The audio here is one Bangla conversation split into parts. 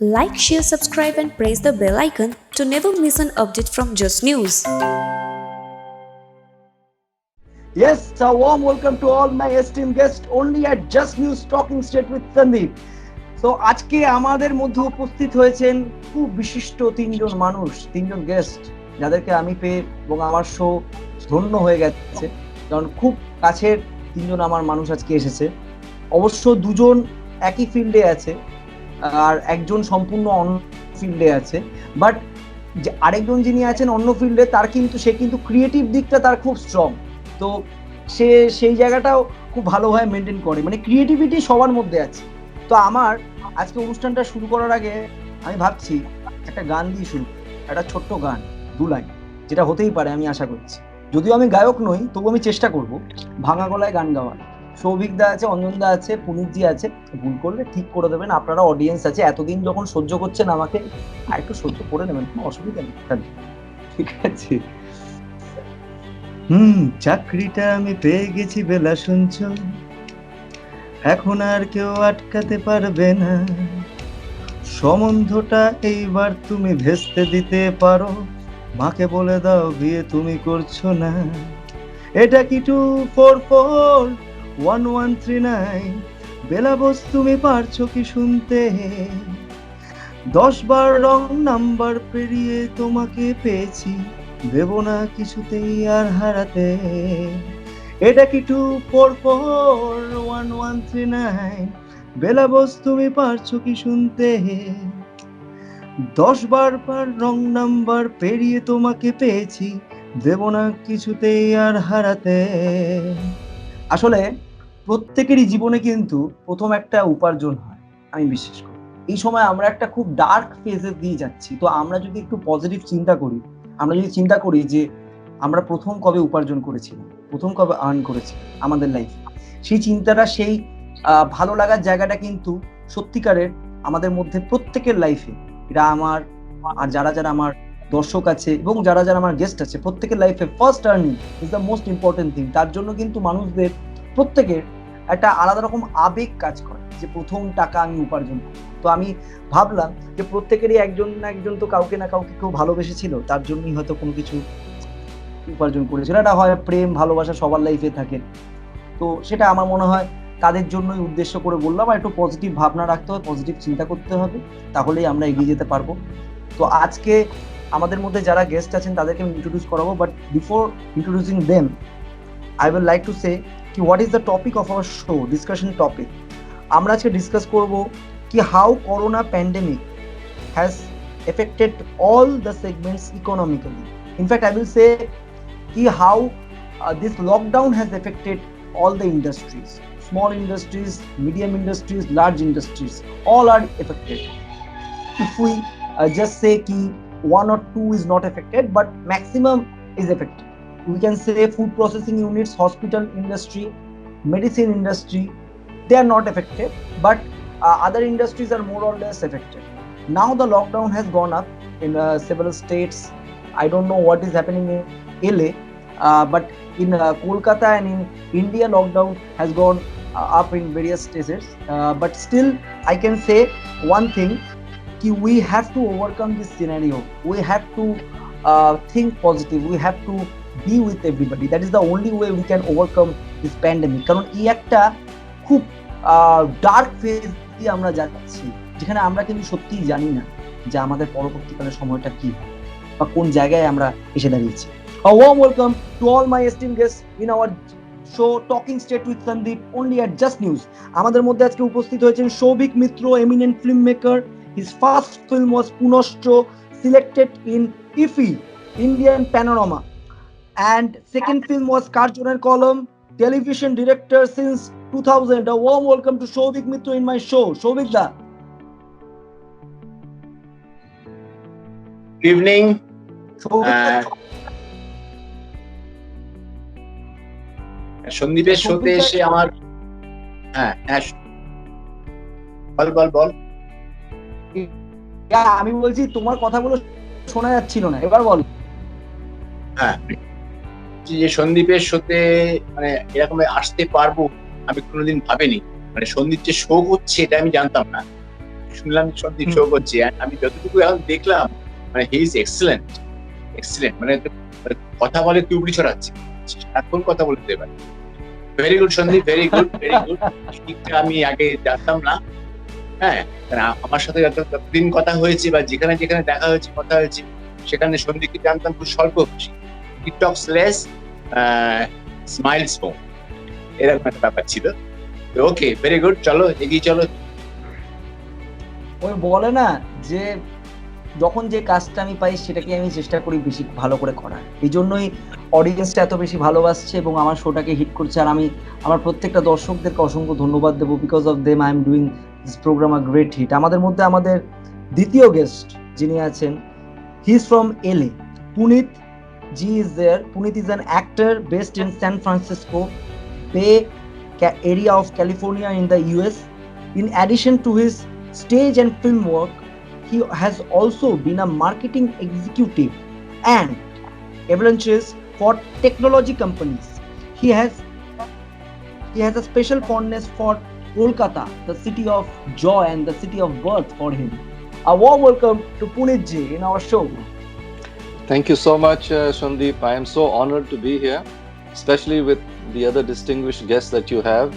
Like, share, subscribe, and press the bell icon to never miss an update from Just News. Yes, a warm welcome to all my esteemed guests only at Just News Talking Straight with Sandeep. So আজকে আমাদের মধ্যে উপস্থিত হয়েছেন খুব বিশিষ্ট তিনজন মানুষ, তিনজন গেস্ট যাদেরকে আমি পেয়ে এবং আমার শো ধন্য হয়ে গেছে, কারণ খুব কাছের তিনজন আমার মানুষ আজকে এসেছে। অবশ্য দুজন একই ফিল্ডে আছে আর একজন সম্পূর্ণ অন্য ফিল্ডে আছে, বাট যে আরেকজন যিনি আছেন অন্য ফিল্ডে সে কিন্তু ক্রিয়েটিভ দিকটা তার খুব স্ট্রং। তো সে সেই জায়গাটাও খুব ভালোভাবে মেনটেন করে, মানে ক্রিয়েটিভিটি সবার মধ্যে আছে। তো আমার আজকে অনুষ্ঠানটা শুরু করার আগে আমি ভাবছি একটা গান দিয়ে শুরু, একটা ছোট্ট গান, 2 লাইন, যেটা হতেই পারে আমি আশা করছি। যদিও আমি গায়ক নই, তবু আমি চেষ্টা করব ভাঙা গলায় গান গাওয়ার। সৌভিকদা আছে, অঞ্জনদা আছে, পুনিতজি আছে, ভুল করলে ঠিক করে দেবেন। আপনারা অডিয়েন্স আছে, এতদিন যখন সহ্য করছেন আমাকে, আর একটু সহ্য করে নেবেন, কোনো অসুবিধা নেই। ঠিক আছে। চাকরিটা আমি পেয়ে গেছি বেলা শুনছ, এখন আর কেউ আটকাতে পারবে না। সম্বন্ধটা এইবার তুমি ভেস্তে দিতে পারো, মাকে বলে দাও বিয়ে তুমি করছো না। এটা কি 2441139? বেলা বোস তুমি পারছো কি শুনতে? 10 বার রং নাম্বার পেরিয়ে তোমাকে পেয়েছি, দেব না কিছুতেই আর হারাতে। এটা কি 2441139? বেলা বোস তুমি পারছো কি শুনতে? 10 বার রং নাম্বার পেরিয়ে তোমাকে পেয়েছি, দেব না কিছুতেই আর হারাতে। আসলে প্রত্যেকেরই জীবনে কিন্তু প্রথম একটা উপার্জন হয়, আমি বিশ্বাস করি। এই সময় আমরা একটা খুব ডার্ক ফেজে দিয়ে যাচ্ছি। তো আমরা যদি একটু পজিটিভ চিন্তা করি, আমরা যদি চিন্তা করি যে আমরা প্রথম কবে উপার্জন করেছিলাম, প্রথম কবে আর্ন করেছি আমাদের লাইফে, সেই চিন্তাটা, সেই ভালো লাগার জায়গাটা কিন্তু সত্যিকারের আমাদের মধ্যে প্রত্যেকের লাইফে, এটা আমার আর যারা যারা আমার দর্শক আছে এবং যারা যারা আমার গেস্ট আছে, প্রত্যেকের লাইফে first earning is the most important thing. তার জন্য কিন্তু মানুষদের প্রত্যেকের একটা আলাদা রকম আবেগ কাজ করে যে প্রথম টাকা আমি উপার্জন করি। তো আমি ভাবলাম যে প্রত্যেকেরই একজন না একজন তো কাউকে না কাউকে কেউ ভালোবেসেছিল, তার জন্যই হয়তো কোনো কিছু উপার্জন করেছিল। এটা হয় প্রেম ভালোবাসা, সবার লাইফে থাকে। তো সেটা আমার মনে হয় তাদের জন্যই উদ্দেশ্য করে বললাম। আর একটু পজিটিভ ভাবনা রাখতে হবে, পজিটিভ চিন্তা করতে হবে, তাহলেই আমরা এগিয়ে যেতে পারবো। তো আজকে আমাদের মধ্যে যারা গেস্ট আছেন তাদেরকে আমি ইন্ট্রোডিউস করাবো, but before introducing them I will like to say কি what is the topic of our show, discussion topic. আমরা আজকে ডিসকাস করব কি how corona pandemic has affected all the segments economically. In fact I will say কি how this lockdown has affected all the industries, small industries, medium industries, large industries, all are affected. If we just say ki 1 or 2 is not affected, but maximum is affected. We can say food processing units, hospital industry, medicine industry, they are not affected, but other industries are more or less affected. Now the lockdown has gone up in several states. I don't know what is happening in LA, but in Kolkata and in India, lockdown has gone up in various stages. But still, I can say one thing: ki we have to overcome this scenario. We have to think positive. We have to be with everybody. That is the only way we can overcome this pandemic. কারণ এই একটা খুব ডার্ক ফেজ দিয়ে আমরা যাচ্ছি, যেখানে আমরা কিন্তু সত্যিই জানি না যে আমাদের পরবর্তীকালে সময়টা কি হবে বা কোন জায়গায় আমরা এসে দাঁড়িয়েছি। A warm welcome to all my esteemed guests in our show Talking Straight with Sandeep only at Just News. আমাদের মধ্যে আজকে উপস্থিত হয়েছেন সৌভিক মিত্র, eminent filmmaker. His first film was Punostro, selected in IFFI, Indian Panorama. And second film was Karjoner Column, television director since 2000. A warm welcome to Shovik Mitra in my show. Shovik da. Good evening. সন্দীপের শোতে এসে আমার বল আমি বলছি তোমার কথাগুলো শোনা যাচ্ছিল না, এবার বল। হ্যাঁ, যে সন্দীপের শোতে মানে এরকম আসতে পারবো আমি কোনোদিন ভাবিনি। মানে সন্দীপ যে শো করছে এটা আমি জানতাম না। শুনলাম সন্দীপ শো করছে, and আমি যতটুকু এখন দেখলাম মানে হি ইজ এক্সেলেন্ট, মানে কথা বলে তুবড়ি ছড়াচ্ছে, এখন কথা বলতে পারে। Very good Sandeep, very good. আমি আগে জানতাম না। হ্যাঁ, আমার সাথে যতদিন কথা হয়েছে বা যেখানে যেখানে দেখা হয়েছে, কথা হয়েছে, সেখানে সন্দীপকে জানতাম খুব স্বল্প খুশি, টিকটক স্ল্যাশ স্মাইলস মোর, এরকম একটা ব্যাপার ছিল। ওকে, ভেরি গুড, চলো এগিয়ে চলো। ওই বলে না যে যখন যে কাজটা আমি পাই সেটাকে আমি চেষ্টা করি বেশি ভালো করে করার, এই জন্যই অডিয়েন্সটা এত বেশি ভালোবাসছে এবং আমার শোটাকে হিট করছে। আর আমি আমার প্রত্যেকটা দর্শকদেরকে অসংখ্য ধন্যবাদ দেবো, because of them I am doing this program a great hit. আমাদের মধ্যে আমাদের দ্বিতীয় গেস্ট যিনি আছেন, he is from LA, Puneet ji is there. Puneet is an actor based in San Francisco bay area of California in the US. In addition to his stage and film work, he has also been a marketing executive and evangelist for technology companies. He has a special fondness for Kolkata, the city of joy and the city of birth for him. A warm welcome to Punit ji in our show. Thank you so much, Sandeep. I am so honored to be here, especially with the other distinguished guests that you have.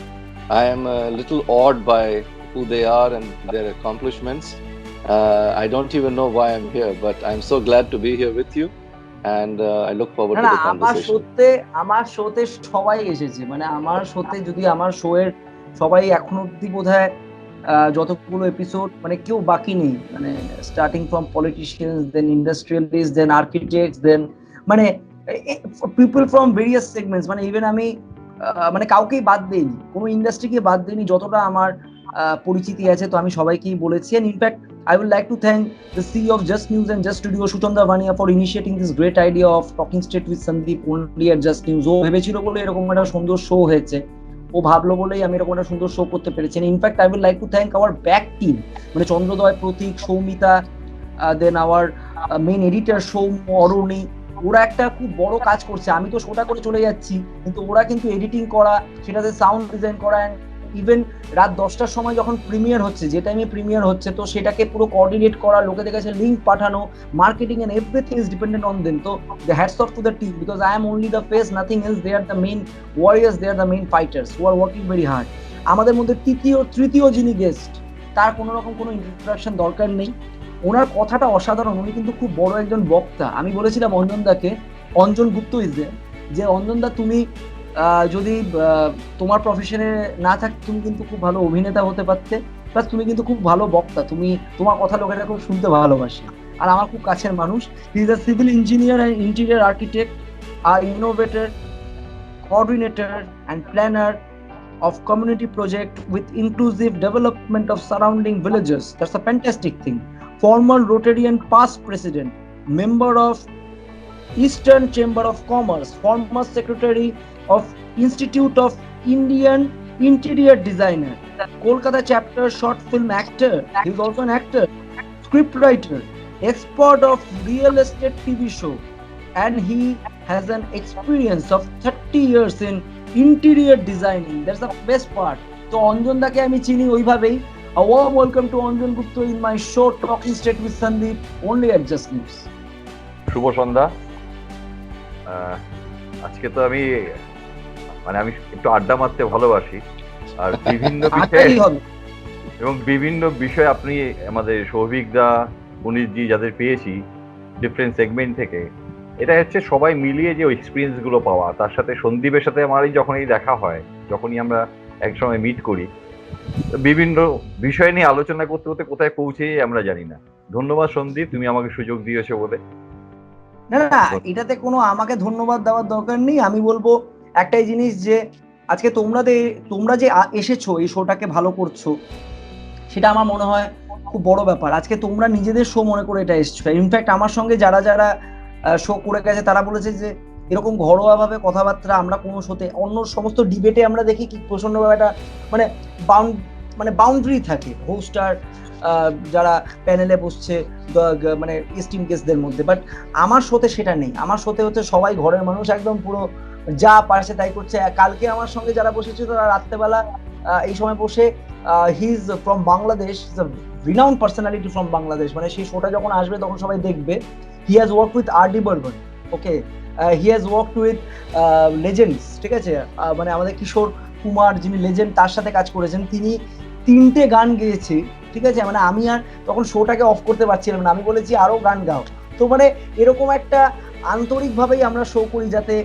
I am a little awed by who they are and their accomplishments. I don't even know why I'm here, but I'm so glad to be here with you, and I look forward to the conversation. আমার শোতে সবাই এসেছে, মানে আমার শোতে যদি আমার শোয়ের সবাই এখনো অব্দি বোধহয় যতগুলো এপিসোড মানে কেউ বাকি নেই, মানে starting from politicians, then industrialist, then architects, then মানে পিপল ফ্রম ভেরিয়াস সেগমেন্টস, মানে ইভেন আমি মানে কাউকেই বাদ দেইনি, কোনো ইন্ডাস্ট্রিকে বাদ দেইনি, যতটা আমার পরিচিতি আছে তো আমি সবাইকেই বলেছি। And in fact I would like to thank the CEO of Just News and Just Studio, Shutanda Vania, for initiating this great idea of talking straight with Sandeep only at Just News. ও ভেবেছিল বলে এরকম একটা সুন্দর শো হয়েছে, ও ভাবলো বলেই আমি এরকম একটা সুন্দর শো করতে পেরেছি। In fact I will like to thank our back team, মানে Chandraday, Pratik, Soumita, then our main editor Soumya, Aruni, ওরা একটা খুব বড় কাজ করছে। আমি তো শোটা করে চলে যাচ্ছি, কিন্তু ওরা কিন্তু এডিটিং করা, সেটাতে সাউন্ড ডিজাইন করা, ইভেন রাত 10টার সময় যখন প্রিমিয়ার হচ্ছে, যে টাইমে প্রিমিয়ার হচ্ছে, তো সেটাকে পুরো কোঅর্ডিনেট করা, লোকেদের কাছে লিঙ্ক পাঠানো, marketing and everything is dependent on them. তো the hats off to the team, because I am only the face, nothing else. They are the main warriors, they are the main fighters who are working very hard. আমাদের মধ্যে তৃতীয় যিনি গেস্ট, তার কোনো রকম কোনো ইন্ট্রোডাকশন দরকার নেই, ওনার কথাটা অসাধারণ। উনি কিন্তু খুব বড় একজন বক্তা। আমি বলেছিলাম অঞ্জন দাকে, অঞ্জন গুপ্ত ইজ দেয়ার, যে অঞ্জন দা তুমি যদি তোমার প্রফেশনে না থাকতে তুমি কিন্তু খুব ভালো অভিনেতা হতে পারতে, প্লাস তুমি কিন্তু খুব ভালো বক্তা, তোমার কথা লোকেরা খুব শুনতে ভালোবাসে, আর আমার খুব কাছের মানুষ। He is a civil engineer and interior architect, আর innovator, coordinator and planner of community project with inclusive development of surrounding villages. That's a fantastic thing. Former Rotarian past president, member of Eastern Chamber of Commerce, former secretary of Institute of Indian Interior Designer, Kolkata chapter short film actor. He is also an actor, script writer, expert of real estate TV show, and he has an experience of 30 years in interior designing. That's the best part. So Anjan dake ami chini oibabeই. A warm welcome to Anjan Gupta in my show Talking Straight with Sandeep, only at Just News. শুভ সন্ধ্যা। আজকে তো আমি একটু আড্ডা মারতে ভালোবাসি, আর বিভিন্ন বিষয়ে আপনি আমাদের সৌভিকদা, পুনিতজি যাদের পেয়েছি ডিফারেন্ট সেগমেন্ট থেকে, এটা হচ্ছে সবাই মিলিয়ে যে এক্সপিরিয়েন্স গুলো পাওয়া। তার সাথে সন্দীপের সাথে আমারই যখনই দেখা হয়, যখনই আমরা একসময় মিট করি, বিভিন্ন বিষয় নিয়ে আলোচনা করতে করতে কোথায় পৌঁছে আমরা জানি না। ধন্যবাদ সন্দীপ, তুমি আমাকে সুযোগ দিয়েছো বলে। না, এটাতে কোনো আমাকে ধন্যবাদ দেওয়ার দরকার নেই। আমি বলবো একটাই জিনিস, যে আজকে তোমরা যে এসেছো এই শোটাকে ভালো করছো, সেটা আমার মনে হয় খুব বড় ব্যাপার। আজকে তোমরা নিজেদের শো মনে করে এটা এসছো। ইনফ্যাক্ট আমার সঙ্গে যারা শো করে গেছে তারা বলেছে যে এরকম ঘরোয়া ভাবে কথাবার্তা আমরা কোনো শোতে, অন্য সমস্ত ডিবেটে আমরা দেখি কি প্রচন্ডভাবে একটা মানে বাউন্ডারি থাকে হোস্ট আর যারা প্যানেলে বসছে মানে এস্টিম গেস্টদের মধ্যে, বাট আমার শোতে সেটা নেই। আমার শোতে হচ্ছে সবাই ঘরের মানুষ, একদম পুরো যা পারছে তাই করছে। কালকে আমার সঙ্গে যারা বসেছে তারা রাত্রেবেলা এই সময় বসে, হি is from Bangladesh, is a renowned personality from Bangladesh. মানে সেই শোটা যখন আসবে তখন সবাই দেখবে। He has worked with R.D. Burman, okay? He has worked with legends, ঠিক আছে? মানে আমাদের কিশোর কুমার যিনি লেজেন্ড, তার সাথে কাজ করেছেন। তিনি 3টে গান গেয়েছে, ঠিক আছে? মানে আমি আর তখন শোটাকে অফ করতে পারছিলাম না, আমি বলেছি আরো গান গাও। তো মানে এরকম একটা আন্তরিকভাবেই আমরা শো করি যাতে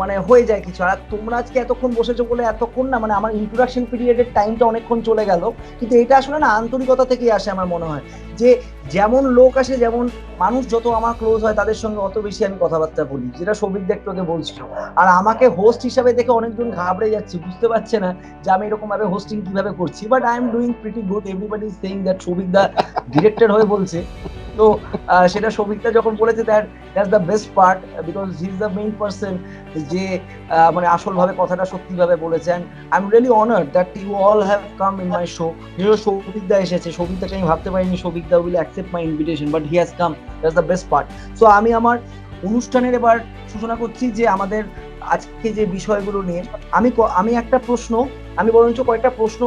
মানে হয়ে যায় কিছু। আর তোমরা আজকে এতক্ষণ বসেছো বলে এতক্ষণ না, মানে আমার ইন্ট্রোডাকশন পিরিয়ডের টাইমটা অনেকক্ষণ চলে গেল, কিন্তু এটা আসলে না আন্তরিকতা থেকেই আসে আমার মনে হয়। যে যেমন লোক আসে, যেমন মানুষ যত আমার ক্লোজ হয় তাদের সঙ্গে অত বেশি আমি কথাবার্তা বলি, যেটা সৌভিক দেখতে বলছিল। আর আমাকে হোস্ট হিসাবে দেখে অনেকজন ঘাবড়ে যাচ্ছে, বুঝতে পারছে না যে আমি এরকম ভাবে হোস্টিং কিভাবে করছি। But I am doing pretty good. Everybody is saying that Souvik da director হয়ে বলছে। তো সেটা সৌভিকদা যখন বলেছে that's the best part, because he is the main person যে মানে আসলভাবে কথাটা সত্যিভাবে বলেছেন। I am really honoured that you all have come in my show. যেহেতু সৌভিকদা এসেছে, সৌভিকদাকে আমি ভাবতে পারিনি সৌভিকদা will accept my invitation, but he has come, that's the best part. So আমি আমার অনুষ্ঠানের এবার সূচনা করছি যে আমাদের আজকে যে বিষয়গুলো নিয়ে আমি একটা প্রশ্ন, আমি বরঞ্চ কয়েকটা প্রশ্ন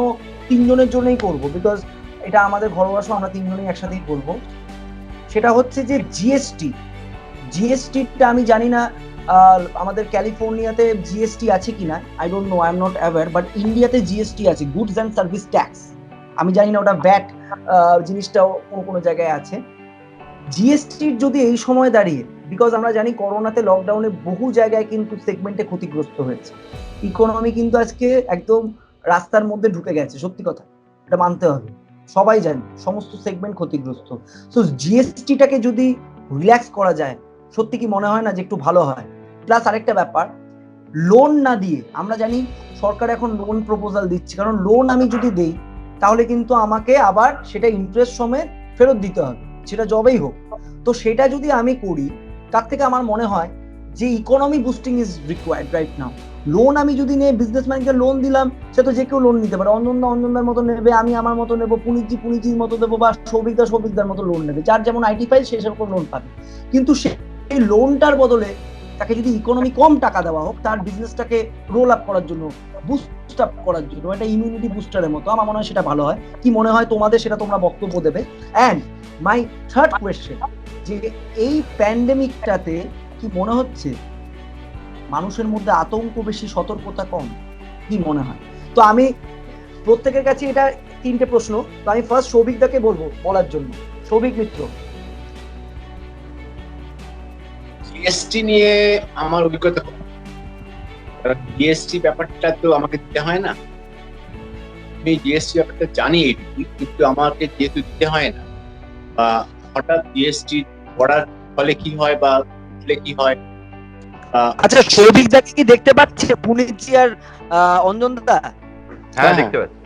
3 জনের জন্যই করবো, বিকজ এটা আমাদের ঘরোয়া শো, আমরা 3 জনেই একসাথেই করবো। সেটা হচ্ছে যে জিএসটিটা আমি জানি না আমাদের ক্যালিফোর্নিয়াতে জিএসটি আছে কিনা, I don't know, I am not aware, but ইন্ডিয়াতে জিএসটি আছে, গুডস অ্যান্ড সার্ভিস ট্যাক্স। আমি জানি না ওটা ভ্যাট জিনিসটাও কোনো জায়গায় আছে। জিএসটির যদি এই সময় দাঁড়িয়ে, বিকজ আমরা জানি করোনাতে লকডাউনে বহু জায়গায় কিন্তু সেগমেন্টে ক্ষতিগ্রস্ত হয়েছে, ইকোনমি কিন্তু আজকে একদম রাস্তার মধ্যে ঢুকে গেছে, সত্যি কথা, এটা মানতে হবে, সবাই জানি সমস্ত সেগমেন্ট ক্ষতিগ্রস্ত। সো জিএসটিটাকে যদি রিল্যাক্স করা যায়, সত্যি কি মনে হয় না যে একটু ভালো হয়? প্লাস আরেকটা ব্যাপার, লোন না দিয়ে, আমরা জানি সরকার এখন লোন প্রপোজাল দিচ্ছে, কারণ লোন আমি যদি দেই তাহলে কিন্তু আমাকে আবার সেটা ইন্টারেস্ট সমেত ফেরত দিতে হবে, সেটা জবেই হোক। তো সেটা যদি আমি করি, তার থেকে আমার মনে হয় যে economy boosting is required right now. Loan আমি যদি নিয়ে বিজনেসম্যানকে লোন দিলাম, সে তো যে কেউ লোন নিতে পারে, অঞ্জনদার মতো নেবে, আমি আমার মতো নেবো, পুনিজির মতো দেবো, বা সৌভিকদার মতো লোন নেবে, যার যেমন আইটি ফাইল সে সেরকম লোন পাবে। কিন্তু সেই লোনটার বদলে তাকে যদি ইকোনমি কম টাকা দেওয়া হোক, তার বিজনেসটাকে রোল আপ করার জন্য, বুস্ট আপ করার জন্য, একটা ইমিউনিটি বুস্টারের মতো, আমার মনে হয় সেটা ভালো হয়। কি মনে হয় তোমাদের, সেটা তোমরা বক্তব্য দেবে। অ্যান্ড মাই থার্ড কোয়েশ্চেন, যে এই প্যান্ডেমিকটাতে কি মনে হচ্ছে মানুষের মধ্যে আতঙ্ক বেশি, সতর্কতা কম, কি মনে হয়? তো আমি প্রত্যেকের কাছে এটা 3টে প্রশ্ন, তো আমি ফার্স্ট সৌভিকদাকে বলবো বলার জন্য। সৌভিক মিত্র। জিএসটি নিয়ে আমার অভিজ্ঞতা কম, কারণ জিএসটি ব্যাপারটা তো আমাকে দিতে হয় না। আমি জিএসটি ব্যাপারটা জানি এইটুকু, কিন্তু আমাকে যেহেতু দিতে হয় না, বা হঠাৎ জিএসটি পড়ার ফলে কি হয় বা উঠলে কি হয়। আচ্ছা, সৌভিকদাকে কি দেখতে পাচ্ছে পুনিজি আর অঞ্জনদা? হ্যাঁ, দেখতে পাচ্ছি।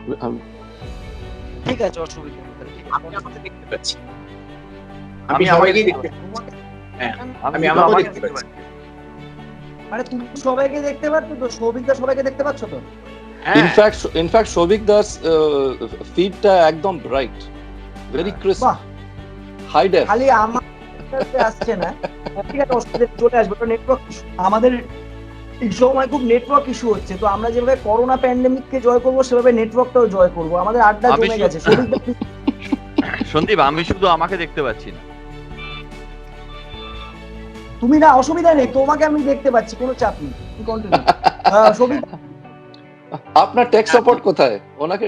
ঠিক আছে, অসুবিধা নেই। আমি আমাকে দেখতে পাচ্ছি, আমি আমি সবাইকেই দেখতে পাচ্ছি। হ্যাঁ, আমি আমাকেও দেখতে পাচ্ছি। মানে তুমি সবাইকে দেখতে পাচ্ছ তো? সৌভিকদা সবাইকে দেখতে পাচ্ছ তো? ইনফ্যাক্ট সৌভিক দাস ফিডটা একদম bright, very crisp, high def. খালি আমার কাছে আসছে না, ঠিক আছে, অসুবিধা চলে আসবে, তো নেটওয়ার্ক আমাদের এই সময় খুব নেটওয়ার্ক ইস্যু হচ্ছে। তো আমরা যেভাবে করোনা প্যান্ডেমিককে জয় করবো, সেভাবে নেটওয়ার্কটাও জয় করবো। আমাদের আড্ডা জমে গেছে। সন্দীপ, আমি শুধু আমাকে দেখতে পাচ্ছি না। তুমি না, অসুবিধা নেই, তোমাকে আমি দেখতে পাচ্ছি, কোনো চাপ নেই, তুমি কন্টিনিউ। সৌভিক, আপনার টেক সাপোর্ট কোথায়? ওনাকে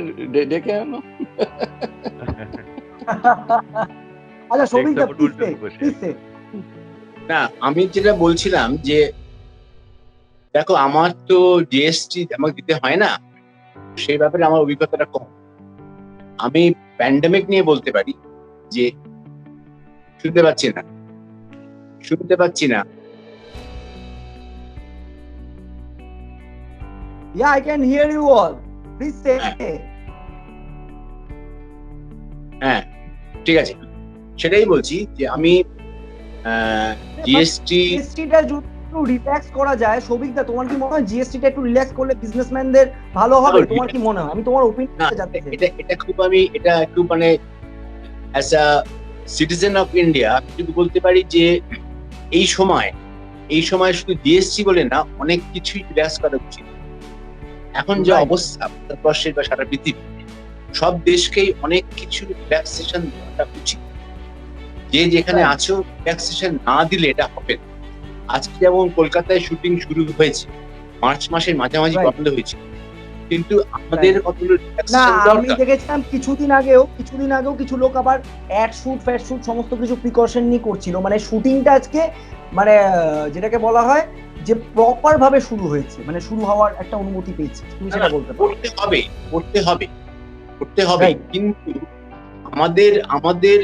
ডেকে আনো। আচ্ছা সৌভিক, না, আমি যেটা বলছিলাম যে দেখো, আমার তো জিএসটি আমাকে দিতে হয় না, সেই ব্যাপারে আমার অভিজ্ঞতাটা কম। আমি প্যান্ডেমিক নিয়ে বলতে পারি যে শুনতে পাচ্ছি না। Yeah, I can hear you all. Please say. হ্যাঁ, ঠিক আছে, সেটাই বলছি যে আমি জিএসটিটা একটু রিল্যাক্স করা যায়। সৌভিকদা, তোমার কি মনে হয় জিএসটিটা একটু রিল্যাক্স করলে বিজনেসম্যানদের ভালো হবে? তোমার কি মনে হয়? আমি তোমার ওপিনিয়ন জানতে চাই। এটা একটু মানে as a citizen of India যদি বলতে পারি যে এই সময় শুধু জিএসটি বলে না, অনেক কিছুই রিল্যাক্স করা উচিত। এখন যে অবস্থা ভারতবর্ষের বা সারা পৃথিবী, সব দেশকেই অনেক কিছু রিল্যাক্সেশন দেওয়াটা উচিত। যে যেখানে Right. আছো রিল্যাক্সেশন না দিলে এটা হবে না। আজকে যেমন কলকাতায় শুটিং শুরু হয়েছে, মার্চ মাসের মাঝামাঝি Right. বন্ধ হয়েছে, কিন্তু আমাদের কতগুলো না রিল্যাক্সেশন আমি দরকার। দেখেছিলাম কিছুদিন আগেও কিছু লোক আবার ফ্যাট শুট সমস্ত কিছু প্রিকশন নিয়ে করছিল, মানে শুটিংটা আজকে মানে যেটাকে বলা হয় যে প্রপার ভাবে শুরু হয়েছে, মানে শুরু হওয়ার একটা অনুমতি পেয়েছে, তুমি সেটা বলতে পারো। করতে হবে, করতে হবে, করতে হবে, Right. কিন্তু আমাদের আমাদের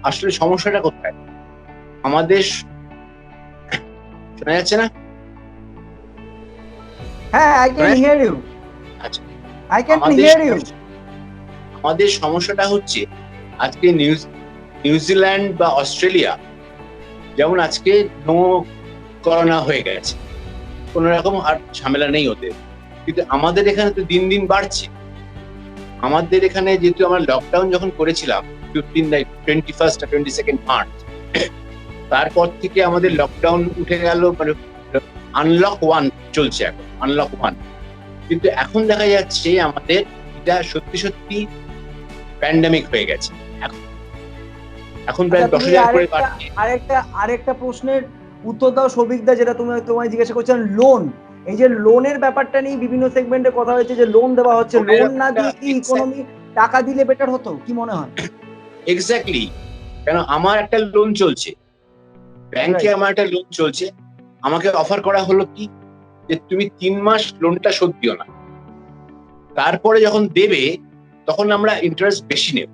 আসলে সমস্যাটা কোথায়? আমাদের শোনা যাচ্ছে না? হ্যাঁ, I can Right. Hear you, আচ্ছা, আই ক্যান আমাদের হিয়ার ইউ। আমাদের সমস্যাটা হচ্ছে আজকে নিউজিল্যান্ড বা অস্ট্রেলিয়া যেমন আজকে নো করোনা হয়ে গেছে, কোন রকম আর ঝামেলা নেই ওদের, কিন্তু আমাদের এখানে তো দিন দিন বাড়ছে। আমাদের এখানে যেহেতু আমরা লকডাউন যখন করেছিলাম 21st আর 22nd মার্চ, তারপর থেকে আমাদের লকডাউন উঠে গেল, মানে আনলক 1 চলছে এখন, আনলক 1। কিন্তু এখন দেখা যাচ্ছে আমাদের এটা সত্যি সত্যি প্যান্ডেমিক হয়ে গেছে। এখন প্রায় আচ্ছা, 10,000 করে তুমি বাড়ছে। আরেকটা প্রশ্নের উত্তর দাও সৌভিকদা, যেটা তোমায় জিজ্ঞাসা করছেন, লোন। এই যে লোনের ব্যাপারটা নিয়ে বিভিন্ন সেগমেন্টে কথা হয়েছে যে লোন দেওয়া হচ্ছে, লোনের লোন না দিয়ে কি ব্যাপারটা ইকোনমি টাকা দিলে বেটার হতো, কি মনে হয়? এক্স্যাক্টলি, কেন আমার একটা লোন চলছে, ব্যাংকে Right. আমার একটা লোন চলছে, আমাকে অফার করা হলো কি যে তুমি 3 মাস লোনটা শোধ দিও না, তারপরে যখন দেবে তখন আমরা ইন্টারেস্ট বেশি নেব।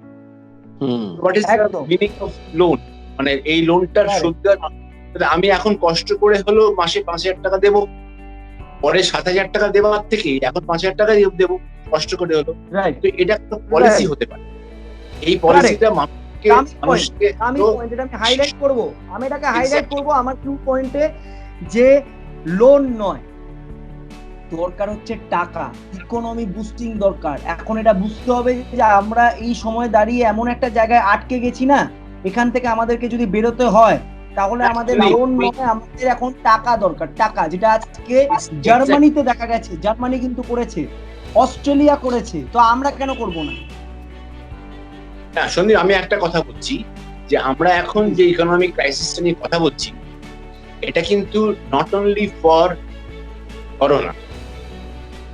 হোয়াট ইজ দ্য একদম। Meaning of loan? মানে এই লোনটার Right. শোধ দেওয়ার তাহলে আমি এখন কষ্ট করে হলো মাসে 5,000 টাকা দেবো, পরে 7,000 টাকা দেওয়ার থেকে এখন 5,000 টাকা দেবো কষ্ট করে হলো। রাইট, তো এটা একটা পলিসি Right. হতে পারে, এই পলিসিটা মানুষকে আমি পয়েন্ট, এটা আমি হাইলাইট করব, আমি এটাকে হাইলাইট করব আমার 2 পয়েন্টে, যে লোন নয়, দরকার হচ্ছে টাকা, ইকোনমি বুস্টিং দরকার। এখন এটা বুঝতে হবে যে আমরা এই সময় দাঁড়িয়ে এমন একটা জায়গায় আটকে গেছি না, এখান থেকে আমাদেরকে যদি বেরোতে হয় তাহলে আমাদের লোন নয়, আমাদের এখন টাকা দরকার, টাকা, যেটা আজকে জার্মানিতে দেখা গেছে, জার্মানি কিন্তু করেছে, অস্ট্রেলিয়া করেছে, তো আমরা কেন করব না? না সন্দীপ, আমি একটা কথা বলছি যে আমরা এখন যে ইকোনমিক ক্রাইসিসটা নিয়ে কথা বলছি, এটা কিন্তু নট অনলি ফর করোনা,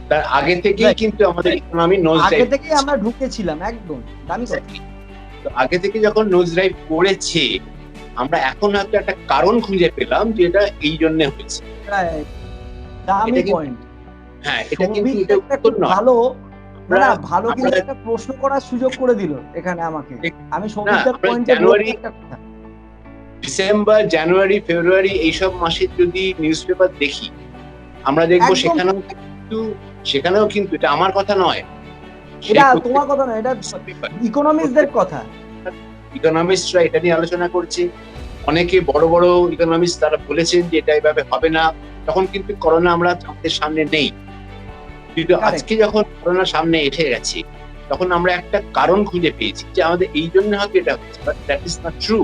তার আগে থেকেই Right. কিন্তু আমাদের ইকোনমি নোজ আগে ড্রাইভ, থেকেই আমরা ঢুকেছিলাম, একদম দামি কথা। তো আগে থেকে যখন নোজ ড্রাইভ করেছে, আমরা এখন হয়তো একটা কারণ খুঁজে পেলাম যে এটা এই জন্য হয়েছে। Right. দামি এটা কিন্তু- পয়েন্ট। হ্যাঁ, এটা কিন্তু সৌভিক এটা একটা উত্তর খুব নয়। ভালো, না ভালো কিন্তু আমরা- একটা প্রশ্ন করার সুযোগ করে দিল এখানে আমাকে। আমি সৌভিকদার আমরা পয়েন্টে জানুয়ারি- একটা কথা, ডিসেম্বর, জানুয়ারি, ফেব্রুয়ারি এইসব মাসে যদি নিউজ পেপার দেখি, আমরা দেখবো একদম। সেখানেও কিন্তু এটা আমার কথা নয়, এটা তোমার কথা না, এটা ইকোনমিস্টদের কথা। ইকোনমিস্টরা এটা নিয়ে আলোচনা করছে, অনেকে বড় বড় ইকোনমিস্ট তারা বলেছেন যে এটা এইভাবে হবে না, তখন কিন্তু করোনা আমরা আমাদের সামনে নেই। কিন্তু Correct. আজকে যখন করোনা সামনে এসে গেছে, তখন আমরা একটা কারণ খুঁজে পেয়েছি যে আমাদের এই জন্য হয়তো এটা হচ্ছে, but that is not true.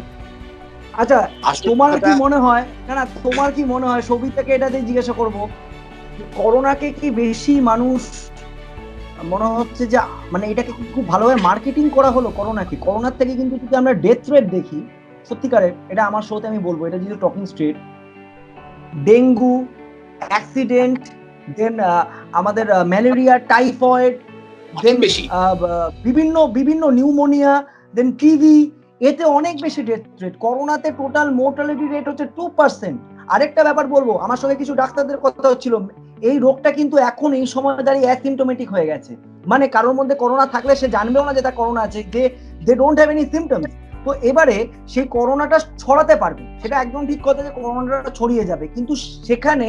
আচ্ছা, আসলে তোমার কি কথা- মনে হয়, না তোমার কি মনে হয়, সৌভিকদাকে এটাতে জিজ্ঞাসা করব, করোনাকে কি বেশি মানুষ মনে হচ্ছে যে মানে এটাকে কি খুব ভালোভাবে মার্কেটিং করা হলো করোনাকে? করোনার থেকে কিন্তু যদি আমরা ডেথ রেট দেখি, সত্যিকারের, এটা আমার শোতে আমি বলবো, এটা যেহেতু টকিং স্ট্রেট, ডেঙ্গু, অ্যাক্সিডেন্ট, দেন আমাদের ম্যালেরিয়া, টাইফয়েড, অনেক বেশি। বিভিন্ন নিউমোনিয়া, দেন টিভি, এতে অনেক বেশি ডেথ রেট। করোনাতে টোটাল মোর্টালিটি রেট হচ্ছে 2%। আরেকটা ব্যাপার বলবো, আমার সঙ্গে কিছু ডাক্তারদের কথা হচ্ছিল, এই রোগটা কিন্তু এখন এই সময় দাঁড়িয়ে অ্যাসিম্পটোমেটিক হয়ে গেছে, মানে কারোর মধ্যে করোনা থাকলে সে জানবেও না যে তার করোনা আছে, they don't have any symptoms. তো এবারে সেই করোনাটা ছড়াতে পারবে, সেটা একদম ঠিক কথা যে করোনাটা ছড়িয়ে যাবে, কিন্তু সেখানে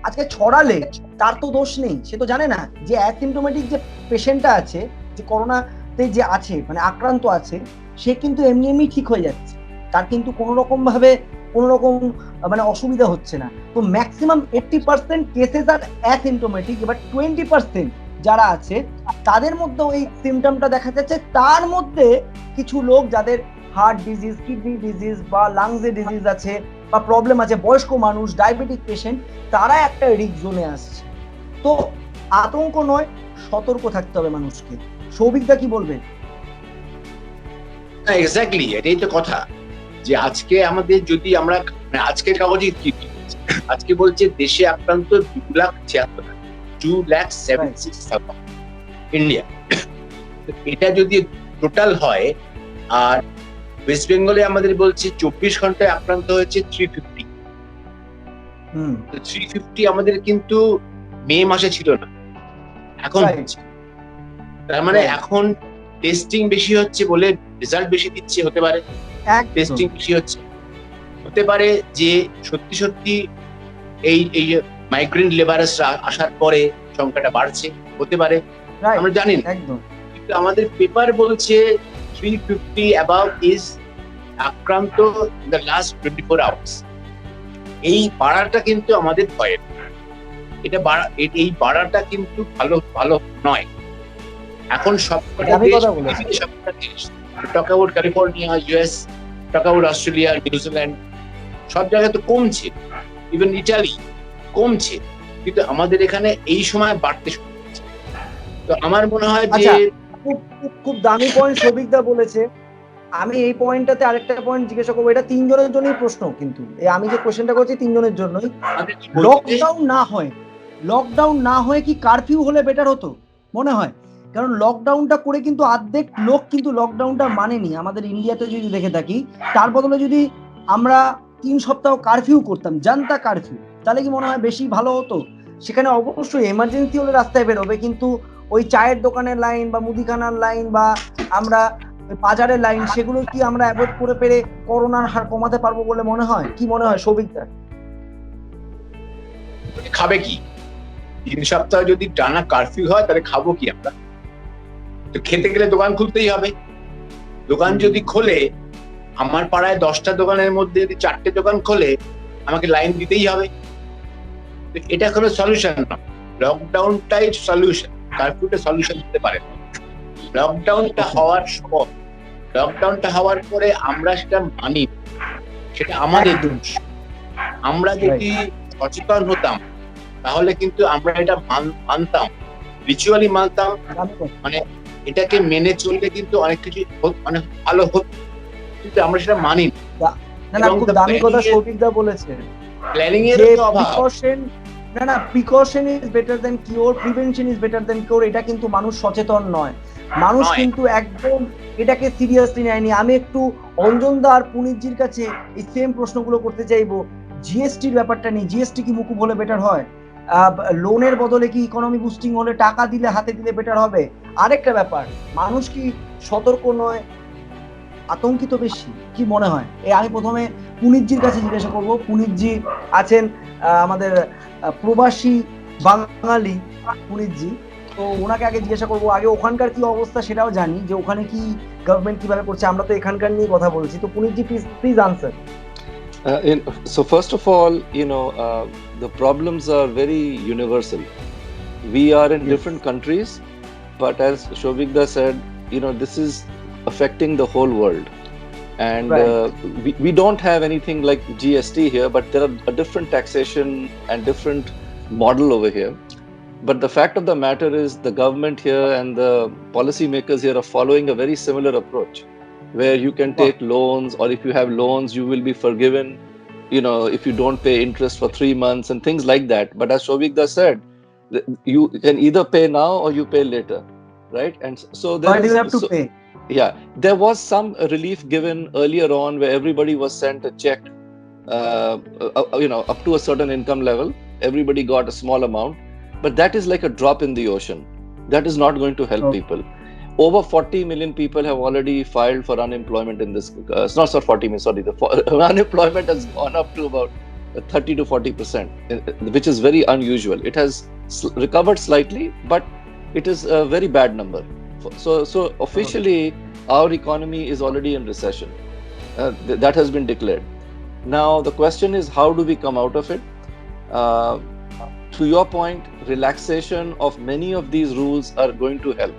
আজকে ছড়ালে তার তো দোষ নেই, সে তো জানে না যে অ্যাসিম্পটোমেটিক যে পেশেন্টটা আছে, যে করোনাতে যে আছে, মানে আক্রান্ত আছে, সে কিন্তু এমনি ঠিক হয়ে যাচ্ছে, তার কিন্তু কোনো রকম মানে অসুবিধা হচ্ছে না। তো ম্যাক্সিমাম 80% কেসেস আর অ্যাসিম্পটোমেটিক, এবার 20% যারা আছে তাদের মধ্যে ওই সিমটমটা দেখা যাচ্ছে। তার মধ্যে কিছু লোক যাদের হার্ট ডিজিজ, কিডনি ডিজিজ বা লাংসের ডিজিজ আছে বা প্রবলেম আছে, বয়স্ক মানুষ, ডায়াবেটিক পেশেন্ট, তারা একটা রিস্ক জোনে আসছে। তো আতঙ্ক নয়, সতর্ক থাকতে হবে মানুষকে। সৌভিকদা কি বলবেন? না এক্স্যাক্টলি এটাই তো কথা, যে আজকে আমাদের যদি আমরা মানে আজকের কাগজে কি বলছে? আজকে বলছে দেশে আক্রান্ত 2,76,000 ইন্ডিয়া। এটা যদি টোটাল হয়, আর ওয়েস্ট বেঙ্গলে আমাদের বলছে 24 ঘন্টায় আক্রান্ত হয়েছে 350। তো 350 আমাদের কিন্তু মে মাসে ছিল না, এখন Right. হচ্ছে। তার মানে Right. এখন টেস্টিং বেশি হচ্ছে বলে রেজাল্ট বেশি দিচ্ছে, হতে পারে টেস্টিং বেশি হচ্ছে, হতে পারে যে সত্যি সত্যি এই এই মাইগ্রেন্ট লেবারার্সরা আসার পরে সংখ্যাটা বাড়ছে, হতে পারে, আমরা জানি না। একদম কিন্তু আমাদের পেপার বলছে 350 অ্যাবাভ ইজ আক্রান্ত ইন দ্য লাস্ট 24 আওয়ার্স। এই বাড়াটা কিন্তু আমাদের ভয়ের, এটা এই বাড়াটা কিন্তু ভালো নয়। এখন সবকটা আমি দেশ, কথা বলেছি। পৃথিবীর সবকটা দেশ, টক আউট ক্যালিফোর্নিয়া, ইউএস, টক আউট অস্ট্রেলিয়া, নিউজিল্যান্ড, সব জায়গায় তো কমছে, ইভেন ইটালি কমছে, কিন্তু আমাদের এখানে এই সময় বাড়তে শুরু করছে। তো আমার মনে হয় যে আচ্ছা, খুব দামি পয়েন্ট সৌভিকদা বলেছে। আমি এই পয়েন্টটাতে আরেকটা পয়েন্ট জিজ্ঞাসা করবো, এটা তিনজনের জন্যই প্রশ্ন, কিন্তু আমি যে কোশ্চেনটা করছি তিনজনের জন্যই। আমাদের কি বলতে- লকডাউন না হয় কি কারফিউ হলে বেটার হতো মনে হয়? কারণ লকডাউনটা করে কিন্তু অর্ধেক লোক কিন্তু লকডাউনটা মানেনি আমাদের ইন্ডিয়াতে যদি দেখে থাকি। তার বদলে যদি আমরা 3 সপ্তাহ কারফিউ করতাম, জানতা কারফিউ, তাহলে কি মনে হয় বেশি ভালো হতো? সেখানে অবশ্যই এমার্জেন্সি হলে রাস্তায় বেরোবে, কিন্তু ওই চায়ের দোকানের লাইন বা মুদিখানার লাইন বা আমরা বাজারের লাইন, সেগুলো কি আমরা অ্যাভয়েড করে পেরে করোনার হার কমাতে পারবো বলে মনে হয়? কি মনে হয় সৌভিকদা? খাবে কি? 3 সপ্তাহ যদি টানা কারফিউ হয় তাহলে খাবো কি আমরা? তো খেতে গেলে দোকান খুলতেই হবে। দোকান যদি খোলে, আমার পাড়ায় 10টা দোকানের মধ্যে যদি 4টে দোকান খোলে, আমাকে লাইন দিতেই হবে। তো এটা কোনো সলিউশন না, লকডাউনটাই সলিউশন, কারফিউটা সলিউশন হতে পারে না। লকডাউনটা হওয়ার পরে আমরা সেটা মানি, সেটা আমাদের দোষ। আমরা যদি সচেতন হতাম তাহলে কিন্তু আমরা এটা মানতাম, রিচুয়ালি মানতাম, মানে এটাকে মেনে চললে কিন্তু অনেক কিছু অনেক ভালো হতো, কিন্তু আমরা সেটা মানি না। খুব দামি কথা সৌভিকদা বলেছে, প্ল্যানিং এর যে অভাব। Precaution is better then cure, prevention is better then cure. এটা কিন্তু মানুষ সচেতন নয়, মানুষ কিন্তু একদম এটাকে সিরিয়াসলি নেয়নি। আমি একটু অঞ্জনদা আর পুনিতজির কাছে এই সেম প্রশ্নগুলো করতে চাইবো। জিএসটির ব্যাপারটা নেই, জিএসটি কি মুকুব হলে বেটার হয়? লোনের বদলে কি ইকোনমি বুস্টিং হলে, টাকা দিলে হাতে দিলে বেটার হবে? আরেকটা ব্যাপার, মানুষ কি সতর্ক নয়, আতঙ্কিত বেশি? কি মনে হয়? আমি প্রথমে পুনিতজির কাছে জিজ্ঞাসা করব। পুনিতজি আছেন আমাদের প্রবাসী বাঙালি পুনিতজি, তো ওনাকে আগে জিজ্ঞাসা করবো, আগে ওখানকার কি অবস্থা সেটাও জানি, যে ওখানে কি গভর্নমেন্ট কিভাবে করছে। আমরা তো এখানকার নিয়ে কথা বলছি, তো পুনিতজি please answer. So first of all, the problems are very universal. We are in different countries, but as Shobhikda said, this is affecting the whole world. And we don't have anything like GST here, but there are a different taxation and different model over here. But the fact of the matter is the government here and the policymakers here are following a very similar approach, where you can take loans, or if you have loans, you will be forgiven, if you don't pay interest for 3 months and things like that. But as Shobhikda said, you can either pay now or you pay later, right? And so Why do you have to pay? Yeah, there was some relief given earlier on where everybody was sent a check, up to a certain income level. Everybody got a small amount, but that is like a drop in the ocean. That is not going to help people. Over 40 million people have already filed for unemployment in this. It's not 40 million, sorry. The unemployment has gone up to about 30 to 40%, which is very unusual. It has recovered slightly, but it is a very bad number. So officially, our economy is already in recession. That has been declared. Now, the question is, how do we come out of it? To your point, relaxation of many of these rules are going to help.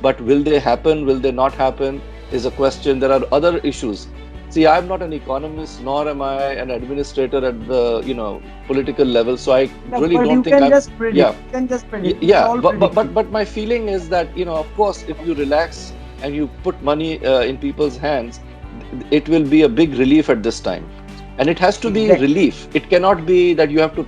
But will they happen? Will they not happen? Is a question. There are other issues. See, I'm not an economist, nor am I an administrator at the political level. So I really but don't you think can I'm. just predict. Yeah. You can just predict. It's Yeah, all but predictive. my feeling is that of course, if you relax and you put money in people's hands, it will be a big relief at this time, and it has to be Exactly. relief. It cannot be that you have to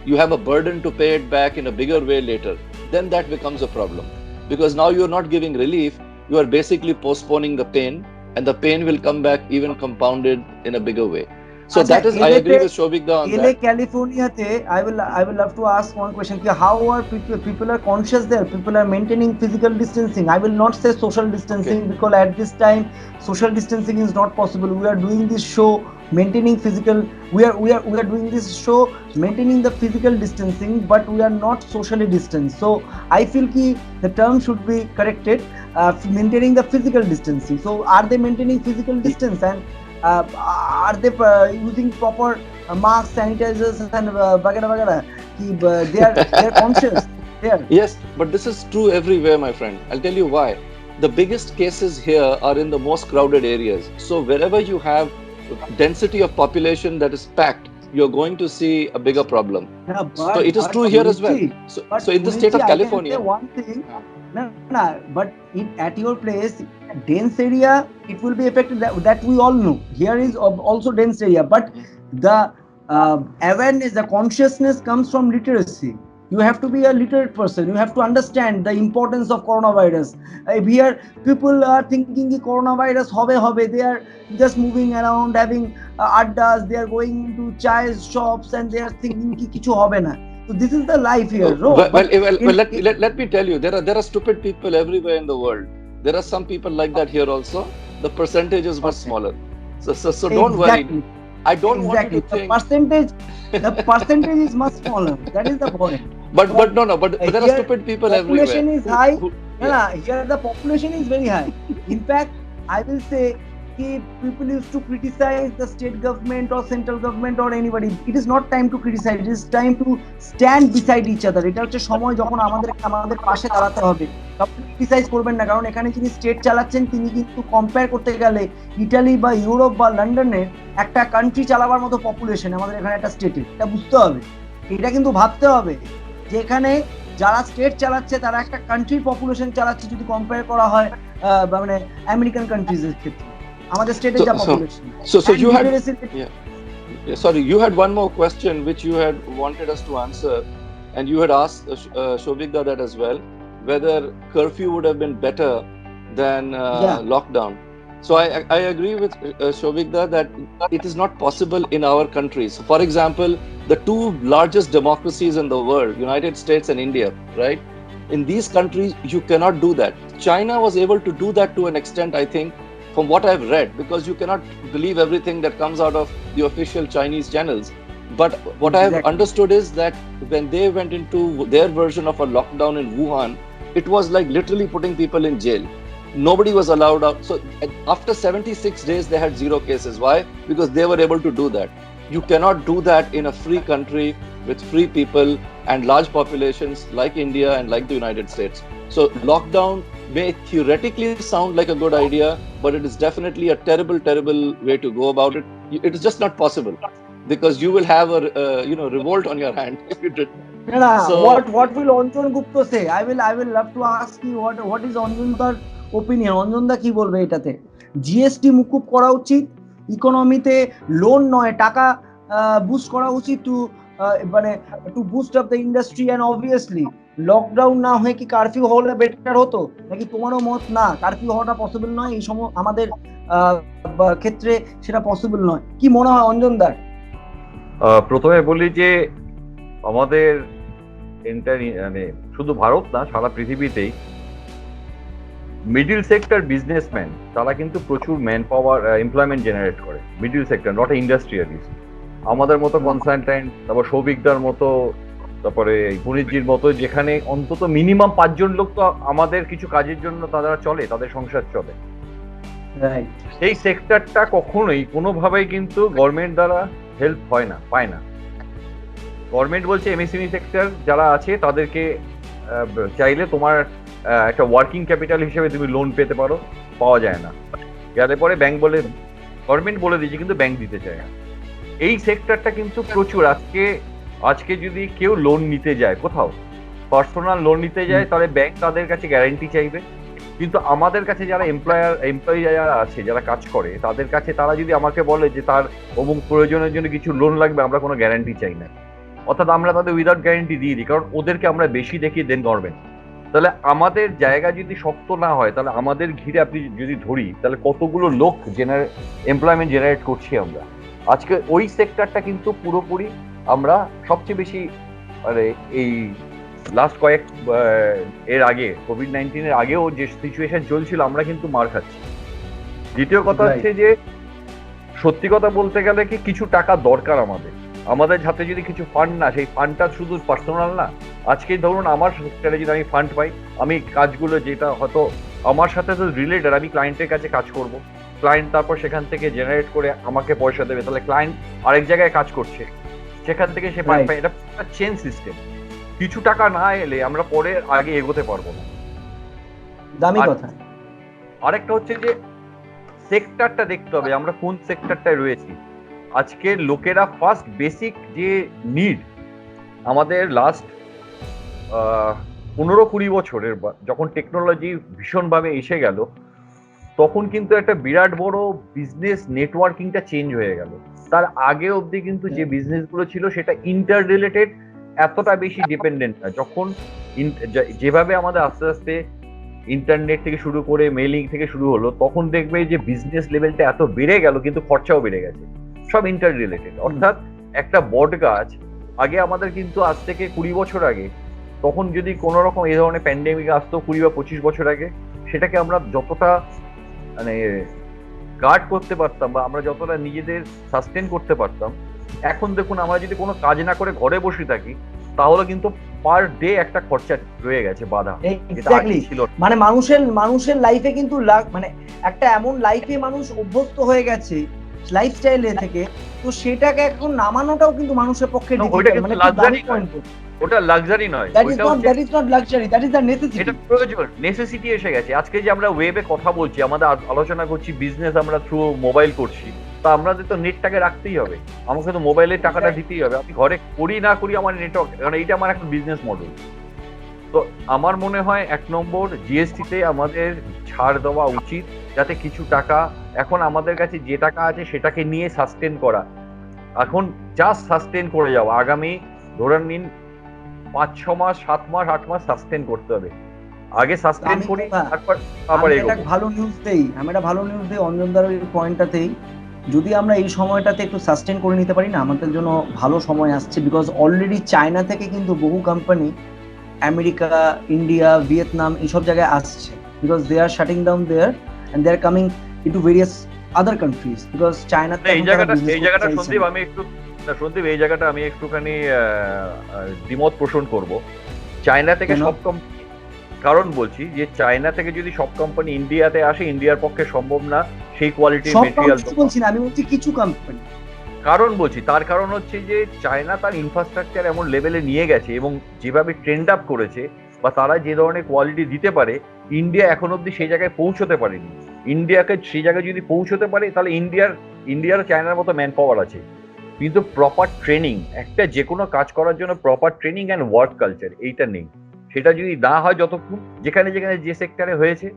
you have a burden to pay it back in a bigger way later. Then that becomes a problem, because now you're not giving relief. You are basically postponing the pain, and the pain will come back even compounded in a bigger way. So Acha, that is, I agree with Shobikda on LA that. California te I will love to ask one question ki how are people are conscious there, people are maintaining physical distancing. I will not say social distancing because at this time social distancing is not possible. We are doing this show maintaining physical we are doing this show maintaining the physical distancing, but we are not socially distanced. So I feel ki the term should be corrected, maintaining the physical distancing. So are they maintaining physical distance, and are they using proper masks, sanitizers and वगैरह कि they are conscious there? Yes, but this is true everywhere, my friend. I'll tell you why. The biggest cases here are in the most crowded areas. So wherever you have density of population that is packed, you're going to see a bigger problem. Yeah, So it is true here as well. So in the state of California, I can say one thing. No, but at your place, dense area, it will be affected. That we all know. Here is also dense area, but the awareness, the consciousness comes from literacy. You have to be a literate person. You have to understand the importance of coronavirus. Here, people are thinking the coronavirus hobe. They are just moving around, having addas. They are going into chai shops and they are thinking ki kichu hobe na. So this is the life here. No? let me tell you, there are stupid people everywhere in the world. There are some people like that here also. The percentage is much smaller. So don't worry. I don't want you to think. The percentage is much smaller. That is the point. But there are stupid people everywhere. Population is high. Here the population is very high. In fact, I will say people used to criticize the state government or central government or anybody. It is not time to criticize. It is time to stand beside each other. এটা হচ্ছে সময় যখন আমাদের পাশে দাঁড়াতে হবে। আপনি ক্রিটিসাইজ করবেন না, কারণ এখানে যিনি স্টেট চালাচ্ছেন তিনি কিন্তু কম্পেয়ার করতে গেলে ইটালি বা ইউরোপ বা লন্ডনের একটা কান্ট্রি চালাবার মতো পপুলেশন আমাদের এখানে একটা স্টেটে। এটা বুঝতে হবে, এটা কিন্তু ভাবতে হবে যে এখানে যারা স্টেট চালাচ্ছে তারা একটা কান্ট্রির পপুলেশন চালাচ্ছে যদি কম্পেয়ার করা হয় মানে আমেরিকান কান্ট্রিজের ক্ষেত্রে। আমাদের স্টেটে যা population. So you had sorry, you had one more question which you had wanted us to answer, and you had asked Shobikda that as well, whether curfew would have been better than lockdown. So I agree with Shobikda that it is not possible in our countries. So for example, the two largest democracies in the world, United States and India, right? In these countries, you cannot do that. China was able to do that to an extent, I think, from what I've read, because you cannot believe everything that comes out of the official Chinese channels. But what I have understood is that when they went into their version of a lockdown in Wuhan, it was like literally putting people in jail. Nobody was allowed out. So after 76 days, they had 0 cases. Why? Because they were able to do that. You cannot do that in a free country with free people and large populations like India and like the United States. So lockdown may theoretically sound like a good idea, but it is definitely a terrible way to go about it. It is just not possible, because you will have a revolt on your hand if you did. So what will Anjan Gupta say? I will love to ask you what is Anjan's opinion. Anjanda কি বলবে এটাতে? জিএসটি মুকুব করা উচিত, ইকোনমিতে লোন নয় টাকা বুস্ট করা উচিত to boost up the industry, and obviously lockdown না হয়ে কি কারফিউ হলে বেটার হতো নাকি? তোমারও মত না কারফিউ হওয়াটা পসিবল নয়, এই সময় আমাদের ক্ষেত্রে সেটা পসিবল নয়। কি মনে হয় অঞ্জনদার? প্রথমে বলি যে আমাদের মানে শুধু ভারত না, সারা পৃথিবীতেই মিডল সেক্টর বিজনেসম্যান তারা কিন্তু প্রচুর ম্যান পাওয়ার এমপ্লয়মেন্ট জেনারেট করে। Middle sector, not industrialist. আমাদের মতো কনসালট্যান্ট, তারপর সৌভিকদার মতো, তারপরে পুনিতজির মতো, যেখানে অন্তত মিনিমাম 5 জন লোক তো আমাদের কিছু কাজের জন্য তারা চলে, তাদের সংসার চলে। সেই সেক্টরটা কখনোই কোনোভাবেই কিন্তু গভর্নমেন্ট দ্বারা হেল্প হয় না, পায় না। গভর্নমেন্ট বলছে এমএসএমই সেক্টর যারা আছে তাদেরকে চাইলে তোমার একটা ওয়ার্কিং ক্যাপিটাল হিসেবে তুমি লোন পেতে পারো, পাওয়া যায় না। গেলে পরে ব্যাংক বলে গভর্নমেন্ট বলে দিয়েছে কিন্তু ব্যাংক দিতে চায় না। এই সেক্টরটা কিন্তু প্রচুর। আজকে যদি কেউ লোন নিতে যায়, কোথাও পার্সোনাল লোন নিতে যায়, তাহলে ব্যাংক তাদের কাছে গ্যারান্টি চাইবে। কিন্তু আমাদের কাছে যারা এমপ্লয়ি যারা আছে, যারা কাজ করে, তাদের কাছে তারা যদি আমাকে বলে যে তার অমুক প্রয়োজনের জন্য কিছু লোন লাগবে, আমরা কোনো গ্যারান্টি চাই না, অর্থাৎ আমরা তাদের উইদাউট গ্যারান্টি দিয়ে দিই, কারণ ওদেরকে আমরা বেশি দেখি দেন গভর্নমেন্ট। তাহলে আমাদের জায়গা যদি শক্ত না হয়, তাহলে আমাদের ঘিরে আপনি যদি ধরি, তাহলে কতগুলো লোক এমপ্লয়মেন্ট জেনারেট করছি আমরা। আজকে ওই সেক্টরটা কিন্তু পুরোপুরি আমরা সবচেয়ে বেশি, মানে এই লাস্ট এর আগে কোভিড-19 আগেও যে সিচুয়েশন চলছিল, আমরা কিন্তু মার খাচ্ছি। দ্বিতীয় কথা হচ্ছে যে সত্যি কথা বলতে গেলে কি কিছু টাকা দরকার আমাদের হাতে যদি কিছু ফান্ড না, সেই ফান্ডটা শুধু পার্সোনাল না। আজকে ধরুন আমার সেক্টরে যদি আমি ফান্ড পাই, আমি কাজগুলো যেটা হয়তো আমার সাথে তো রিলেটেড, আমি ক্লায়েন্টের কাছে কাজ করব, ক্লায়েন্ট তারপর সেখান থেকে জেনারেট করে আমাকে পয়সা দেবে, তাহলে ক্লায়েন্ট আরেক জায়গায় কাজ করছে, সেখান থেকে সে ফান্ড পায়। এটা চেন সিস্টেম। কিছু টাকা না এলে আমরা পরে আগে এগোতে পারবো না। দামি কথা। আরেকটা হচ্ছে যে সেক্টরটা দেখতে হবে, আমরা কোন সেক্টরটায় রয়েছি। আজকে লোকেরা ফার্স্ট বেসিক যে নিড, আমাদের লাস্ট 15-20 বছরের যখন টেকনোলজি ভীষণভাবে এসে গেল, তখন কিন্তু একটা বিরাট বড় বিজনেস নেটওয়ার্কিংটা চেঞ্জ হয়ে গেল। তার আগে অবধি কিন্তু যে বিজনেসগুলো ছিল সেটা ইন্টার রিলেটেড, এতটা বেশি ডিপেন্ডেন্ট না। যখন যেভাবে আমাদের আস্তে আস্তে ইন্টারনেট থেকে শুরু করে মেইলিং থেকে শুরু হলো, তখন দেখবে যে বিজনেস লেভেলটা এত বেড়ে গেল, কিন্তু খরচাও বেড়ে গেছে, সব ইন্টার রিলেটেড। অর্থাৎ একটা বট গাছ আগে আমাদের কিন্তু আজ থেকে 20 বছর আগে, তখন যদি কোনো রকম এই ধরনের প্যান্ডেমিক আসতো 20 বা 25 বছর আগে, সেটাকে আমরা যতটা মানে গার্ড করতে পারতাম বা আমরা যতটা নিজেদের সাস্টেন করতে পারতাম, এখন দেখুন আমরা যদি কোনো কাজ না করে ঘরে বসে থাকি, তাহলে কিন্তু পার ডে একটা খরচা রয়ে গেছে বাধা। এক্স্যাক্টলি, মানে মানুষের লাইফে কিন্তু মানে একটা এমন লাইফে মানুষ অভ্যস্ত হয়ে গেছে লাইফস্টাইলে থেকে, তো সেটাকে এখন নামানোটাও কিন্তু মানুষের পক্ষে ডিফিকাল্ট। মানে ওটা লাক্সারি নয়, that is not luxury, that is the necessity. এটা প্রয়োজন, নেসেসিটি এসে গেছে। আজকে যে আমরা ওয়েবে কথা বলছি, আমাদের আলোচনা করছি, বিজনেস আমরা থ্রু মোবাইল করছি, তা আমাদের তো নেটটাকে রাখতেই হবে, আমাকে তো মোবাইলের টাকাটা দিতেই হবে। আমি ঘরে করি না করি, আমার নেটওয়ার্ক, কারণ এইটা আমার একটা বিজনেস মডেল। তো আমার মনে হয় 1 নম্বর জিএসটিতে আমাদের ছাড় দেওয়া উচিত, যাতে কিছু টাকা, এখন আমাদের কাছে যে টাকা আছে সেটাকে নিয়ে সাস্টেন করা, এখন জাস্ট সাস্টেন করে যাওয়া। আগামী ধরে নিন 5-6 মাস, 7 মাস, 8 মাস সাস্টেন করতে হবে, আগে সাস্টেন করি, তারপর আমি একটা ভালো নিউজ দেই অঞ্জনদার ওই পয়েন্টটাতেই। যদি আমরা এই সময়টাতে একটু সাস্টেন করে নিতে পারি না, আমাদের জন্য ভালো সময় আসছে। বিকজ অলরেডি চায়না থেকে কিন্তু বহু কোম্পানি আমেরিকা, ইন্ডিয়া, ভিয়েতনাম এইসব জায়গায় আসছে, because they are shutting down there and they are coming into various other countries, because China. এই জায়গাটা সন্দীপ, এই জায়গাটা আমি একটুখানি দ্বিমত পোষণ করব। চায়না থেকে সব কোম্পানি, কারণ বলছি যে চায়না থেকে যদি সব কোম্পানি ইন্ডিয়াতে আসে, ইন্ডিয়ার পক্ষে সম্ভব না সেই কোয়ালিটির মেটেরিয়াল। বলছি না, আমি বলছি কিছু কোম্পানি। কারণ বলছি, তার কারণ হচ্ছে যে চায়না তার ইনফ্রাস্ট্রাকচার এমন লেভেলে নিয়ে গেছে এবং যেভাবে ট্রেন্ড আপ করেছে, বা তারা যে ধরনের কোয়ালিটি দিতে পারে, ইন্ডিয়া এখন অব্দি সেই জায়গায় পৌঁছতে পারেনি। ইন্ডিয়াকে সেই জায়গায় যদি পৌঁছতে পারে, তাহলে ইন্ডিয়ার চায়নার মতো ম্যান পাওয়ার আছে, কিন্তু প্রপার ট্রেনিং, একটা যে কোনো কাজ করার জন্য proper training and work culture, এইটা নেই। সেটা যদি না হয়, যতক্ষণ যেখানে যে সেক্টরে হয়েছে,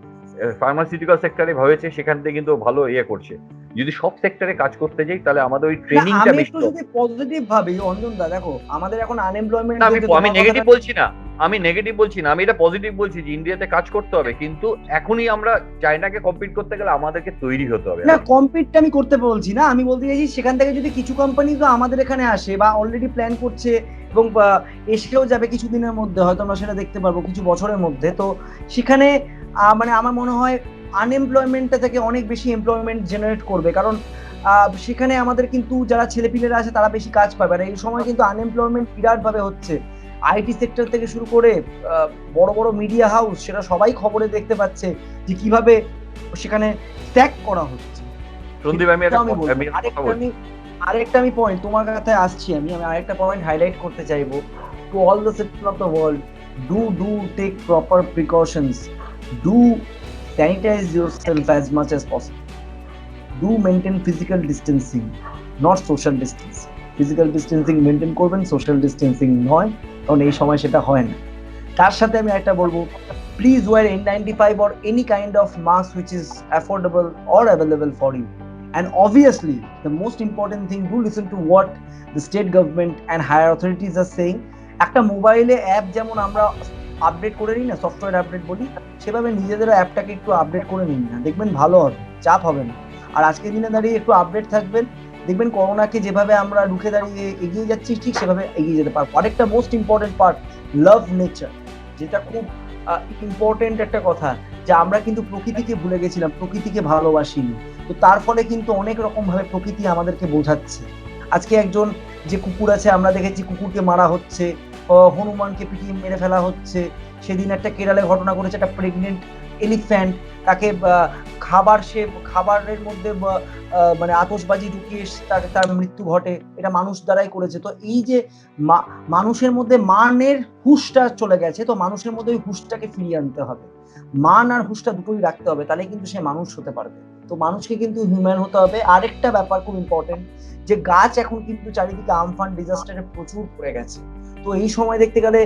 ফার্মাসিউটিক্যাল সেক্টরে হয়েছে, সেখান থেকে কিন্তু ভালো করছে। যদি সব সেক্টরে কাজ করতে যাই, তাহলে আমাদের ওই ট্রেনিংটা বেশি। আমি যদি পজিটিভ ভাবি অঞ্জন দা, দেখো আমাদের এখন আনএমপ্লয়মেন্ট, আমি নেগেটিভ বলছি না, আমি এটা পজিটিভ বলছি যে ইন্ডিয়াতে কাজ করতে হবে, কিন্তু এখনই আমরা চায়নাকে কম্পিট করতে গেলে আমাদেরকে তৈরি হতে হবে। না, কম্পিটটা আমি করতে বলছি না, আমি বলতে চাইছি সেখান থেকে যদি কিছু কোম্পানি তো আমাদের এখানে আসে বা অলরেডি প্ল্যান করছে এবং এসেও যাবে কিছুদিনের মধ্যে, হয়তো আমরা সেটা দেখতে পারবো কিছু বছরের মধ্যে, তো সেখানে মানে আমার মনে হয় আনএমপ্লয়মেন্টটা থেকে অনেক বেশি এমপ্লয়মেন্ট জেনারেট করবে, কারণ সেখানে আমাদের কিন্তু যারা ছেলেপিলেরা আছে তারা বেশি কাজ পাবে। আর এই সময় কিন্তু আনএমপ্লয়মেন্ট বিরাট ভাবে হচ্ছে, আইটি সেক্টর থেকে শুরু করে বড় বড় মিডিয়া হাউস, সেটা সবাই খবরে দেখতে পাচ্ছে যে কিভাবে সেখানে স্ট্যাক করা হচ্ছে। সন্দীপ, আরেকটা আমি পয়েন্ট তোমার কথায় আসছি, আমি আরেকটা পয়েন্ট হাইলাইট করতে চাইবো। To all the citizens of the world, do take proper precautions, do sanitize yourself as much as possible, do maintain physical distancing, not social distancing. Physical distancing maintain করবেন, সোশ্যাল ডিস্টেন্সিং নয়, কারণ এই সময় সেটা হয় না। তার সাথে আমি একটা বলবো, please wear N95 or any kind of mask which is affordable or available for you. And obviously the most important thing, do listen to what the state government and higher authorities are saying. একটা মোবাইলে অ্যাপ যেমন আমরা আপডেট করে নিই না, সফটওয়্যার আপডেট বলি, সেভাবে নিজেদের অ্যাপটাকে একটু আপডেট করে নিন না, দেখবেন ভালো হবে, চাপ হবে না। আর আজকের দিনে দাঁড়িয়ে একটু আপডেট থাকবেন, দেখবেন করোনাকে যেভাবে আমরা রুখে দাঁড়িয়ে এগিয়ে যাচ্ছি ঠিক সেভাবে এগিয়ে যেতে পারবো। আরেকটা most important part, love nature, যেটা খুব ইম্পর্টেন্ট একটা কথা, যে আমরা কিন্তু প্রকৃতিকে ভুলে গেছিলাম, প্রকৃতিকে ভালোবাসিনি। তো তার ফলে কিন্তু অনেক রকম ভাবে প্রকৃতি আমাদেরকে বোঝাচ্ছে। আজকে একজন যে কুকুর আছে, আমরা দেখেছি কুকুরকে মারা হচ্ছে, হনুমানকে পিটিয়ে মেরে ফেলা হচ্ছে। সেদিন একটা কেরালে ঘটনা ঘটেছে, একটা প্রেগনেন্ট এলিফ্যান্ট, তাকে খাবারের মধ্যে মানে আতশবাজি ঢুকিয়ে তার মৃত্যু ঘটে, এটা মানুষ দ্বারাই করেছে। তো এই যে মানুষের মধ্যে মানের হুঁশটা চলে গেছে, তো মানুষের মধ্যে ওই হুঁশটাকে ফিরিয়ে আনতে হবে, মান আর হুঁশটা দুটোই রাখতে হবে, তাহলে কিন্তু সে মানুষ হতে পারবে। তো মানুষকে কিন্তু হিউম্যান হতে হবে। আরেকটা ব্যাপার খুব ইম্পর্টেন্ট, যে গাছ এখন কিন্তু চারিদিকে আমফান ডিজাস্টারে প্রচুর পড়ে গেছে। তো এই সময় দেখতে গেলে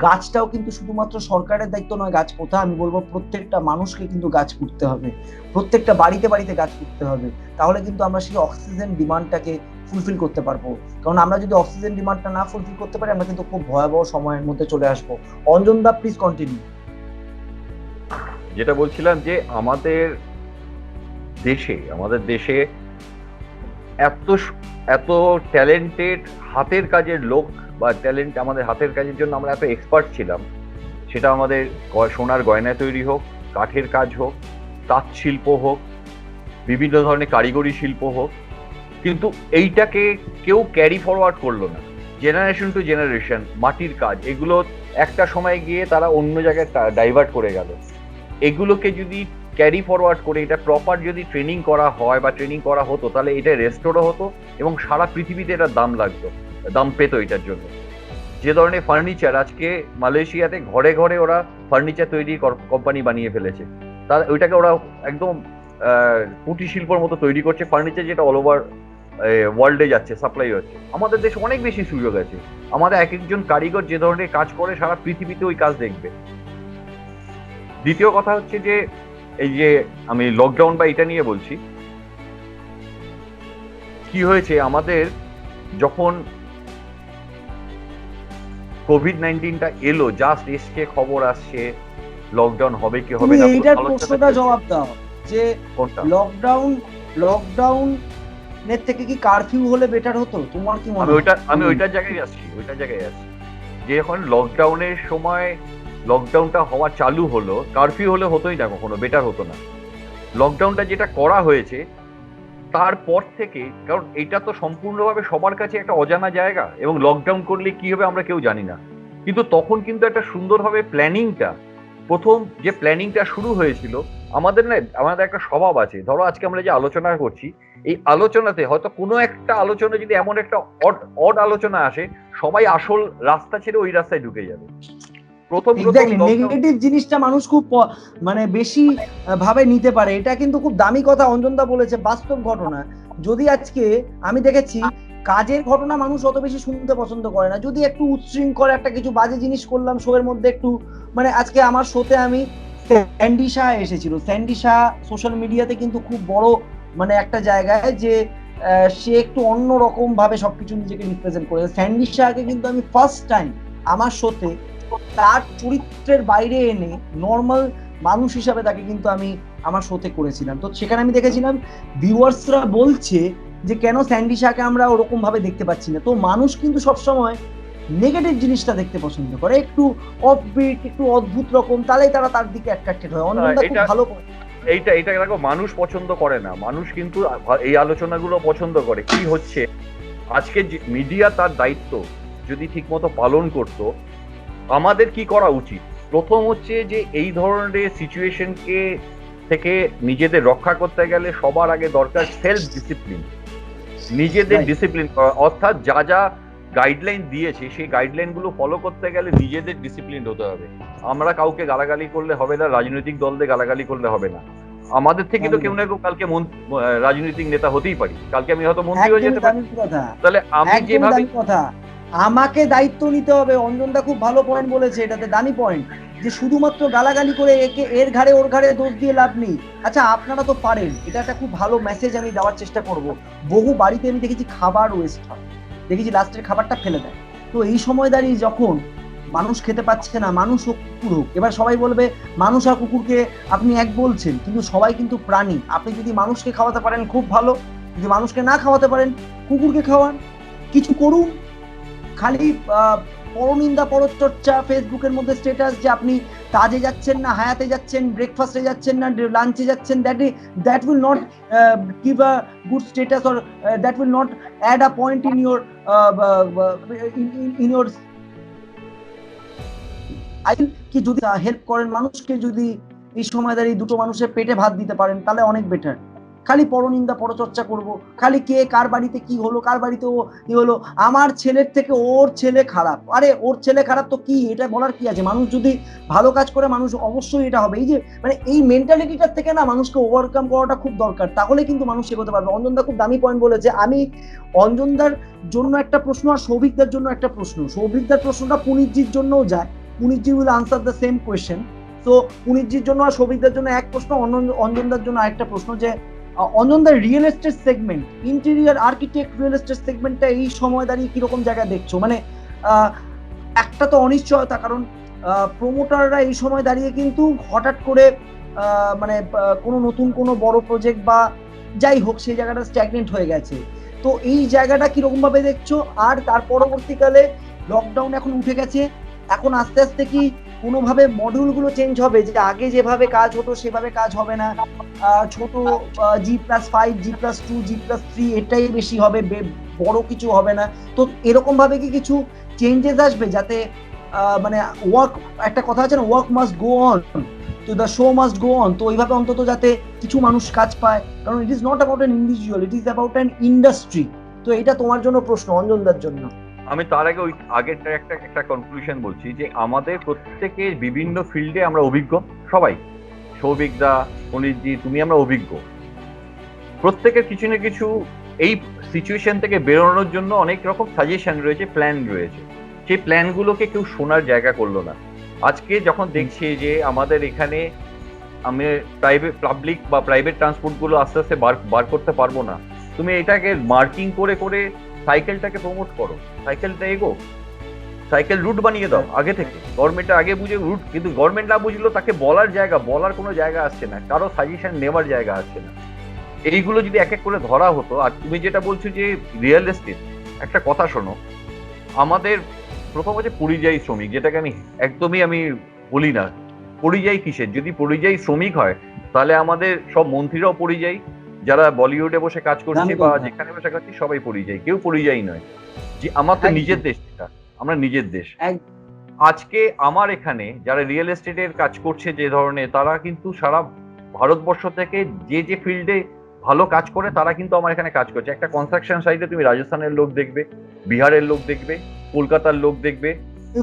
গাছটাও কিন্তু শুধুমাত্র সরকারের দায়িত্ব নয় গাছ পোঁতা, আমি বলবো প্রত্যেকটা মানুষকে কিন্তু গাছ পুঁততে হবে, প্রত্যেকটা বাড়িতে বাড়িতে গাছ পুঁততে হবে। তাহলে কিন্তু আমরা সেই অক্সিজেন ডিমান্ডটাকে ফুলফিল করতে পারবো। কারণ আমরা যদি অক্সিজেন ডিমান্ডটা না ফুলফিল করতে পারি, আমরা কিন্তু খুব ভয়াবহ সময়ের মধ্যে চলে আসবো। অঞ্জন দা, প্লিজ কন্টিনিউ। যেটা বলছিলাম যে আমাদের দেশে এত ট্যালেন্টেড হাতের কাজের লোক বা ট্যালেন্ট, আমাদের হাতের কাজের জন্য আমরা এত এক্সপার্ট ছিলাম, সেটা আমাদের সোনার গয়না তৈরি হোক, কাঠের কাজ হোক, তাঁত শিল্প হোক, বিভিন্ন ধরনের কারিগরি শিল্প হোক, কিন্তু এইটাকে কেউ ক্যারি ফরওয়ার্ড করলো না। জেনারেশন টু জেনারেশন মাটির কাজ, এগুলো একটা সময় গিয়ে তারা অন্য জায়গায় ডাইভার্ট করে গেল। এগুলোকে যদি ক্যারি ফরওয়ার্ড করে এটা প্রপার যদি ট্রেনিং করা হয় বা ট্রেনিং করা হতো, তাহলে এটা রেস্টোরও হতো এবং সারা পৃথিবীতে এটার দাম পেতো এটার জন্য। যে ধরনের ফার্নিচার আজকে মালয়েশিয়াতে ঘরে ঘরে ওরা ফার্নিচার তৈরি কোম্পানি বানিয়ে ফেলেছে, তার ওইটাকে ওরা একদম কুটির শিল্পর মতো তৈরি করছে ফার্নিচার, যেটা অল ওভার ওয়ার্ল্ডে যাচ্ছে, সাপ্লাই হচ্ছে। আমাদের দেশে অনেক বেশি সুযোগ আছে, আমাদের এক একজন কারিগর যে ধরনের কাজ করে সারা পৃথিবীতে ওই কাজ দেখবে। দ্বিতীয় কথা হচ্ছে যে এই যে আমি লকডাউন বা এটা নিয়ে বলছি, কি হয়েছে আমাদের যখন কোভিড-19টা এলো, জাস্ট এসছে খবর আসছে লকডাউন হবে কি হবে না, এইটার প্রশ্নটা জবাব দাও যে লকডাউন এর থেকে কি কারফিউ হলে বেটার হতো, তোমার কি মনে হয়? আমি ওইটার জায়গায় আসছি যে যখন লকডাউনের সময় লকডাউনটা হওয়া চালু হলো, কারফিউ হলে হতোই না, কখনো বেটার হতো না। লকডাউনটা যেটা করা হয়েছে তারপর থেকে, কারণ এটা তো সম্পূর্ণভাবে সবার কাছে একটা অজানা জায়গা, এবং লকডাউন করলে কি হবে আমরা কেউ জানি না, কিন্তু তখন কিন্তু একটা সুন্দরভাবে প্রথম যে প্ল্যানিংটা শুরু হয়েছিল, আমাদের একটা স্বভাব আছে। ধরো আজকে আমরা যে আলোচনা করছি, এই আলোচনাতে হয়তো কোনো একটা আলোচনা যদি এমন একটা অড আলোচনা আসে, সবাই আসল রাস্তা ছেড়ে ওই রাস্তায় ঢুকে যাবে। প্রথম নেগেটিভ জিনিসটা মানুষ খুব মানে বেশি ভাবে নিতে পারে, এটা কিন্তু খুব দামি কথা অঞ্জনদা বলেছে, বাস্তব ঘটনা। যদি আজকে আমি দেখেছি কাজের ঘটনা মানুষ অত বেশি শুনতে পছন্দ করে না, যদি একটু উচ্ছৃঙ্খল একটা কিছু বাজে জিনিস করলাম শো এর মধ্যে, একটু মানে আজকে আমার শোতে আমি স্যান্ডি শাহ এসেছিল, স্যান্ডি শাহ সোশ্যাল মিডিয়াতে কিন্তু খুব বড় মানে একটা জায়গায়, যে সে একটু অন্যরকম ভাবে সবকিছু নিজেকে রিপ্রেজেন্ট করে। স্যান্ডি শাহকে কিন্তু আমি ফার্স্ট টাইম আমার শোতে তার চরিত্রের বাইরে এনে নর্মাল মানুষ হিসাবে তাকে কিন্তু আমি আমার শোতে করেছিলাম। তো সেখানে আমি দেখেছিলাম ভিউয়ার্সরা বলছে যে কেন স্যান্ডি শাহকে আমরা ওরকম ভাবে দেখতে পাচ্ছি না। তো মানুষ কিন্তু সবসময় নেগেটিভ জিনিসটা দেখতে পছন্দ করে, একটু অফবিট, একটু অদ্ভুত রকম, তাহলেই তারা তার দিকে অ্যাট্রাক্টেড হয়। অন্যটা খুব ভালো এইটা দেখো, মানুষ পছন্দ করে না, মানুষ কিন্তু এই আলোচনাগুলো পছন্দ করে। কি হচ্ছে আজকে মিডিয়া তার দায়িত্ব যদি ঠিকমতো পালন করতো, আমাদের কি করা উচিত? প্রথম হচ্ছে যে এই ধরনের সিচুয়েশনকে থেকে নিজেদের রক্ষা করতে গেলে সবার আগে দরকার সেলফ ডিসিপ্লিন, নিজেদের ডিসিপ্লিন করা, অর্থাৎ যা যা গাইডলাইন দিয়েছে সেই গাইডলাইন গুলো ফলো করতে গেলে নিজেদের ডিসিপ্লিন হতে হবে। আমরা কাউকে গালাগালি করলে হবে না, রাজনৈতিক দলদের গালাগালি করলে হবে না, আমাদের থেকে তো কেউ না কেউ কালকে রাজনৈতিক নেতা হতেই পারি, কালকে আমি হয়তো মন্ত্রী হয়ে যেতে পারি। তাহলে আমি যেভাবে কথা, আমাকে দায়িত্ব নিতে হবে। অঞ্জনদা খুব ভালো পয়েন্ট বলেছে, এটাতে দামি পয়েন্ট, যে শুধুমাত্র গালাগালি করে একে এর ঘাড়ে ওর ঘাড়ে দোষ দিয়ে লাভ নেই। আচ্ছা আপনারা তো পারেন, এটা একটা খুব ভালো মেসেজ আমি দেওয়ার চেষ্টা করব। বহু বাড়িতে আমি দেখেছি খাবার ওয়েস্ট হয়, দেখেছি লাস্টের খাবারটা ফেলে দেয়। তো এই সময় দাঁড়িয়ে যখন মানুষ খেতে পাচ্ছে না, মানুষ হোক কুকুর হোক, এবার সবাই বলবে মানুষ আর কুকুরকে আপনি এক বলছেন, কিন্তু সবাই কিন্তু প্রাণী। আপনি যদি মানুষকে খাওয়াতে পারেন খুব ভালো, যদি মানুষকে না খাওয়াতে পারেন কুকুরকে খাওয়ান, কিছু করুন। খালি পরনিন্দা পরচর্চা, ফেসবুকের মধ্যে স্ট্যাটাস যে আপনি কাজে যাচ্ছেন না, হায়াতে যাচ্ছেন, ব্রেকফাস্টে যাচ্ছেন না, লাঞ্চে যাচ্ছেন, that will not give a good status, or that will not add a point in your কি যদি হেল্প করেন মানুষকে, যদি এই সময় দাঁড়িয়ে দুটো মানুষের পেটে ভাত দিতে পারেন তাহলে অনেক বেটার। খালি পরনিন্দা পরচর্চা করব, খালি কে কার বাড়িতে কি হলো, কার বাড়িতে ও কি হলো, আমার ছেলের থেকে ওর ছেলে খারাপ, আরে ওর ছেলে খারাপ তো কি, এটা বলার কি আছে? মানুষ যদি ভালো কাজ করে মানুষ অবশ্যই এটা হবে। এই যে মানে এই মেন্টালিটিটার থেকে না মানুষকে ওভারকাম করাটা খুব দরকার, তাহলে কিন্তু মানুষ এগোতে পারবে। অঞ্জনদা খুব দামি পয়েন্ট বলেছে। আমি অঞ্জনদার জন্য একটা প্রশ্ন আর সৌভিকদার জন্য একটা প্রশ্ন, সৌভিকদার প্রশ্নটা পুনিতজির জন্যও যায়, পুনিতজি will answer the same question. তো পুনিতজির জন্য আর সৌভিকদার জন্য এক প্রশ্ন, অঞ্জনদার জন্য আরেকটা প্রশ্ন, যে অঞ্জনদার real estate segment, interior architect real estate সেগমেন্টটা এই সময় দাঁড়িয়ে কিরকম জায়গায় দেখছো? মানে একটা তো অনিশ্চয়তা, কারণ প্রমোটাররা এই সময় দাঁড়িয়ে কিন্তু হঠাৎ করে মানে কোনো নতুন কোনো বড় প্রজেক্ট বা যাই হোক সেই জায়গাটা স্ট্যাগনেন্ট হয়ে গেছে। তো এই জায়গাটা কিরকম ভাবে দেখছো? আর তার পরবর্তীকালে লকডাউন এখন উঠে গেছে, এখন আস্তে আস্তে কি কোনোভাবে মডিউলগুলো চেঞ্জ হবে, যে আগে যেভাবে কাজ হতো সেভাবে কাজ হবে না, ছোট G+5, G+2, G+3 এটাই বেশি হবে, বড় কিছু হবে না? তো এরকম ভাবে কি কিছু চেঞ্জেস আসবে যাতে মানে ওয়ার্ক, একটা কথা আছে না, ওয়ার্ক মাস্ট গো অন, তো the show must go on, তো ওইভাবে অন্তত যাতে কিছু মানুষ কাজ পায়, কারণ it is not about an individual, it is about an industry. তো এটা তোমার জন্য প্রশ্ন, অঞ্জনদার জন্য। আমি তার আগে ওই আগেরটা একটা কনক্লুশন বলছি, যে আমাদের প্রত্যেকে বিভিন্ন ফিল্ডে আমরা অভিজ্ঞ, সবাই, সৌভিকদা, পুনিতজি, তুমি, আমরা অভিজ্ঞ। প্রত্যেকের কিছু না কিছু এই সিচুয়েশন থেকে বেরোনোর জন্য অনেক রকম সাজেশন রয়েছে, প্ল্যান রয়েছে। সেই প্ল্যানগুলোকে কেউ শোনার জায়গা করলো না। আজকে যখন দেখছি যে আমাদের এখানে আমি পাবলিক বা প্রাইভেট ট্রান্সপোর্টগুলো আস্তে আস্তে বার করতে পারবো না, তুমি এটাকে মার্কিং করে করে সাইকেলটাকে প্রমোট করো, সাইকেলটা এগো, সাইকেল রুট বানিয়ে দাও আগে থেকে। গভর্নমেন্টটা আগে বুঝে রুট, কিন্তু গভর্নমেন্ট না বুঝলো, তাকে বলার জায়গা, বলার কোনো জায়গা আসছে না, কারো সাজেশন নেওয়ার জায়গা আসছে না। এইগুলো যদি এক এক করে ধরা হতো। আর তুমি যেটা বলছো যে রিয়েল এস্টেট, একটা কথা শোনো, আমাদের প্রথম হচ্ছে পরিযায়ী শ্রমিক, যেটাকে আমি একদমই আমি বলি না পরিযায়ী কিসের। যদি পরিযায়ী শ্রমিক হয় তাহলে আমাদের সব মন্ত্রীরাও পরিযায়ী, যারা বলিউডে বসে কাজ করছে বা যেখানে বসে কাজ করছে সবাই পরিযায়ী, কেউ পরিযায়ী নয়। যে আমার তো নিজের দেশ, এটা আমরা নিজের দেশ। আজকে আমার এখানে যারা রিয়েল এস্টেটের কাজ করছে যে ধরনের, তারা কিন্তু সারা ভারতবর্ষ থেকে যে যে ফিল্ডে ভালো কাজ করে তারা কিন্তু আমার এখানে কাজ করছে। একটা কনস্ট্রাকশন সাইটে তুমি রাজস্থানের লোক দেখবে, বিহারের লোক দেখবে, কলকাতার লোক দেখবে।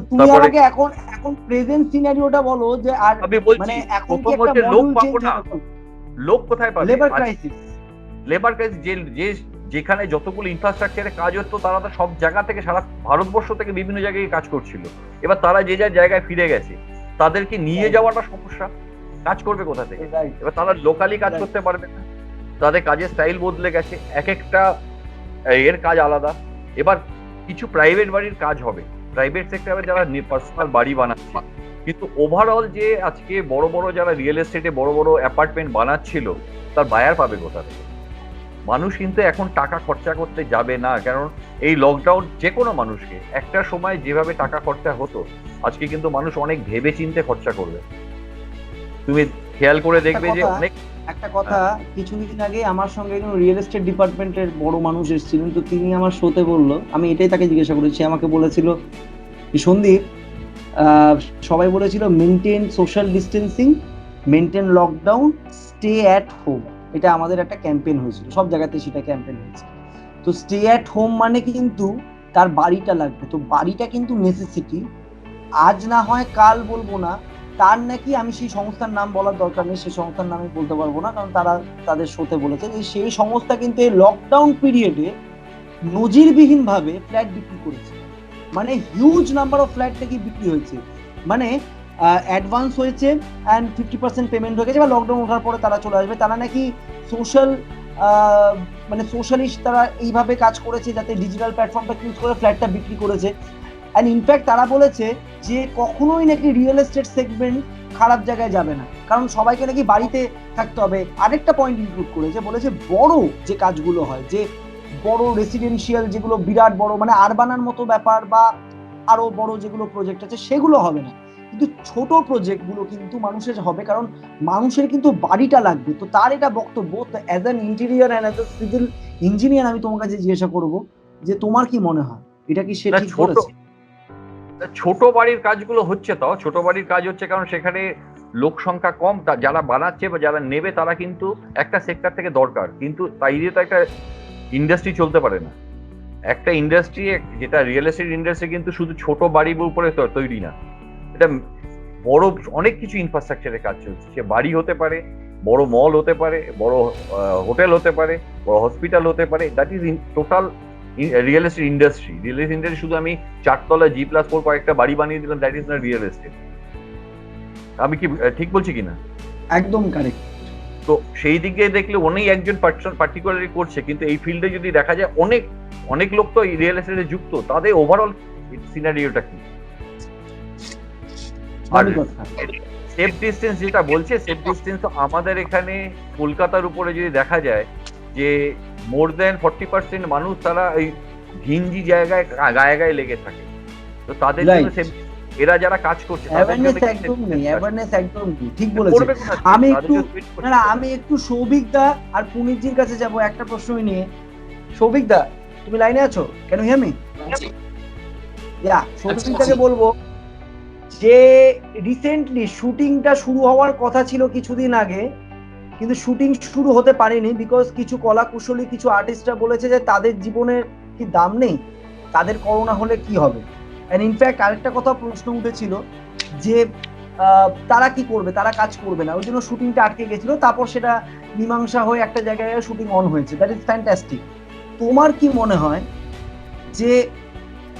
তুমি আমাকে এখন প্রেজেন্ট সিনারিওটা বলো, যে আর আমি বলছি মানে এখন কি প্রথম একটা হচ্ছে লোক মডেল পাবো চেঞ্জ না, হবে? লোক কোথায় পাবে? Labour crisis, labour crisis. যে যেখানে যতগুলো ইনফ্রাস্ট্রাকচারে কাজ হতো, তারা তো সব জায়গা থেকে, সারা ভারতবর্ষ থেকে বিভিন্ন জায়গায় কাজ করছিল। এবার তারা যে যার জায়গায় ফিরে গেছে, তাদেরকে নিয়ে যাওয়াটা সমস্যা, কাজ করবে কোথা থেকে? এবার তারা লোকালি কাজ করতে পারবে না, তাদের কাজের স্টাইল বদলে গেছে, এক একটা এর কাজ আলাদা। এবার কিছু প্রাইভেট বাড়ির কাজ হবে, প্রাইভেট সেক্টরে যারা পার্সোনাল বাড়ি বানাচ্ছে, কিন্তু ওভারঅল যে আজকে বড় বড় যারা রিয়েল এস্টেটে বড় বড় অ্যাপার্টমেন্ট বানাচ্ছিল, তার বায়ার পাবে কোথা থেকে? মানুষ কিন্তু এখন টাকা খরচা করতে যাবে না, কারণ এই লকডাউন যে কোনো মানুষকে একটা সময় যেভাবে টাকা খরচা হতো, আজকে কিন্তু মানুষ অনেক ভেবে চিন্তে খরচা করবে। তুমি খেয়াল করে দেখবে যে অনেক একটা কথা, কিছুদিন আগে আমার সঙ্গে একজন রিয়েল এস্টেট ডিপার্টমেন্টের বড় মানুষ এসেছিলেন, তো তিনি আমার শোতে বললো, আমি এটাই তাকে জিজ্ঞাসা করেছি, আমাকে বলেছিল সন্দীপ, সবাই বলেছিল maintain social distancing, maintain lockdown, stay at home, এটা আমাদের একটা ক্যাম্পেইন হয়েছিল, সব জায়গাতে সেটা ক্যাম্পেইন হয়েছে। তো স্টে অ্যাট হোম মানে কিন্তু তার বাড়িটা লাগবে, তো বাড়িটা কিন্তু নেসেসিটি, আজ না হয় কাল বলবো না, তার নাকি, আমি সেই সংস্থার নাম বলার দরকার নেই, সেই সংস্থার নাম আমি বলতে পারবো না কারণ তারা তাদের শোতে বলেছে যে সেই সংস্থা কিন্তু এই লকডাউন পিরিয়ডে নজিরবিহীন ভাবে ফ্ল্যাট বিক্রি করেছে, মানে হিউজ নাম্বার অফ ফ্ল্যাট নাকি বিক্রি হয়েছে, মানে অ্যাডভান্স হয়েছে অ্যান্ড 50% পেমেন্ট হয়ে গেছে, বা লকডাউন ওঠার পরে তারা চলে আসবে। তারা নাকি সোশ্যাল মানে সোশ্যালিস্ট, তারা এইভাবে কাজ করেছে যাতে ডিজিটাল প্ল্যাটফর্মটা ইউজ করে ফ্ল্যাটটা বিক্রি করেছে। অ্যান্ড ইনফ্যাক্ট তারা বলেছে যে কখনোই নাকি রিয়েল এস্টেট সেগমেন্ট খারাপ জায়গায় যাবে না, কারণ সবাইকে নাকি বাড়িতে থাকতে হবে। আরেকটা পয়েন্ট ইনক্লুড করেছে, বলেছে বড় যে কাজগুলো হয়, যে বড় রেসিডেন্সিয়াল যেগুলো বিরাট বড় মানে আরবানার মতো ব্যাপার বা আরো বড় যেগুলো প্রজেক্ট আছে সেগুলো হবে না, কিন্তু ছোট প্রজেক্টগুলো কিন্তু মানুষের হবে, কারণ মানুষের কিন্তু বাড়িটা লাগবে। তো তার এটা বক্তব্য। As an interior and as a civil engineer আমি তোমার কাছে জিজ্ঞাসা করব যে তোমার কি মনে হয় এটা কি সে ঠিক বলেছে? ছোট বাড়ির কাজগুলো হচ্ছে, তাও ছোট বাড়ির কাজ হচ্ছে কারণ সেখানে লোক সংখ্যা কম, যারা বানাচ্ছে বা যারা নেবে তারা কিন্তু একটা সেক্টর থেকে দরকার, কিন্তু তাই দিয়ে তো একটা ইন্ডাস্ট্রি চলতে পারে না। একটা ইন্ডাস্ট্রি, যেটা রিয়েল এস্টেট ইন্ডাস্ট্রি, কিন্তু শুধু ছোট বাড়ির উপরে তৈরি না, এটা বড় অনেক কিছু ইনফ্রাস্ট্রাকচারের কাজ চলছে। সে বাড়ি হতে পারে, বড় মল হতে পারে, বড় হোটেল হতে পারে, বড় হসপিটাল হতে পারে। That is total real estate industry. Real estate industry শুধু আমি 4 তলা G+4 কয়েকটা বাড়ি বানিয়ে দিলাম, that is not real estate. আমি কি ঠিক বলছি কিনা? একদম কারেক্ট। তো সেই দিকে দেখলে অনেক একজন পার্টিকুলারলি করছে, কিন্তু এই ফিল্ডে যদি দেখা যায় অনেক অনেক লোক তো রিয়েল এস্টেটে যুক্ত, তাদের ওভারঅল সিনারিওটা কি? আর সেফ ডিস্টেন্স যেটা বলছে, সেফ ডিস্টেন্স আমাদের এখানে কলকাতার উপরে যদি দেখা যায় যে মোর দেন 40% মানুষ তারা ওই ঘিঞ্জি জায়গায় গায়ে গায়ে লেগে থাকে, তো তাদের জন্য এরা যারা কাজ করছে ঠিক বলেছে। আমি একটু সৌভিকদা আর পুনিতজির কাছে যাব একটা প্রশ্ন নিয়ে। সৌভিকদা, তুমি লাইনে আছো? কেন হিয়ার মি? সৌভিকদাকে বলবো যে রিসেন্টলি শুটিংটা শুরু হওয়ার কথা ছিল কিছুদিন আগে, কিন্তু শুটিং শুরু হতে পারেনি বিকজ কিছু কলা কুশলী কিছু আর্টিস্টরা বলেছে যে তাদের জীবনের কি দাম নেই, তাদের করোনা হলে কি হবে। এন্ড ইনফ্যাক্ট আরেকটা কথা প্রশ্ন উঠেছিল যে তারা কি করবে, তারা কাজ করবে না, ওই জন্য শুটিংটা আটকে গেছিল, তারপর সেটা মীমাংসা হয়ে একটা জায়গায় শুটিং অন হয়েছে। That is fantastic. তোমার কি মনে হয় যে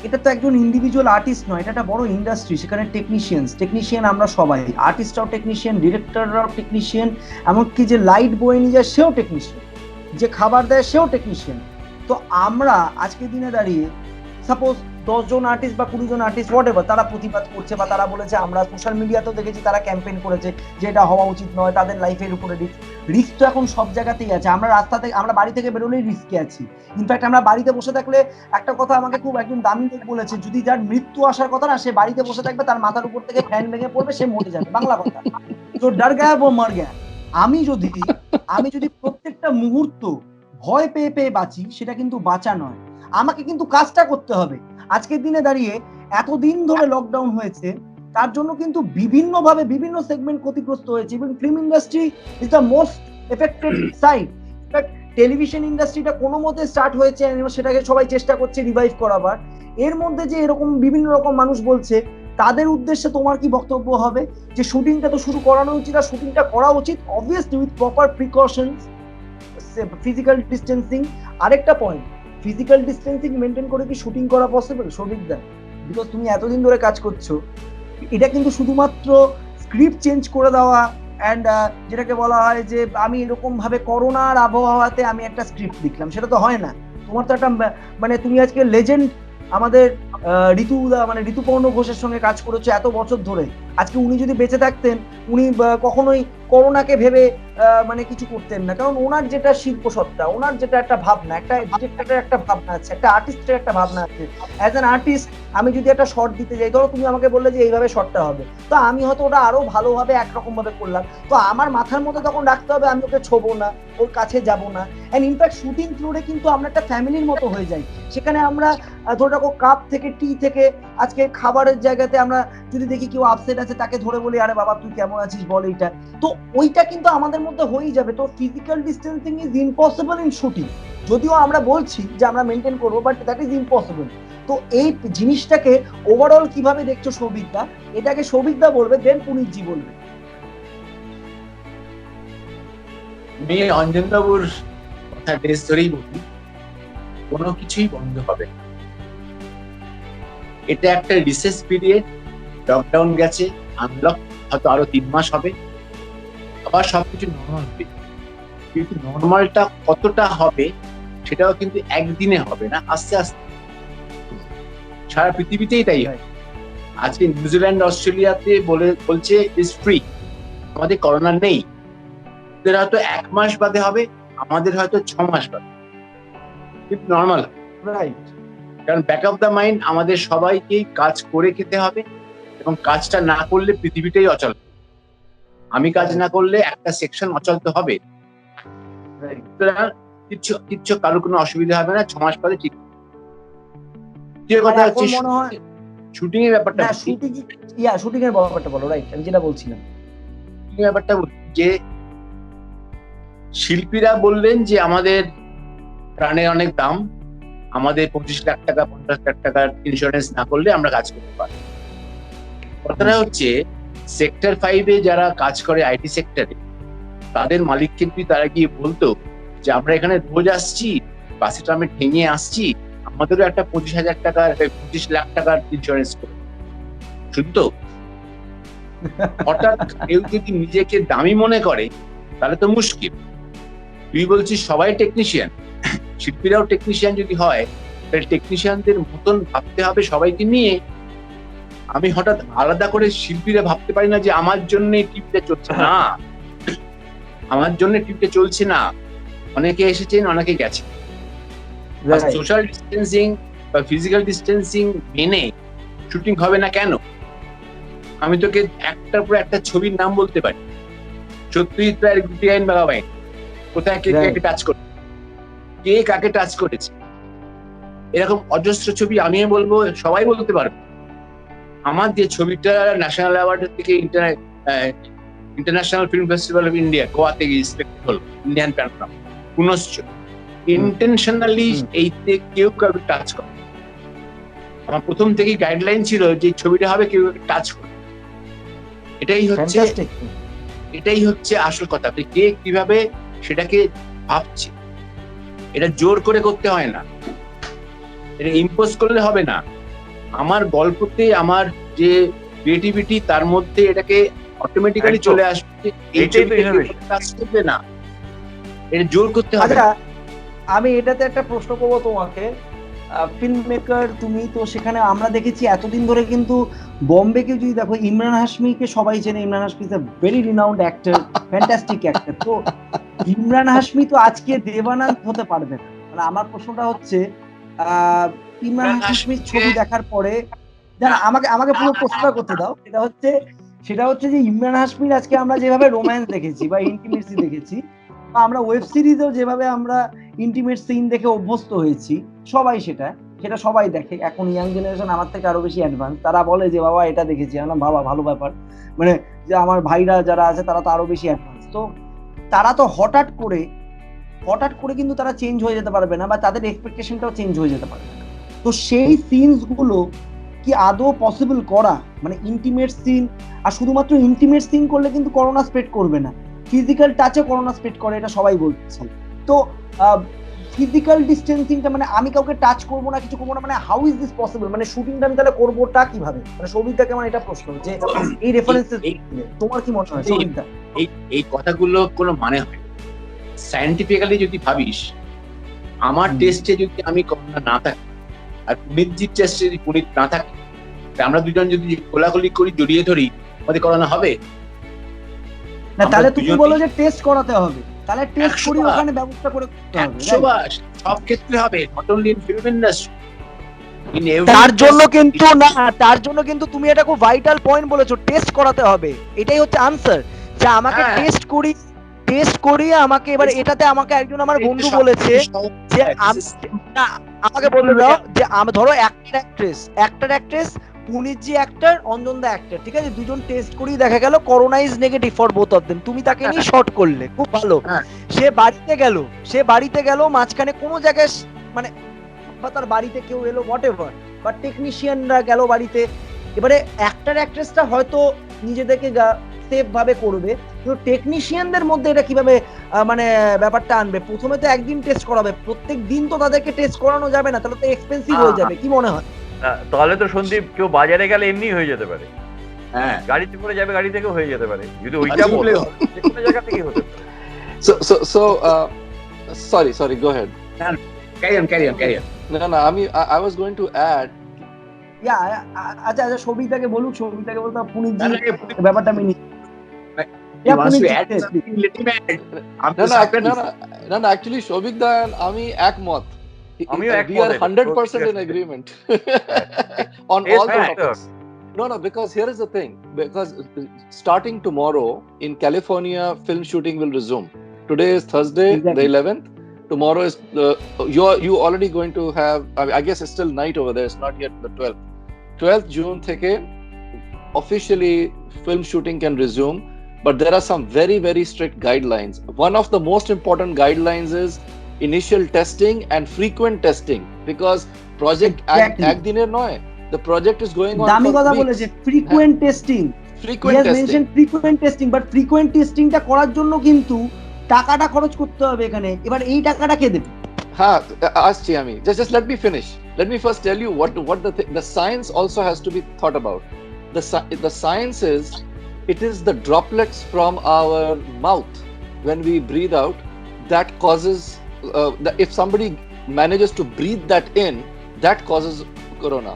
এটা তো একজন ইন্ডিভিজুয়াল আর্টিস্ট নয়, এটা একটা বড় ইন্ডাস্ট্রি, সেখানে টেকনিশিয়ান আমরা সবাই, আর্টিস্টরাও টেকনিশিয়ান, ডিরেক্টররাও টেকনিশিয়ান, এমনকি যে লাইট বয়ে নিয়ে যায় সেও টেকনিশিয়ান, যে খাবার দেয় সেও টেকনিশিয়ান। তো আমরা আজকের দিনে দাঁড়িয়ে সাপোজ 10 জন আর্টিস্ট বা 20 জন আর্টিস্ট হোয়াটএভার তারা প্রতিবাদ করছে বা তারা বলেছে, আমরা সোশ্যাল মিডিয়াতেও দেখেছি তারা ক্যাম্পেইন করেছে যে এটা হওয়া উচিত নয়, তাদের লাইফের উপরে রিস্ক তো এখন সব জায়গাতেই আছে। আমরা রাস্তা থেকে, আমরা বাড়ি থেকে বেরোলেই রিস্কে আছি। ইনফ্যাক্ট আমরা বাড়িতে বসে থাকলে, একটা কথা আমাকে খুব একজন দামি লোক বলেছে, যদি যার মৃত্যু আসার কথা না, সে বাড়িতে বসে থাকবে, তার মাথার উপর থেকে ফ্যান ভেঙে পড়বে, সে মরে যাবে, বাংলা কথা। তো ডর গায়া ও মর গায়া। আমি যদি প্রত্যেকটা মুহূর্ত ভয় পেয়ে পেয়ে বাঁচি, সেটা কিন্তু বাঁচা নয়, আমাকে কিন্তু কাজটা করতে হবে। আজকের দিনে দাঁড়িয়ে এতদিন ধরে লকডাউন হয়েছে, তার জন্য কিন্তু বিভিন্নভাবে বিভিন্ন সেগমেন্ট ক্ষতিগ্রস্ত হয়েছে, এবং film industry is the most affected side. Television ইন্ডাস্ট্রিটা কোনো মতে স্টার্ট হয়েছে, সেটাকে সবাই চেষ্টা করছে রিভাইভ করাবার। এর মধ্যে যে এরকম বিভিন্ন রকম মানুষ বলছে, তাদের উদ্দেশ্যে তোমার কি বক্তব্য হবে যে শুটিংটা তো শুরু করানো উচিত, আর শুটিংটা করা উচিত obviously with proper precautions, physical distancing. আরেকটা পয়েন্ট, ফিজিক্যাল ডিস্টেন্সিং মেনটেন করে কি শুটিং করা পসিবল সৌভিকদা? বিকজ তুমি এতদিন ধরে কাজ করছো, এটা কিন্তু শুধুমাত্র স্ক্রিপ্ট চেঞ্জ করে দেওয়া অ্যান্ড যেটাকে বলা হয় যে আমি এরকম ভাবে করোনার আবহাওয়াতে আমি একটা স্ক্রিপ্ট লিখলাম, সেটা তো হয় না। তোমার তো একটা মানে তুমি আজকে লেজেন্ড আমাদের ঋতুপর্ণ ঘোষের সঙ্গে কাজ করেছো এত বছর ধরে। আজকে উনি যদি বেঁচে থাকতেন, উনি কখনোই করোনাকে ভেবে মানে কিছু করতেন না, কারণ ওনার যেটা শিল্প সত্তা, ওনার যেটা একটা ভাবনা, একটা ডিরেক্টরের একটা ভাবনা আছে, একটা আর্টিস্টের একটা ভাবনা আছে। অ্যাজ অ্যান আর্টিস্ট আমি যদি একটা শর্ট দিতে যাই, ধরো তুমি আমাকে বললে যে এইভাবে শর্টটা হবে, তো আমি হয়তো ওটা আরো ভালোভাবে একরকম ভাবে করলাম, তো আমার মাথার মধ্যে তখন রাখতে হবে আমি ওকে ছোবো না, ওর কাছে যাব না। অ্যান্ড ইনফ্যাক্ট শুটিং ফ্লোরে কিন্তু আমরা একটা ফ্যামিলির মতো হয়ে যাই, সেখানে আমরা ধরে রাখো কাপ থেকে টি থেকে আজকে খাবারের জায়গাতে আমরা যদি দেখি কেউ আপসেট আছে, তাকে ধরে বলি আরে বাবা তুই কেমন আছিস বল, এইটা তো ওইটা কিন্তু আমাদের মধ্যে হয়েই যাবে। তো physical distancing is impossible in shooting, যদিও আমরা বলছি যে আমরা মেনটেন করবো, বাট দ্যাট ইজ ইম্পসিবল। তো এই জিনিসটাকে ওভারঅল কিভাবে দেখছো সৌভিকদা, এটাকে সৌভিকদা বলবে, দেন পুনিতজি বলবে। আমি অঞ্জনবাবুর কথা বেশ ধরেই বলি, কোনো কিছুই বন্ধ হবে না। এটা একটা রিসেস পিরিয়ড, লকডাউন গেছে, আনলক হয়তো আরো 3 মাস হবে, আবার সবকিছু নর্মাল হবে। কিন্তু নর্মালটা কতটা হবে সেটাও কিন্তু একদিনে হবে না, আস্তে আস্তে। সারা পৃথিবীতেই তাই হয়। আজকে নিউজিল্যান্ড অস্ট্রেলিয়াতে বলছে ইজ ফ্রি, আমাদের করোনা নেই। ওদের হয়তো 1 মাস বাদে হবে, আমাদের হয়তো 6 মাস বাদে, কিন্তু নর্মাল। রাইট। কারণ ব্যাক অফ দ্য মাইন্ড আমাদের সবাইকেই কাজ করে খেতে হবে, এবং কাজটা না করলে পৃথিবীটাই অচল। আমি কাজ না করলে একটা সেকশন অচল তো হবে। কিচ্ছু কারোর কোনো অসুবিধা হবে না, 6 মাস পরে ঠিক। দ্বিতীয় কথা হচ্ছে মনে হয় শুটিং এর ব্যাপারটা। শুটিং এর ব্যাপারটা বলো। রাইট, আমি যেটা বলছিলাম ব্যাপারটা যে শিল্পীরা বললেন যে আমাদের প্রাণের অনেক দাম, আমাদের 25 লাখ টাকা 50 লাখ টাকার ইন্স্যুরেন্স না করলে আমরা কাজ করতে পারি। কথাটা হচ্ছে সেক্টর 5-এ যারা কাজ করে আইটি সেক্টরে, তাদের মালিককে যদি তারা গিয়ে বলতো যে আমরা এখানে রোজ আসছি, বাসে ট্রামে ঠেঙে আসছি, আমাদেরও একটা 25,000 টাকার 25 লাখ টাকার ইন্স্যুরেন্স করে শুনতো। হঠাৎ কেউ যদি নিজেকে দামি মনে করে তাহলে তো মুশকিল। তুই বলছিস সবাই টেকনিশিয়ান, শিল্পীরাও টেকনিশিয়ান যদি হয়, তাহলে টেকনিশিয়ানদের মতন ভাবতে হবে সবাইকে নিয়ে। আমি হঠাৎ আলাদা করে শিল্পীরা ভাবতে পারি না যে আমার জন্য টিভিটা চলছে না, আমার জন্য টিভিটা চলছে না। অনেকে এসেছেন, অনেকে গেছে। সোশ্যাল ডিস্টেন্সিং বা ফিজিক্যাল ডিস্টেন্সিং মেনে শুটিং হবে না কেন? আমি তোকে একটার পর একটা ছবির নাম বলতে পারি। সত্যজিৎ রায়ের গুটি আইন বাগাবাইন, কোথায় কে কাকে টাচ করে, কে কাকে টাচ করেছে, এরকম অজস্র ছবি আমিও বলবো, সবাই বলতে পারবে। আমার যে ছবিটা ন্যাশনাল অ্যাওয়ার্ডের থেকে international film festival of India গোয়াতে গিয়ে সিলেক্ট হলো, ইন্ডিয়ান প্যানোরামা পুনশ্চ, ইন্টেনশনালি এইতে কেউ কাউকে টাচ করে। আমার প্রথম থেকেই গাইডলাইন ছিল যে ছবিটা হবে কেউ টাচ করে। এটাই হচ্ছে আসল কথা, কে কিভাবে সেটাকে ভাবছে। এটা জোর করে করতে হয় না, এটা ইম্পোজ করলে হবে না। আমার গল্পতে আমার যে ক্রিয়েটিভিটি, তার মধ্যে এটাকে অটোমেটিক্যালি চলে আসবে। এইটাই তো ইনোভেশন, কাজ করবে না, এটা জোর করতে হবে। আচ্ছা, আমি এটাতে একটা প্রশ্ন করবো তোমাকে। ফিল্ম মেকার তুমি, তো সেখানে আমরা দেখেছি এতদিন ধরে কিন্তু বম্বেকে যদি দেখো, ইমরান হাশমিকে সবাই চেনে। Imran Hashmi is a very renowned actor, fantastic actor. তো ইমরান হাশমি তো আজকে দেবানন্দ হতে পারবে না। মানে আমার প্রশ্নটা হচ্ছে, ইমরান হাশমির ছবি দেখার পরে, জানা আমাকে পুরো প্রশ্নটা করতে দাও। সেটা হচ্ছে যে ইমরান হাশমির আজকে আমরা যেভাবে রোম্যান্স দেখেছি বা ইন্টিমেসি দেখেছি, বা আমরা ওয়েব সিরিজেও যেভাবে আমরা ইন্টিমেট সিন দেখে অভ্যস্ত হয়েছি, সবাই সেটা সবাই দেখে। এখন ইয়াং জেনারেশন আমার থেকে আরো বেশি অ্যাডভান্স, তারা বলে যে বাবা এটা দেখেছি। আমরা বাবা ভালো ব্যাপার, মানে যে আমার ভাইরা যারা আছে তারা তো আরো বেশি অ্যাডভান্স। তো তারা তো হঠাৎ করে কিন্তু তারা চেঞ্জ হয়ে যেতে পারবে না, বা তাদের এক্সপেকটেশনটাও চেঞ্জ হয়ে যেতে পারবে না। তো সেই সিনস গুলো কি আদৌ পসিবল করা, মানে ইন্টিমেট সিন? আর শুধুমাত্র ইন্টিমেট সিন করলে কিন্তু করোনা স্প্রেড করবে না, ফিজিক্যাল টাচে করোনা স্প্রেড করে, এটা সবাই বলছে। তো ফিজিক্যাল ডিস্টেন্সিংটা, মানে আমি কাউকে টাচ করবো না, কিছু করবো না, মানে হাউ ইজ দিস পসিবল? মানে শুটিংটা আমি তাহলে করবোটা কিভাবে? মানে সৌভিকদাকে আমার এটা প্রশ্ন, যে এই রেফারেন্সেস তোমার কি মনে হয় সৌভিকদা? এই কথাগুলো কোনো মানে হয়? সায়েন্টিফিক্যালি যদি ভাবিস, আমার টেস্টে যদি আমি করোনা না থাকি, আর পুনিতজির টেস্টে যদি পুনিত না থাকে, আমরা দুজন যদি কোলাকুলি করি, জড়িয়ে ধরি, আমাদের করোনা হবে না? তাহলে তুমি বলো যে টেস্ট করাতে হবে, তাহলে টেস্ট করি, ওখানে ব্যবস্থা করে করতে হবে। 100বার সব ক্ষেত্রে হবে, not only in film industry. তার জন্য কিন্তু তুমি এটা খুব ভাইটাল পয়েন্ট বলেছো, টেস্ট করাতে হবে। এটাই হচ্ছে আনসার, যে আমাকে টেস্ট করিয়ে আমাকে, এবার এটাতে আমাকে একজন আমার বন্ধু বলেছে যে আমাকে বলতে দাও যে ধরো অ্যাক্টর অ্যাক্ট্রেস, পুনিতজি অ্যাক্টর, অঞ্জনদা অ্যাক্টর, ঠিক আছে, দুজন টেস্ট করেই দেখা গেল corona is negative for both of them. তুমি তাকে নিয়ে শর্ট করলে, খুব ভালো। সে বাড়িতে গেল, মাঝখানে কোনো জায়গায় মানে বা তার বাড়িতে কেউ এলো, হোয়াট এভার, বা টেকনিশিয়ানরা গেল বাড়িতে, এবারে অ্যাক্টর অ্যাক্ট্রেসটা হয়তো নিজেদেরকে সেফ ভাবে করবে, কিন্তু টেকনিশিয়ানদের মধ্যে এটা কিভাবে মানে ব্যাপারটা আনবে? প্রথমে তো একদিন টেস্ট করাবে, প্রত্যেক দিন তো তাদেরকে টেস্ট করানো যাবে না, তাহলে তো এক্সপেন্সিভ হয়ে যাবে, কি মনে হয়? তাহলে তো সন্দীপ কেউ বাজারে গেলে এমনি হয়ে যেতে পারে, হ্যাঁ গাড়িতে করে যাবে, গাড়ি থেকেও হয়ে যেতে পারে, যদি ওইটা আজকে বলো বলে- যে কোনো জায়গা থেকেই হতে পারে। So, sorry, go ahead. carry on. No, I was going to add. আচ্ছা সবিতাকে বলুক, সবিতাকে বলতে পুনিতজি না, না, ব্যাপারটা আমি নিচ্ছি। He wants to পুনিতজি, add please. something, let him add. I'm No, just surprised. no, actually, Shobik Da and Ami ekmot. আমিও We একমত are এতে। 100% in agreement on Yes, all the হ্যাঁ, topics. No, because here is the thing. Because starting tomorrow in California, film shooting will resume. Today is Thursday, Exactly. the 11th. Tomorrow is you already going to have. I guess it's still night over there. It's not yet the 12th. 12th June theke officially film shooting can resume. But there are some very, very strict guidelines. One of the most important guidelines is initial testing and frequent testing, because project Exactly. একদিনের নয়, the project is going on দামি for কথা weeks. বলেছে, frequent testing. Frequent He has testing. mentioned frequent testing, but frequent testingটা করার জন্য কিন্তু টাকাটা খরচ করতে হবে এখানে। এবার এই টাকাটা কে দেবে? Ask Chiami. Just let me finish. Let me first tell you what the science also has to be thought about. The science is, it is the droplets from our mouth when we breathe out that causes if somebody manages to breathe that in, that causes corona.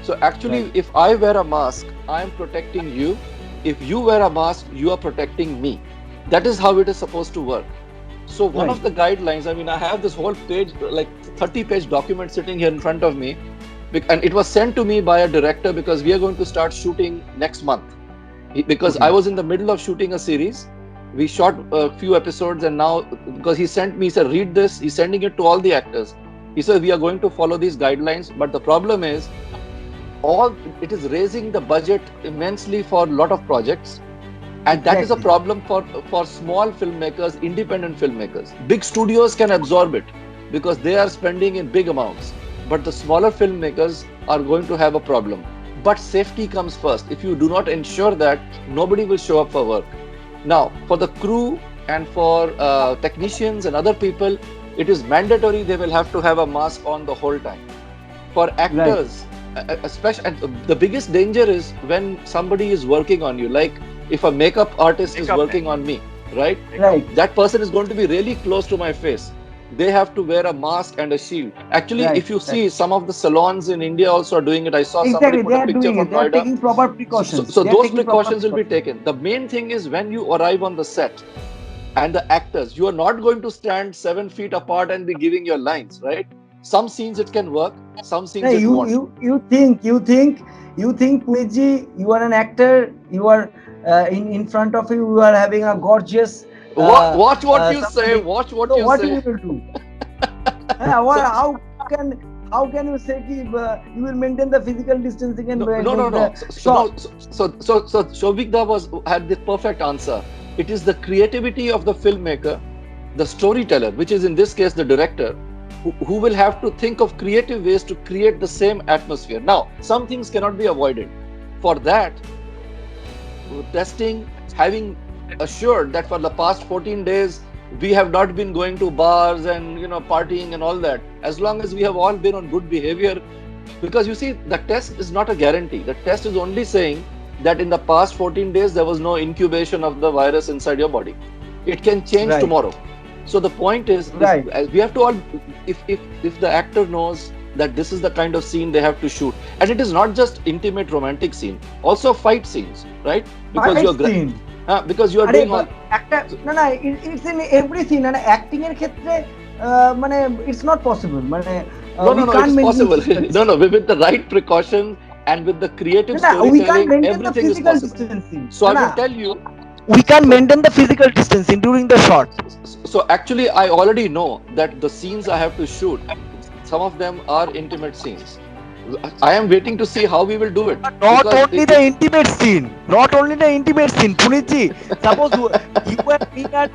So actually, if I wear a mask, I am protecting you. If you wear a mask, you are protecting me. That is how it is supposed to work. So one Right. of the guidelines, I mean, I have this whole page, like 30-page document sitting here in front of me, and it was sent to me by a director because we are going to start shooting next month. Because Okay. I was in the middle of shooting a series. We shot a few episodes, and now because he sent me, he said, read this. He's sending it to all the actors. He said, we are going to follow these guidelines, but the problem is, it is raising the budget immensely for a lot of projects. And that is a Exactly. problem for small filmmakers, independent filmmakers. Big studios can absorb it because they are spending in big amounts. But the smaller filmmakers are going to have a problem. But safety comes first. If you do not ensure that, nobody will show up for work. Now, for the crew and for technicians and other people, it is mandatory they will have to have a mask on the whole time. For actors, especially, and the biggest danger is when somebody is working on you, like if a makeup artist is Makeup working on me, right? Right. That person is going to be really close to my face. They have to wear a mask and a shield. Actually, Right, if you see, some of the salons in India also are doing it. I saw Exactly, somebody they put a are picture doing from it. They are Noida. taking proper precautions. So They are those taking proper precautions will be precautions. taken. The main thing is when you arrive on the set and the actors, you are not going to stand 7 feet apart and be giving your lines, right? Some scenes it can work, some scenes Hey, it won't. you think Punitji, you are an actor, you are in front of you are having a gorgeous Watch what you say. somebody- Watch what so you what say. you will do? How can you say ki, you will maintain the physical distancing and No. shot? So Shobik Da had the perfect answer. It is the creativity of the filmmaker, the storyteller, which is in this case the director, who will have to think of creative ways to create the same atmosphere. Now, some things cannot be avoided. For that, testing, having assured that for the past 14 days we have not been going to bars and partying and all that, as long as we have all been on good behavior, because you see, the test is not a guarantee. The test is only saying that in the past 14 days there was no incubation of the virus inside your body. It can change Right. tomorrow. So the point is, Right. we have to all, if the actor knows that this is the kind of scene they have to shoot, and it is not just intimate romantic scene, also fight scenes, right? Because Fight you're scene. because you are আরে doing all. একটা না ইটস ইন এভরি সিন, মানে অ্যাক্টিং এর ক্ষেত্রে মানে ইটস নট পসিবল, মানে No, it's possible. No, with the right precaution and with the creative we can't storytelling, maintain the everything is physical possible. distancing. So I will tell you. We can maintain the physical distancing during the shot. So actually, I already know that the scenes I have to shoot, some of them are intimate scenes. I am waiting to see how we will do it. Not Because only the intimate scene, Punitji. Suppose you and me are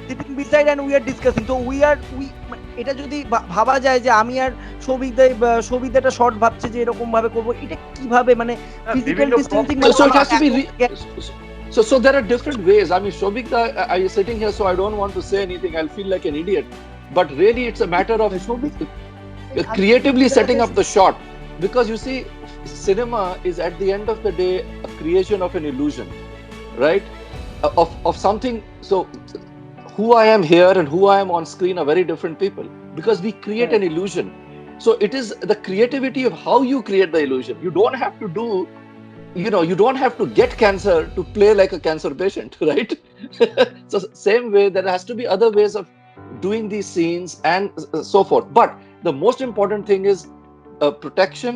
sitting beside and we are discussing. So we এটা যদি ভাবা যায় যে আমি আর সৌভিক একটা শর্ট ভাবছে যে এরকম ভাবে করবো, এটা কিভাবে মানে physical distancing So it has to be. So there are different ways. I mean, Shobik, I is sitting here, so I don't want to say anything. I'll feel like an idiot. But really, it's a matter of creatively setting up the shot. Because you see, cinema is at the end of the day a creation of an illusion, right? Of something. So who I am here and who I am on screen are very different people because we create an illusion. So it is the creativity of how you create the illusion. You don't have to do, you don't have to get cancer to play like a cancer patient, right? So same way, there has to be other ways of doing these scenes and so forth. But the most important thing is protection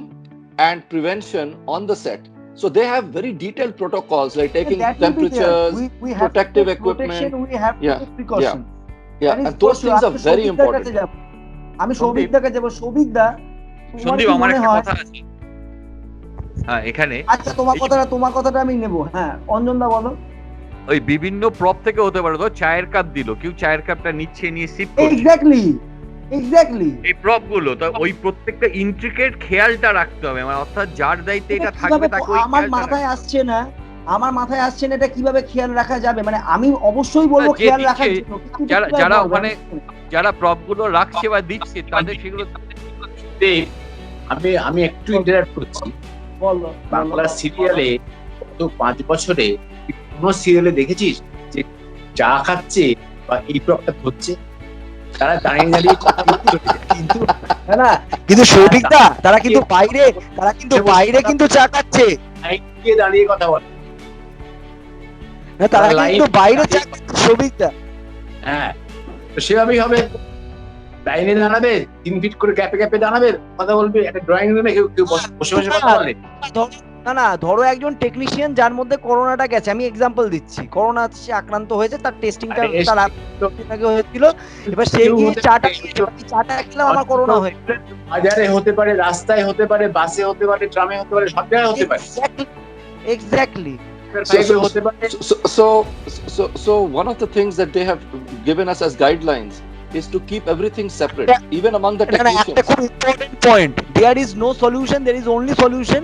and prevention on the set. So they have very detailed protocols like taking that will be there. temperatures, We have protective to take equipment. protection, we have to Yeah, take precautions. Yeah, That is and those for things sure. are আমি very সৌভিকদার important. কাছে যাবো। আমি সৌভিকদার কাছে যাবো। সৌভিকদা, তোমার সন্দীপ কি আমার মনে একটা হয়? কথা আছে হ্যাঁ এখানে আচ্ছা তোমার কথাটা আমি নেবো। হ্যাঁ, অঞ্জনদা বলো। ওই বিভিন্ন প্রপ থেকে হতে পারে, তো চায়ের কাপ দিল, কেউ চায়ের কাপটা নিচ্ছে নিয়ে সিপ করছে, এক্স্যাক্টলি এই প্রপ গুলো তো ওই প্রত্যেকটা ইন্ট্রিকেট খেয়ালটা রাখতে হবে, মানে অর্থাৎ যার দায়িত্বে এটা থাকবে তাকে ওই আমার খেয়ালটা মাথায় রাখতে আসছে না, এটা কিভাবে খেয়াল রাখা যাবে, মানে আমি অবশ্যই বলবো যে খেয়াল রাখার দিচ্ছে, জন্য, কিন্তু যারা কিভাবে যারা হবে? ওখানে যারা প্রপ গুলো রাখছে বা দিচ্ছে তাদের সেগুলো দেব, আমি একটু ইন্টারাপ্ট করছি। বলো, বাংলা সিরিয়ালে গত 5 বছরে কোন সিরিয়ালে দেখেছিস যে চা খাচ্ছে বা এই প্রপটা ধরছে? তারা দাঁড়িয়ে দাঁড়িয়ে কিন্তু কিন্তু সৌভিকদা তারা কিন্তু বাইরে কিন্তু চা খাচ্ছে, গিয়ে দাঁড়িয়ে কথা বলে। তারা live কিন্তু বাইরে চা খাচ্ছে সৌভিকদা। হ্যাঁ, তো সেভাবেই হবে। লাইনে দাঁড়াবে, 3 ফিট করে গ্যাপে দাঁড়াবে, কথা বলবে। একটা ড্রয়িং রুমে কেউ বসে কথা বলে না, ধরো একজন টেকনিশিয়ান যার মধ্যে করোনাটা গেছে, আমি এক্সাম্পল দিচ্ছি, করোনা সে আক্রান্ত হয়েছে, তার টেস্টিংটা তার আগে হয়েছিল, এবার সে গিয়ে চাটা খেলাম, আমার করোনা হয়েছে। বাজারে হতে পারে, রাস্তায় হতে পারে, বাসে হতে পারে, ট্রামে হতে পারে, সব জায়গায় হতে পারে। এক্স্যাক্টলি। হতে পারে। So one of the things that they have given us as guidelines is to keep everything separate, even among the technicians. একটা খুব important point, there is no solution, there is only solution,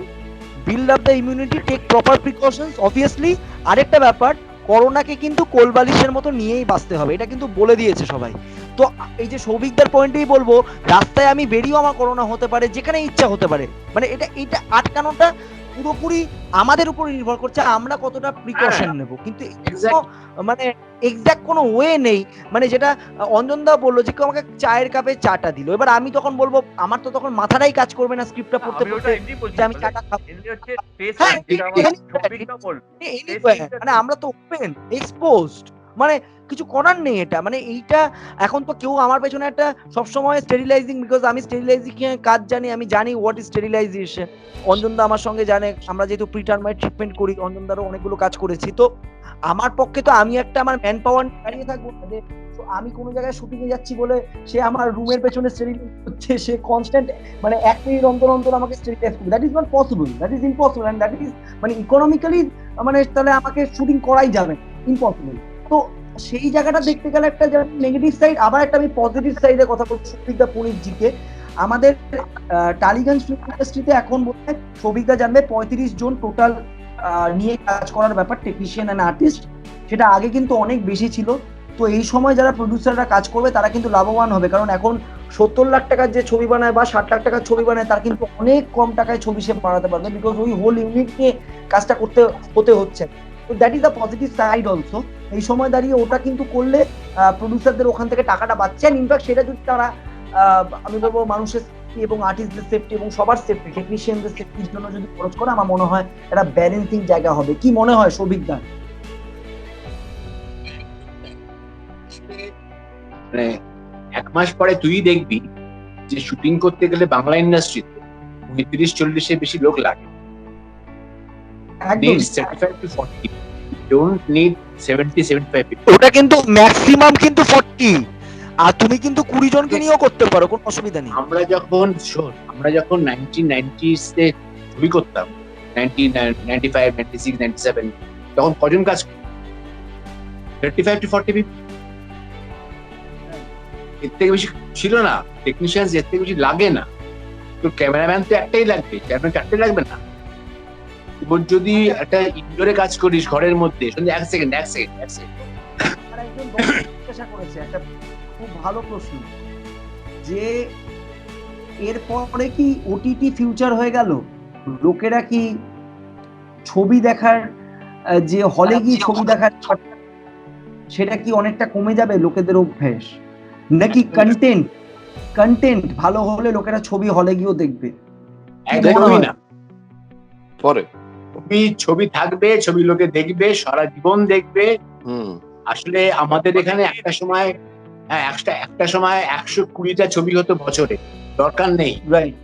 build up the immunity, take proper precautions. Obviously আরেকটা ব্যাপার, করোনাকে কিন্তু কোলবালিশের মতো নিয়েই বাঁচতে হবে, এটা কিন্তু বলে দিয়েছে সবাই। তো এই যে সৌভিকদার পয়েন্টেই বলবো, রাস্তায় আমি বেরিয়েও আমার করোনা হতে পারে, যেখানে ইচ্ছা হতে পারে, মানে এটা আটকানোটা পুরোপুরি আমাদের উপর নির্ভর করছে, আমরা কতটা প্রিকশন নেব। কিন্তু মানে এক্সাক্ট কোনো ওয়ে নেই, মানে যেটা অঞ্জনদা বললো যে কেউ আমাকে চায়ের কাপে চাটা দিল, এবার আমি তখন বলবো, আমার তো তখন মাথাটাই কাজ করবে না স্ক্রিপ্টটা পড়তে যে আমি চাটা খাবো। মানে আমরা তো ওপেন এক্সপোজড, মানে কিছু করার নেই। এটা মানে এইটা এখন তো কেউ আমার পেছনে একটা সবসময় স্টেরিলাইজিং, বিকজ আমি স্টেরিলাইজিং কাজ জানি, আমি জানি হোয়াট ইজ স্টেরিলাইজেশন। অঞ্জনদা আমার সঙ্গে জানে, আমরা যেহেতু প্রিটারমাইট ট্রিটমেন্ট করি, অঞ্জনদারও অনেকগুলো কাজ করেছি, তো আমার পক্ষে তো আমি একটা আমার ম্যান পাওয়ার দাঁড়িয়ে থাকবো যে আমি কোনো জায়গায় শুটিং এ যাচ্ছি বলে সে আমার রুমের পেছনে স্টেরিলাইজ করছে, সে কনস্ট্যান্ট মানে 1 মিনিট অন্তর আমাকে স্টেরিলাইজ করবে। That is not possible, that is impossible, and that is মানে ইকোনমিক্যালি মানে তাহলে আমাকে শুটিং করাই যাবে ইম্পসিবল। তো সেই জায়গাটা দেখতে গেলে একটা নেগেটিভ সাইড, আবার একটা আমি পজিটিভ সাইডে কথা বলবো সৌভিকদা পুনিতজিকে। আমাদের টালিগঞ্জ ফিল্ম ইন্ডাস্ট্রিতে এখন বলতে সৌভিকদা জানবে 35 জন টোটাল নিয়ে কাজ করার ব্যাপার, টেকনিশিয়ান এন্ড আর্টিস্ট। সেটা আগে কিন্তু অনেক বেশি ছিল। তো এই সময় যারা প্রডিউসাররা কাজ করবে তারা কিন্তু লাভবান হবে, কারণ এখন 70 লাখ টাকার যে ছবি বানায় বা 60 লাখ টাকার ছবি বানায়, তার কিন্তু অনেক কম টাকায় ছবি সে বানাতে পারবে, বিকজ ওই হোল ইউনিট নিয়ে কাজটা হতে হচ্ছে। তো that is the positive side also. এই সময় দাঁড়িয়ে ওটা কিন্তু করলে প্রডিউসারদের ওখান থেকে টাকাটা বাঁচছে, ইনফ্যাক্ট সেটা যদি তারা আমি বলবো মানুষের এবং আর্টিস্টদের সেফটি এবং সবার সেফটি, টেকনিশিয়ানদের সেফটির জন্য যদি খরচ করে, আমার মনে হয় এটা ব্যালেন্সিং জায়গা হবে। কি মনে হয় সৌভিকদা? মানে 1 মাস পরে তুই দেখবি যে শুটিং করতে গেলে বাংলা ইন্ডাস্ট্রিতে 35-40 বেশি লোক লাগে। একদম 35 to 40, don't need 70-75 people. ওটা কিন্তু ম্যাক্সিমাম কিন্তু 40, আর তুমি কিন্তু 20 জনকে নিয়েও করতে পারো, কোনো অসুবিধা নেই। আমরা যখন 1990s তে ছবি করতাম, 1995, 96, 97, তখন কজন কাজ 35 to 40 people। এর থেকে বেশি ছিল না, টেকনিশিয়ান এর থেকে বেশি লাগে না। তো ক্যামেরাম্যান তো একটাই লাগবে, ক্যামেরা চারটে লাগবে না। এবার যদি একটা ইনডোরে কাজ করিস ঘরের মধ্যে, শুধু এক সেকেন্ড আর একজন দর্শক জিজ্ঞাসা করেছে একটা খুব ভালো প্রশ্ন, যে এরপরে কি ওটিটি ফিউচার হয়ে গেল? লোকেরা কি ছবি দেখার যে হলে গিয়ে ছবি দেখার সেটা কি অনেকটা কমে যাবে লোকেদের অভ্যেস, নাকি কন্টেন্ট ভালো হলে লোকেরা ছবি হলে গিয়েও দেখবে? একদমই না। পরে ছবি থাকবে, ছবি লোকে দেখবে, সারা জীবন দেখবে। আসলে আমাদের এখানে একটা সময় 120টা ছবি হতো বছরে, দরকার নেই। রাইট।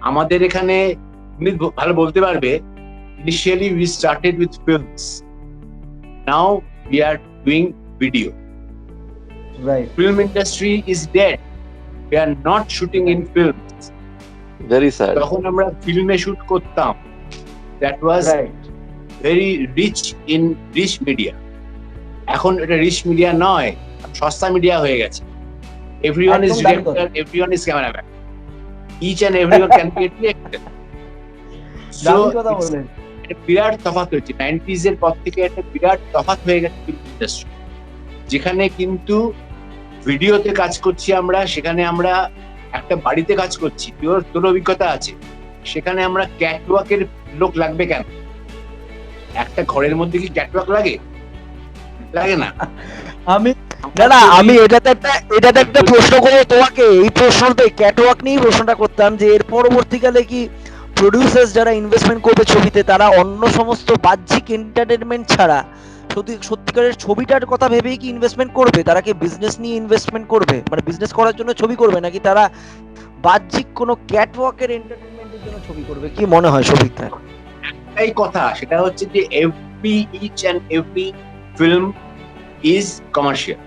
আমাদের এখানে তুমি ভালো বলতে পারবে, initially we started with films, now we are doing video. Right. Film industry is dead, we are not shooting in films. very sad. তখন আমরা ফিল্মে শুট করতাম, that was very rich media. এখন এটা রিচ মিডিয়া নয়, সস্তা মিডিয়া হয়ে গেছে। everyone is director, everyone is cameraman, each and everyone can be a director. So একটা বিরাট তফাৎ হয়েছে 90s এর পর থেকে, একটা বিরাট তফাৎ হয়ে গেছে ফিল্ম ইন্ডাস্ট্রি। যেখানে কিন্তু ভিডিওতে কাজ করছি আমরা, সেখানে আমরা একটা বাড়িতে কাজ করছি, তোর অভিজ্ঞতা আছে, সেখানে আমরা ক্যাটওয়াকের লোক লাগবে কেন? একটা ঘরের মধ্যে কি ক্যাটওয়াক লাগে না? আমি এটাতে একটা প্রশ্ন করবো তোমাকে, এই প্রশ্নতে ক্যাটওয়াক নিয়ে প্রশ্নটা করতাম, যে এর পরবর্তীকালে কি প্রোডিউসার্স যারা ইনভেস্টমেন্ট করবে ছবিতে, তারা অন্য সমস্ত বাহ্যিক এন্টারটেনমেন্ট ছাড়া সত্যিকারের ছবিটার কথা ভেবেই কি ইনভেস্টমেন্ট করবে? তারা কি বিজনেস নিয়ে ইনভেস্টমেন্ট করবে, মানে বিজনেস করার জন্য ছবি করবে, নাকি তারা বাহ্যিক কোনো ক্যাটওয়াকের এন্টারটেনমেন্টের জন্য ছবি করবে? কি মনে হয় সৌভিক? এই কথা, সেটা হচ্ছে যে each and every film is commercial.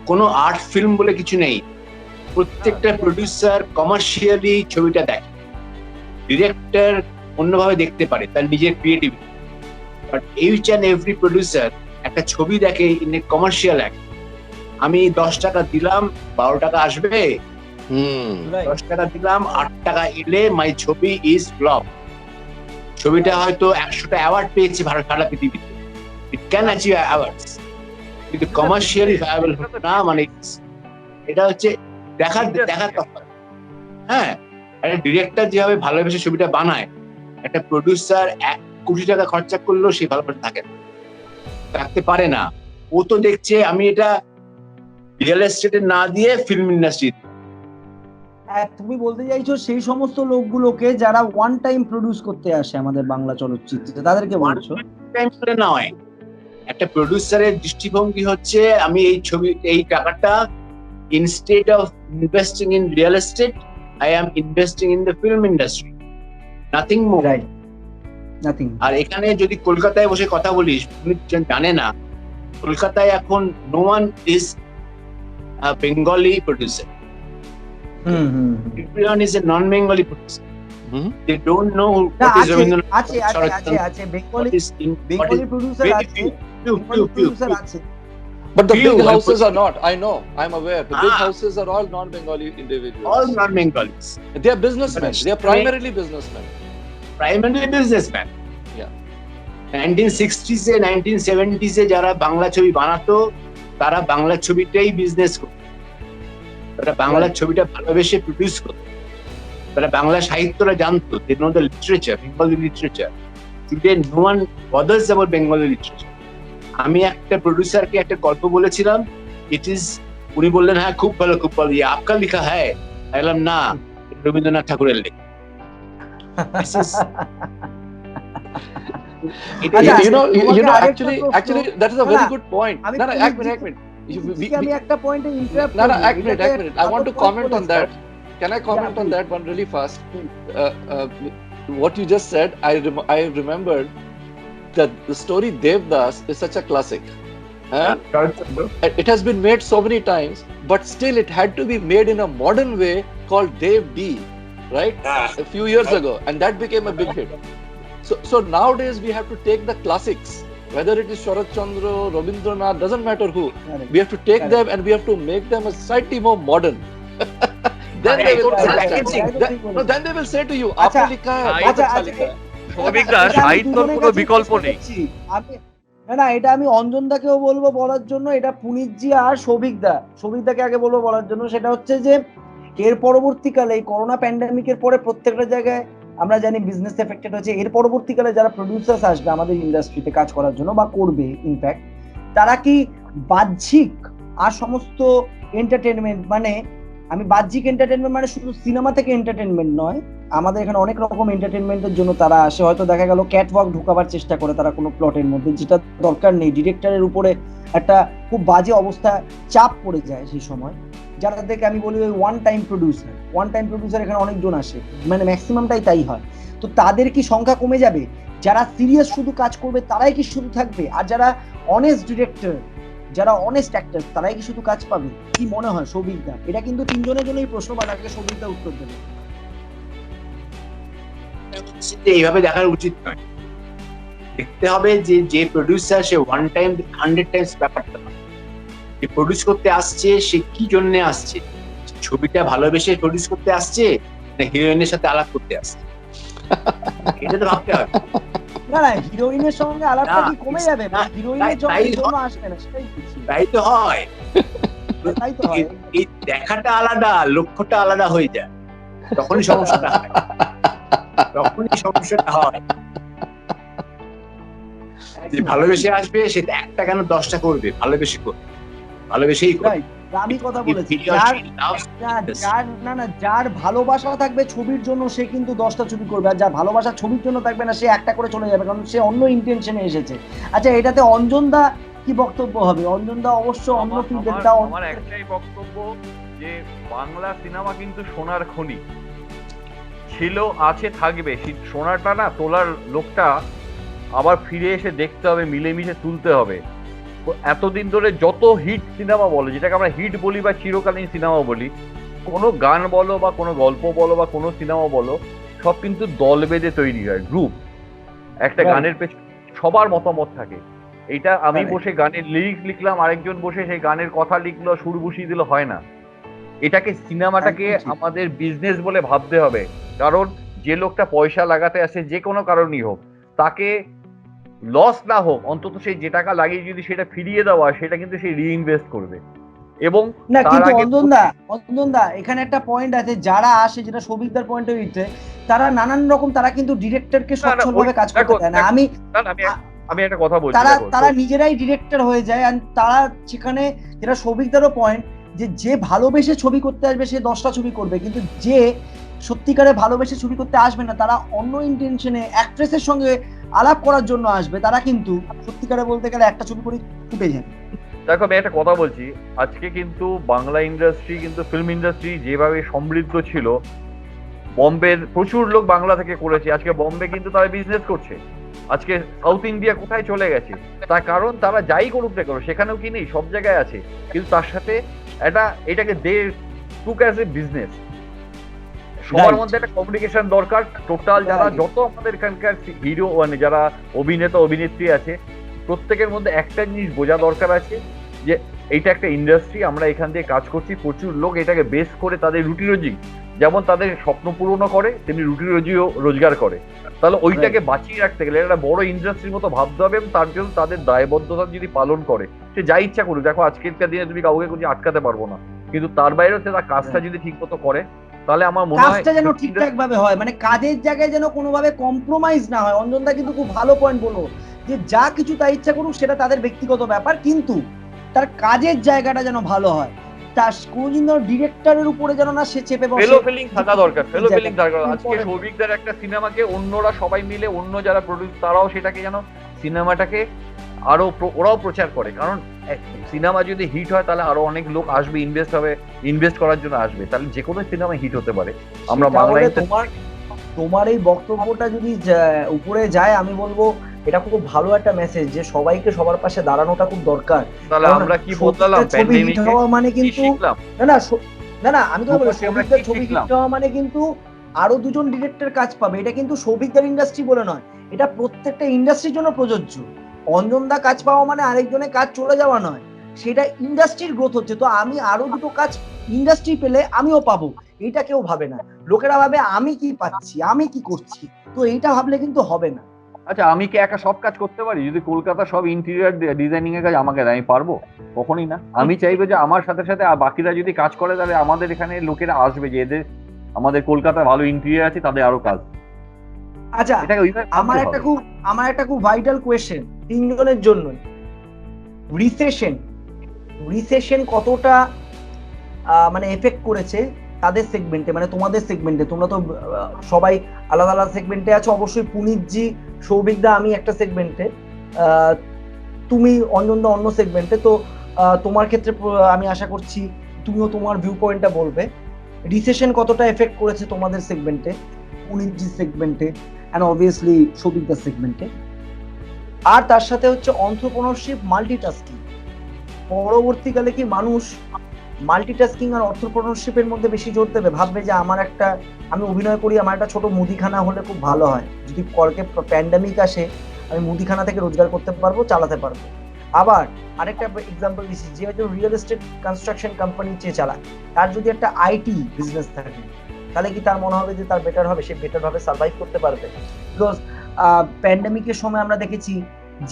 কোনো আর্ট ফিল্ম বলে কিছু নেই। প্রত্যেকটা প্রডিউসার কমার্শিয়ালি ছবিটা দেখে, ডিরেক্টর অন্যভাবে দেখতে পারে তার নিজের creativity, but each and every producer একটা ছবি দেখে ইন এ কমার্শিয়াল অ্যাক্ট। আমি 10 টাকা দিলাম, 12 টাকা আসবে, 10 টাকা দিলাম, 8 টাকা এলে মাই ছবি ইজ ফ্লপ। ছবিটা হয়তো 100টা অ্যাওয়ার্ড পেয়েছে সারা পৃথিবীতে, ইট ক্যান অ্যাচিভ অ্যাওয়ার্ডস, কিন্তু কমার্শিয়ালি ভায়াবল না। মানে এটা হচ্ছে দেখার তফাৎ। হ্যাঁ, একটা ডিরেক্টর যেভাবে ভালোবেসে ছবিটা বানায়, একটা প্রডিউসার 1 কোটি টাকা খরচা করলেও সেই ভালোবাসা থাকতে পারে না। ও তো দেখছে আমি এটা রিয়েল এস্টেটে না দিয়ে ফিল্ম ইন্ডাস্ট্রি। তুমি বলতে চাইছো সেই সমস্ত লোকগুলোকে যারা ওয়ান টাইম প্রডিউস করতে আসে আমাদের বাংলা চলচ্চিত্রে, তাদেরকে বলছো? নয়, একটা প্রডিউসারের দৃষ্টিভঙ্গি হচ্ছে আমি এই টাকাটা instead of investing in real estate, I am investing in the film industry, nothing more. Right, nothing. আর এখানে যদি কলকাতায় বসে কথা বলিস, তুমি জানে না কলকাতায় এখন no one is a Bengali producer. Everyone is a non-Bengali producer. They don't know what is Rabindranath. আছে Bengali producer আছে. But the big houses are not. I know. I'm aware. The big houses are all non-Bengali individuals. All non-Bengalis. They are businessmen. They are primarily businessmen. Yeah. 1960s A 1970s এ যারা বাংলা ছবি বানাতো, তারা বাংলা ছবিটাই বিজনেস করতো। তারা বাংলা ছবিটা ভালোবেসে প্রডিউস করতো। তারা বাংলা সাহিত্যটা জানতো। They know the literature, Bengali literature. Today no one bothers about Bengali literature. আমি একটা প্রডিউসারকে একটা গল্প বলেছিলাম, উনি বললেন হ্যাঁ খুব ভালো, ইয়ে আপকা লিখা হ্যায়, বললাম না, রবীন্দ্রনাথ ঠাকুরের লেখা। Actually, that is a very good point. No, এক মিনিট. আমি একটা পয়েন্টে ইন্টারাপ্ট No, এক minute. I want to comment on that. Can I comment on that one really fast? What you just said, I remembered that the story Devdas is such a classic. It has been made so many times, but still it had to be made in a modern way called Dev D, right? A few years ago, and that became a big hit. So nowadays we have to take the classics whether it is Sharat Chandra, Rabindranath, doesn't matter who. Correct. We have to take them and we have to make them a slightly more modern. Then they will Correct, understand. correct, Then, correct. no, then they will say to you, আচ্ছা, आपने लिखा है, बहुत আচ্ছা, अच्छा আচ্ছা, लिखा है. সৌভিকদা এটা আমি সাহিত্যর দুজনের কোনো কাছেই বিকল্প প্রশ্ন নেই। করছি। না এটা আমি অঞ্জনদাকেও বলবো বলার জন্য, এটা পুনিতজি আর সৌভিকদাকে আগে বলবো বলার জন্য। সেটা হচ্ছে যে এর পরবর্তীকালে এই করোনা প্যান্ডামিকের পরে প্রত্যেকটা জায়গায় আমরা জানি বিজনেস এফেক্টেড হচ্ছে। এর পরবর্তীকালে যারা প্রডিউসার্স আসবে আমাদের ইন্ডাস্ট্রিতে কাজ করার জন্য বা করবে ইনফ্যাক্ট, তারা কি বাহ্যিক আর সমস্ত এন্টারটেনমেন্ট, মানে আমি বাহ্যিক এন্টারটেনমেন্ট মানে শুধু সিনেমা থেকে এন্টারটেনমেন্ট নয়, আমাদের এখানে অনেক রকম এন্টারটেনমেন্টের জন্য তারা আসে। হয়তো দেখা গেল ক্যাটওয়াক ঢোকাবার চেষ্টা করে তারা কোনো প্লটের মধ্যে, যেটা দরকার নেই। ডিরেক্টরের উপরে একটা খুব বাজে অবস্থা, চাপ পড়ে যায় সেই সময়, যারা থেকে আমি বলি ওই ওয়ান টাইম প্রডিউসার এখানে অনেকজন আসে, মানে ম্যাক্সিমামটাই তাই হয়। তো তাদের কি সংখ্যা কমে যাবে? যারা সিরিয়াস শুধু কাজ করবে তারাই কি শুধু থাকবে? আর যারা অনেস্ট ডিরেক্টর, যারা অনেস্ট অ্যাক্টর, তারাই কি শুধু কাজ পাবে? কি মনে হয় সৌভিকদা? এটা কিন্তু তিনজনের জন্যই প্রশ্ন, বা তাকে সৌভিকদা উত্তর দেবে। এইভাবে দেখার উচিত নয়। দেখতে হবে যে যে প্রডিউসার সে ওয়ান টাইম 100 টাইমস ব্যাপারটা না। যে প্রডিউস করতে আসছে সে কি জন্য আসছে? ছবিটা ভালোবেসে প্রডিউস করতে আসছে না হিরোইনের সাথে আলাপ করতে আসছে? এটা তো ভাবতে হবে। না হিরোইনের সঙ্গে আলাপটা কি কমে যাবে? না, হিরোইনের তাই জন্য আসবে না, সেটাই বলছি। তাই তো হয়। তাই তো হয়। এই দেখাটা আলাদা, লক্ষ্যটা আলাদা হয়ে যায়, তখনই সমস্যাটা হয়। যে ভালোবেসে আসবে সে একটা কেন 10টা করবে, ভালোবেসেই করবে। Right, আমি কথা বলেছি, যার ভালোবাসা থাকবে ছবির জন্য সে কিন্তু 10টা ছবি করবে, আর যার ভালোবাসা ছবির জন্য থাকবে না সে একটা করে চলে যাবে, কারণ সে অন্য ইন্টেনশনে এসেছে। আচ্ছা, এটাতে অঞ্জনদা কি বক্তব্য হবে? অঞ্জনদা অবশ্য অন্য ফিডব্যাকটা। আমার একটাই বক্তব্য যে বাংলা সিনেমা কিন্তু সোনার খনি ছিল, আছে, থাকবে। সোনাটা না তোলার লোকটা আবার ফিরে এসে দেখতে হবে, মিলেমিশে তুলতে হবে। এতদিন ধরে যত হিট সিনেমা বলো, যেটাকে আমরা হিট বলি বা চিরকালীন সিনেমা বলি, কোনো গান বলো বা কোনো গল্প বলো বা কোনো সিনেমা বলো, সব কিন্তু দল বেঁধে তৈরি হয়, গ্রুপ। একটা গানের পেছনে সবার মতামত থাকে। এটা আমি বসে গানের লিরিক্স লিখলাম, আরেকজন বসে সেই গানের কথা লিখলো, সুর বসিয়ে দিল, হয় না। এটাকে সিনেমাটাকে আমাদের বিজনেস বলে ভাবতে হবে। কারণ যে লোকটা পয়সা লাগাতে আসে, যে কোনো কারণই হোক, তাকে লস না হোক, অন্তত সেই যে টাকা লাগিয়ে যদি সেটা ফিরিয়ে দেওয়া, সেটা কিন্তু সে রিইনভেস্ট করবে। এবং না, কিন্তু অঞ্জনদা এখানে একটা পয়েন্ট আছে, যারা আসে, যেটা সৌভিকদার পয়েন্টে হইতে, তারা নানান রকম, তারা কিন্তু ডিরেক্টরকে সচ্ছলভাবে কাজ করতে দেয় না। আমি একটা কথা বলছি, তারা নিজেরাই ডিরেক্টর হয়ে যায়। আর তারা সেখানে, যেটা সৌভিকদারও পয়েন্ট, যে ভালোবেসে ছবি করতে আসবে সে 10টা ছবি করবে, কিন্তু যে সত্যিকারে ভালোবেসে ছবি করতে আসবে না, তারা অন্য ইন্টেনশনে অ্যাক্ট্রেসের সঙ্গে আলাপ করার জন্য আসবে, তারা কিন্তু সত্যিকারে বলতে গেলে একটা ছবি করে ফুটে যাবে। দেখো, আমি একটা কথা বলছি, আজকে কিন্তু বাংলা ইন্ডাস্ট্রি, কিন্তু ফিল্ম ইন্ডাস্ট্রি যেভাবে সমৃদ্ধ ছিল, বম্বের প্রচুর লোক বাংলা থেকে করেছে, আজকে বম্বে কিন্তু তারা বিজনেস করছে। আজকে সাউথ ইন্ডিয়া কোথায় চলে গেছে? তার কারণ তারা যাই করুক না করো, সেখানেও কি নেই, সব জায়গায় আছে, কিন্তু তার সাথে এটাকে দে টুক অ্যাজ এ বিজনেস। সবার মধ্যে একটা কমিউনিকেশন দরকার। টোটাল যারা যত আমাদের এখানকার হিরো, মানে যারা অভিনেতা অভিনেত্রী আছে, প্রত্যেকের মধ্যে একটা জিনিস বোঝা দরকার আছে, যে এইটা একটা ইন্ডাস্ট্রি, আমরা এখান থেকে কাজ করছি, প্রচুর লোক এটাকে বেস করে তাদের রুটি রুজি, যেমন তাদের স্বপ্ন পূরণও করে, তেমনি রুটি রুজিও রোজগার করে। তাহলে ওইটাকে বাঁচিয়ে রাখতে গেলে একটা বড় ইন্ডাস্ট্রির মতো ভাবতে হবে, এবং তার জন্য তাদের দায়বদ্ধতা যদি পালন করে, সে যা ইচ্ছা করুক। দেখো, আজকের দিনে তুমি কাউকে কিছু আটকাতে পারবো না, কিন্তু তার বাইরেও সে তার কাজটা যদি ঠিক মতো করে, তাহলে আমার মনে হয় কাজটা যেন ঠিকঠাক ভাবে হয়, মানে কাজের জায়গায় যেন কোনোভাবে কম্প্রোমাইজ না হয়। অঞ্জনদা কিন্তু খুব ভালো পয়েন্ট বললো, যে যা কিছু তাই ইচ্ছা করুক, সেটা তাদের ব্যক্তিগত ব্যাপার, কিন্তু তার কাজের জায়গাটা যেন ভালো হয়। তার কোনদিন ডিরেক্টরের উপরে যেন না সে চেপে বসে। ফেলো ফিলিং থাকা দরকার, ফেলো ফিলিং দরকার। আজকে সৌভিকদার একটা সিনেমাকে অন্যরা সবাই মিলে, অন্য যারা প্রডিউস, তারাও সেটাকে যেন সিনেমাটাকে আরো ওরাও প্রচার করে। কারণ সিনেমা যদি হিট হয়, তাহলে আরো অনেক লোক আসবে, ইনভেস্ট করার জন্য আসবে, তাহলে যে কোনো সিনেমা হিট হতে পারে। আমরা বাংলায় তোমার এই বক্তব্যটা যদি উপরে যায়, আমি বলবো এটা খুব ভালো একটা মেসেজ, যে সবাইকে সবার পাশে দাঁড়ানোটা খুব দরকার। তাহলে আমরা কি বদলালাম? প্যান্ডেমিকে মানে কিন্তু না আমি তো বলবো, সৌভিকদার ছবি হিট হওয়া মানে কিন্তু আরো দুজন ডিরেক্টর কাজ পাবে। এটা কিন্তু সৌভিকদার ইন্ডাস্ট্রি বলে নয়, এটা প্রত্যেকটা ইন্ডাস্ট্রির জন্য প্রযোজ্য। অঞ্জনদা কাজ পাওয়া মানে আরেকজনের কাজ চলে যাওয়া নয়, সেটা ইন্ডাস্ট্রির গ্রোথ হচ্ছে। তো আমি আরো দুটো কাজ ইন্ডাস্ট্রি পেলে আমিও পাবো, এটা কেউ ভাবে না। লোকেরা ভাবে আমি কি পাচ্ছি, আমি কি করছি। তো এইটা ভাবলে কিন্তু হবে না। আচ্ছা, আমি কি একা সব কাজ করতে পারি? যদি কলকাতা সব ইন্টেরিয়র ডিজাইনিং এর কাজ আমাকে দেয়, আমি পারবো? কখনই না। আমি চাইবো যে আমার সাথে সাথে বাকিরা যদি কাজ করে, তাহলে আমাদের এখানে লোকেরা আসবে যে এদের আমাদের কলকাতা ভালো ইন্টেরিয়র আছে, তাদের আরো কাজ। আচ্ছা, এটাকে ওইভাবে আমার একটা খুব ভাইটাল কোয়েশ্চেন তিনজনের জন্য। রিসেশন কতটা মানে এফেক্ট করেছে তাদের সেগমেন্টে, মানে তোমাদের সেগমেন্টে? তোমরা তো সবাই আলাদা আলাদা সেগমেন্টে আছো, অবশ্যই পুনিতজি, সৌভিকদা, আমি একটা সেগমেন্টে, তুমি অঞ্জনদা অন্য সেগমেন্টে। তো তোমার ক্ষেত্রে আমি আশা করছি তুমিও তোমার ভিউ পয়েন্টটা বলবে। রিসেশন কতটা এফেক্ট করেছে তোমাদের সেগমেন্টে, পুনিতজি সেগমেন্টে, অ্যান্ড অবভিয়াসলি সৌভিকদার সেগমেন্টে। আর তার সাথে হচ্ছে অন্ত্রপ্রেনারশিপ, মাল্টিটাস্কিং। পরবর্তীকালে কি মানুষ মাল্টিটাস্কিং আর অন্ত্রপ্রেনারশিপের মধ্যে বেশি জোর দেবে? ভাববে যে আমি অভিনয় করি, আমার একটা ছোট মুদিখানা হলে খুব ভালো হয়, যদি পরকে প্যান্ডামিক আসে আমি মুদিখানা থেকে রোজগার করতে পারবো, চালাতে পারবো। আবার আরেকটা এক্সাম্পল দিচ্ছি, যে হয়তো রিয়েল এস্টেট কনস্ট্রাকশন কোম্পানি চেয়ে চালায়, তার যদি একটা আইটি বিজনেস থাকে, তাহলে কি তার মনে হবে যে তার বেটার হবে, সে বেটার ভাবে সার্ভাইভ করতে পারবে? বিকজ প্যান্ডামিকের সময় আমরা দেখেছি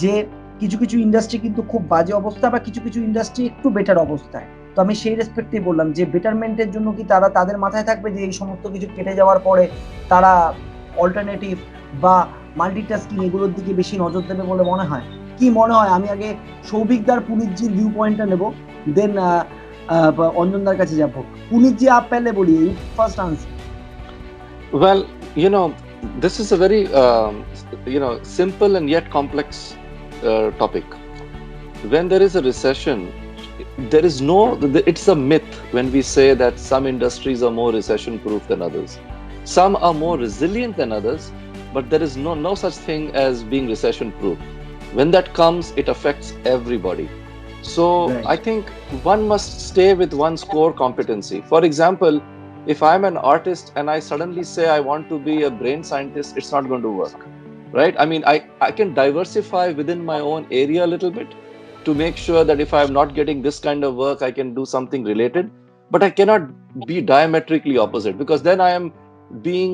যে কিছু কিছু ইন্ডাস্ট্রি কিন্তু খুব বাজে অবস্থা, বা কিছু কিছু ইন্ডাস্ট্রি একটু বেটার অবস্থায়। তো আমি সেই রেসপেক্টে বললাম যে বেটারমেন্টের জন্য কি তাদের মাথায় থাকবে যে এই সমস্ত কিছু কেটে যাওয়ার পরে তারা অল্টারনেটিভ বা মাল্টিটাস্কিং এগুলোর দিকে বেশি নজর দেবে বলে মনে হয়? কি মনে হয়? আমি আগে সৌভিকদার, পুনিতজির ভিউ পয়েন্টটা নেব, দেন অঞ্জনদার কাছে যাব। পুনিতজি, আপ পেলে বলি, first answer. Well, this is a very simple and yet complex topic. When there is a recession, there is it's a myth when we say that some industries are more recession proof than others. Some are more resilient than others, but there is no such thing as being recession proof. When that comes, it affects everybody. So Right. I think one must stay with one's core competency. For example, if I'm an artist and I suddenly say I want to be a brain scientist, it's not going to work, right? I mean, I can diversify within my own area a little bit to make sure that if I'm not getting this kind of work, I can do something related, but I cannot be diametrically opposite, because then I am being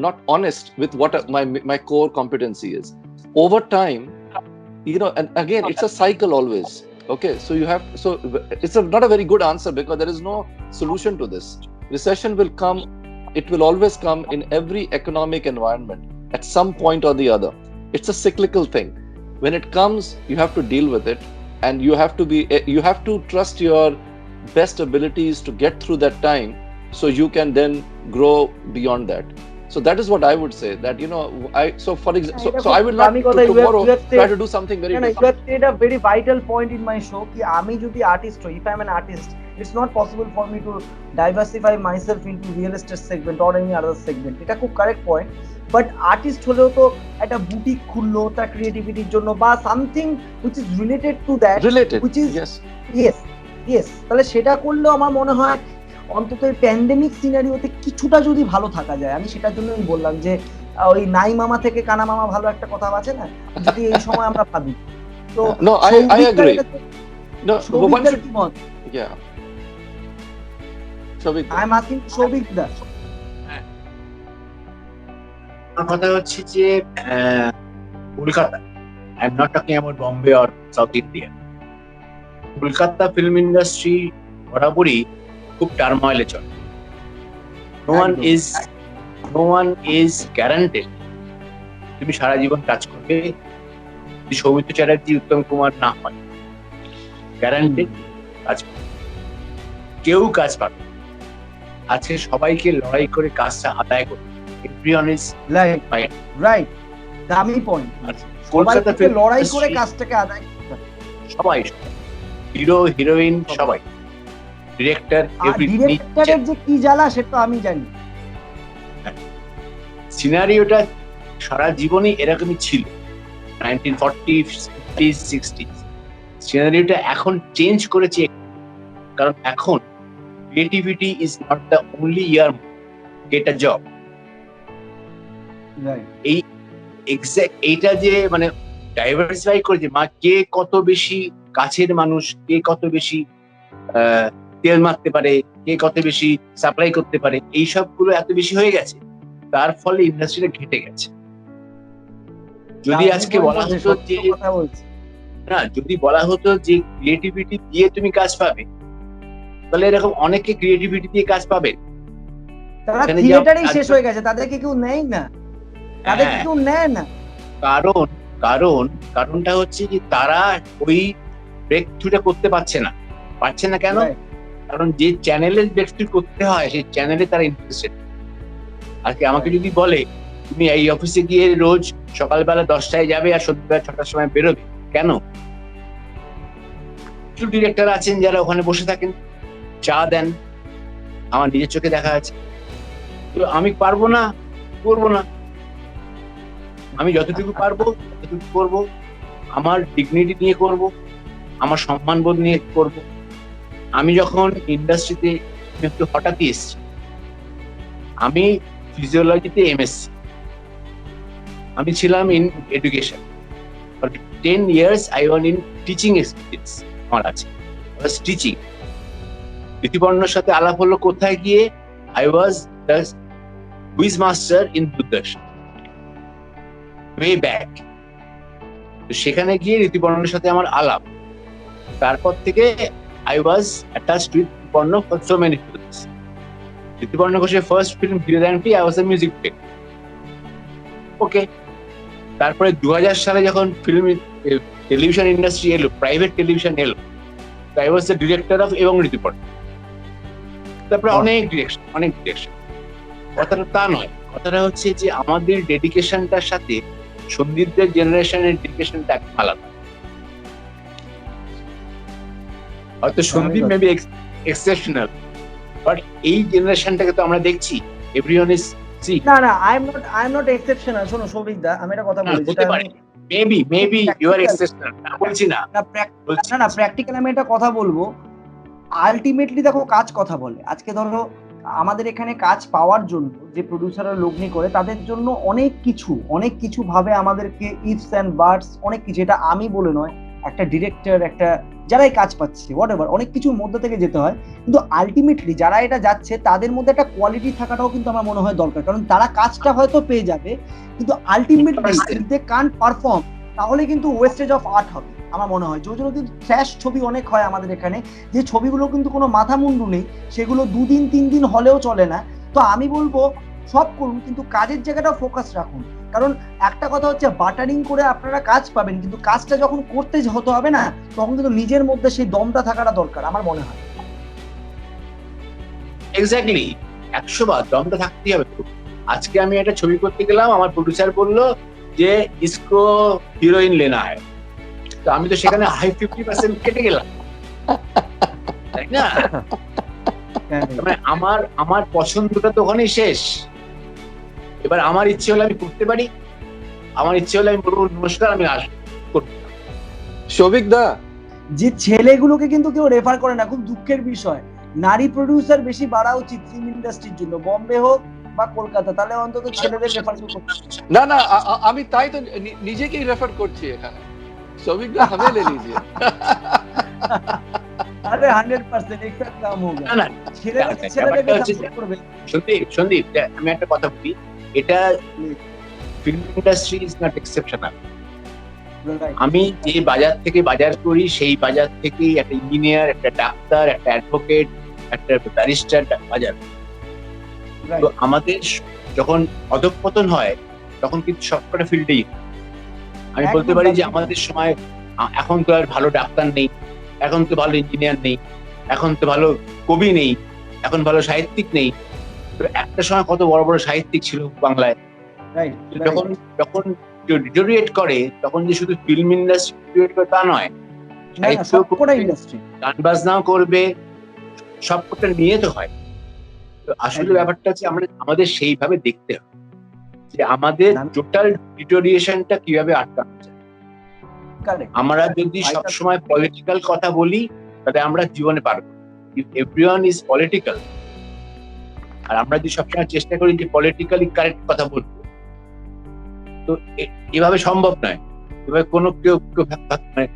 not honest with what my core competency is. Over time, and again, it's a cycle always. Okay, so it's not a very good answer, because there is no solution to this. Recession will come, it will always come in every economic environment at some point or the other. It's a cyclical thing. When it comes, you have to deal with it, and you have to trust your best abilities to get through that time, so you can then grow beyond that. So that is what I would say, that I will not tomorrow try to do something very You different. have said a very vital point in my show ki ami jodi artist hoy, if I'm an artist, it's not possible for me to diversify myself into real estate segment or any other segment. Eta খুব কারেক্ট পয়েন্ট। বাট আর্টিস্ট হলেও তো একটা বুটিক খুললো তার ক্রিয়েটিভিটির জন্য, বা something which is related to that, Related, which is yes. Yes, তাহলে সেটা করলেও আমার মনে হয় অন্তত এই প্যান্ডেমিক সিনারিওতে কিছুটা যদি ভালো থাকা যায়। আমি সেটার জন্যই বললাম যে ওই নাই মামা থেকে কানা মামা ভালো একটা কথা আছে না, যদি এই সময় আমরা ভাবি। তো No, I agree. No, but one সৌভিকদার should, কি মত? yeah. Shavik, I am asking সৌভিকদা। আমার কথা হচ্ছে যে Kolkata, I am not talking about Bombay or south India, Kolkata film industry বরাবরই খুব টার্ময়েলে চলে। নো ওয়ান ইজ গ্যারান্টেড তুমি সারা জীবন কাজ করবে যদি সৌমিত্র চ্যাটার্জি, উত্তম কুমার না হয়, গ্যারান্টেড কাজ পাবে, কেউ কাজ পাবে। আজকে সবাইকে লড়াই করে কাজটা আদায় করবে, এভরিওয়ান ইজ রাইট, দামি পয়েন্ট। কলকাতা সবাই লড়াই করে কাজটাকে আদায় করতে হবে। সবাই, হিরো হিরোইন সবাই, ডিরেক্টর, ডিরেক্টরের যে কি জ্বালা সেটা আমি জানি। সিনারিওটা সারা জীবনই এরকমই ছিল, 1940s, 50s, 60s। সিনারিওটা এখন চেঞ্জ করেছে, কারণ এখন creativity is not the only year get a job. এইটা যে মানে ডাইভার্সিফাই করেছে, কে কত বেশি কাছের মানুষ, কে কত বেশি তেল মারতে পারে, কে কত বেশি সাপ্লাই করতে পারে, এই সবগুলো এত বেশি হয়ে গেছে, তার ফলে ইন্ডাস্ট্রিটা ঘেটে গেছে। যদি আজকে বলা হতো যে যদি বলা হতো যে ক্রিয়েটিভিটি দিয়ে তুমি কাজ পাবে, তাহলে এরকম অনেকে ক্রিয়েটিভিটি দিয়ে কাজ পাবে। তারা থিয়েটারেই শেষ হয়ে গেছে, তাদেরকে কেউ নেয় না, তাদেরকে কেউ নেয় না। কারণটা হচ্ছে যে তারা ওই ব্রেক থ্রুটা করতে পারছে না কেন? কারণ যে চ্যানেলে ব্রেক থ্রু করতে হয় সেই চ্যানেলে তারা ইন্টারেস্টেড। আজকে আমাকে যদি বলে তুমি এই অফিসে গিয়ে রোজ সকালবেলা 10টায় যাবে আর সন্ধ্যাবেলা 6টার সময় বেরোবে, কেন? কিছু ডিরেক্টর আছেন যারা ওখানে বসে থাকেন, চা দেন, আমার নিজের চোখে দেখা আছে। তো আমি পারবো না, করবো না। আমি যতটুকু পারবো ততটুকু করবো, আমার ডিগনিটি নিয়ে করব, আমার সম্মানবোধ নিয়ে করব। আমি যখন ইন্ডাস্ট্রিতে একটু হঠাৎই এসেছি, আমি ফিজিওলজিতে এমএসসি, আমি ছিলাম in education. 10 years I was in teaching experience আমার আছে, I was teaching। ঋতুপর্ণর সাথে আলাপ হলো কোথায় গিয়ে? I was the quiz master in Durdashan way back। তো সেখানে গিয়ে ঋতুপর্ণের সাথে আমার আলাপ, তারপর থেকে I was attached with Rituparno for so many films। Rituparno ঘোষের ফার্স্ট ফিল্ম হিরোদানটি I was a music director। Okay, তারপরে 2000 সালে যখন ফিল্ম টেলিভিশন ইন্ডাস্ট্রি এলো, প্রাইভেট টেলিভিশন এলো, I was the director of এবং ঋতুপর্ণ। তারপরে অনেক ডিরেকশন। কথাটা তা নয়, কথাটা হচ্ছে যে আমাদের ডেডিকেশনটার সাথে সন্দীপদের জেনারেশনের ডেডিকেশনটা আলাদা। হয়তো সন্দীপ মেবি এক্সেপশনাল, বাট এই জেনারেশনটাকে তো আমরা দেখছি এভরিওয়ান ইজ সি। না আই এম নট এক্সেপশনাল। শোনো সৌভিক দা, আমি একটা কথা বলি, যেটা মেবি ইউ আর এক্সেপশনাল, না বলছি না। না প্র্যাকটিক্যাল আমি একটা কথা বলবো। আলটিমেটলি দেখো, কাজ কথা বলে। আজকে ধরো আমাদের এখানে কাজ পাওয়ার জন্য যে প্রডিউসাররা লগ্নি করে, তাদের জন্য অনেক কিছু ভাবে আমাদেরকে ইফস অ্যান্ড বাটস, অনেক কিছু। এটা আমি বলে নয়, একটা ডিরেক্টর, একটা যারাই কাজ পাচ্ছে হোয়াটএভার, অনেক কিছুর মধ্যে থেকে যেতে হয়। কিন্তু আলটিমেটলি যারা এটা যাচ্ছে তাদের মধ্যে একটা কোয়ালিটি থাকাটাও কিন্তু আমার মনে হয় দরকার। কারণ তারা কাজটা হয়তো পেয়ে যাবে, কিন্তু আলটিমেটলি দে কান্ট পারফর্ম, তাহলে কিন্তু ওয়েস্টেজ অফ আর্ট হবে আমার মনে হয়। যে জন্য কিন্তু ট্র্যাশ ছবি অনেক হয় আমাদের এখানে, যে ছবিগুলো কিন্তু কোনো মাথা মুন্ডু নেই, সেগুলো 2 দিন 3 দিন হলেও চলে না। তো আমি বলবো সব করুন, কিন্তু কাজের জায়গাটা ফোকাস রাখুন। কারণ একটা কথা হচ্ছে, বাটারিং করে আপনারা কাজ পাবেন, কিন্তু কাজটা যখন করতে হতে হবে না, তখন কিন্তু নিজের মধ্যে সেই দমটা থাকাটা দরকার আমার মনে হয়। এক্স্যাক্টলি, 100 বার দমটা থাকতেই হবে। আজকে আমি একটা ছবি করতে গেলাম, আমার প্রডিউসার বললো যে ইসকো হিরোইন লেনা হয়, তো আমি তো সেখানে হাই 50% কেটে গেলাম, তাই না? মানে আমার পছন্দটা তো ওখানেই শেষ। এবার আমার ইচ্ছে হলে আমি করতে পারি, আমার ইচ্ছে হলে আমি বলবো নমস্কার, আমি আসবো। সৌভিক দা, যে ছেলেগুলোকে কিন্তু কেউ রেফার করে না, খুব দুঃখের বিষয়। নারী প্রডিউসার বেশি বাড়া উচিত ফিল্ম ইন্ডাস্ট্রির জন্য, বম্বে হোক বা কলকাতা, তাহলে অন্তত ছেলেদের রেফার করতে। না আমি তাই তো নিজেকেই রেফার করছি এখানে। সৌভিক দা हमें ले लीजिए। আরে 100% একটা কাম হবে না। ছেলেদেরকে সাপোর্ট করবে। সন্দীপ, আমি একটা কথা বলি, এটা film industry is not exceptional. আমি যে বাজার থেকে বাজার করি, সেই বাজার থেকেই একটা ইঞ্জিনিয়ার, একটা ডাক্তার, একটা অ্যাডভোকেট, একটা ব্যারিস্টার বাজার। তো আমাদের যখন অধঃপতন হয়, তখন কিন্তু সবকটা ফিল্ডেই আমি বলতে পারি যে আমাদের সময় এখন তো আর ভালো ডাক্তার নেই, এখন তো ভালো ইঞ্জিনিয়ার নেই, এখন তো ভালো কবি নেই, এখন ভালো সাহিত্যিক নেই। তো একটা সময় কত বড় বড় সাহিত্যিক ছিল বাংলায়। যখন ডিটোরিয়েট করে, তখন যে শুধু ফিল্ম ইন্ডাস্ট্রি ডিটোরিয়েট করে তা নয়, গান বাজনাও করবে, সবকটা নিয়ে তো হয়। তো আসলে ব্যাপারটা হচ্ছে আমাদের সেইভাবে দেখতে হবে যে আমাদের টোটাল ডিটোরিয়েশনটা কিভাবে আটকানো যায়। আমরা যদি সবসময় পলিটিক্যাল কথা বলি, তাহলে আমরা জীবনে পারবো। ইফ এভরিওয়ান ইজ পলিটিক্যাল, আর আমরা যদি সবসময় চেষ্টা করি যে পলিটিক্যালি কারেক্ট কথা বলবো, তো এভাবে সম্ভব নয়। এবার কোনো কেউ মানে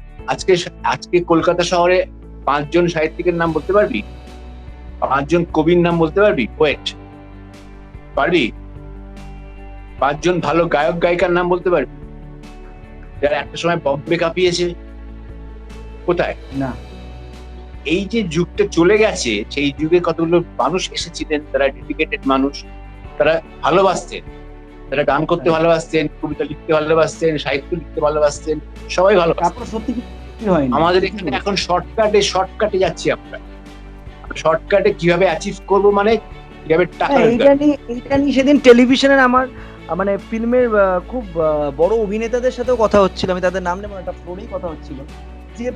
আজকে কলকাতা শহরে 5 জন সাহিত্যিকের নাম বলতে পারবি? 5 জন কবির নাম বলতে পারবি? পোয়েট পারবি? 5 জন ভালো গায়ক গায়িকার নাম বলতে পারবি, যারা একটা সময় বম্বে কাঁপিয়েছে? কোথায়? না। এই যে যুগটা চলে গেছে, সেই যুগে কতগুলো মানুষ এসেছিলেন, তারা ডেডিকেটেড মানুষ, তারা ভালোবাসতেন, তারা গান করতে ভালোবাসতেন, কবিতা লিখতে ভালোবাসতেন, সাহিত্য লিখতে ভালোবাসতেন, সবাই ভালোবাসতেন। তারপর সত্যি কি হয় আমাদের এখানে এখন শর্টকাটে যাচ্ছি আমরা। শর্টকাটে কিভাবে অ্যাচিভ করব, মানে কিভাবে টাকা এইটা নিয়ে সেদিন টেলিভিশনের আমার মানে ফিল্মের খুব বড় অভিনেতাদের সাথেও কথা হচ্ছিল, আমি তাদের নাম নেব না, একটা ফ্লোরেই কথা হচ্ছিল যে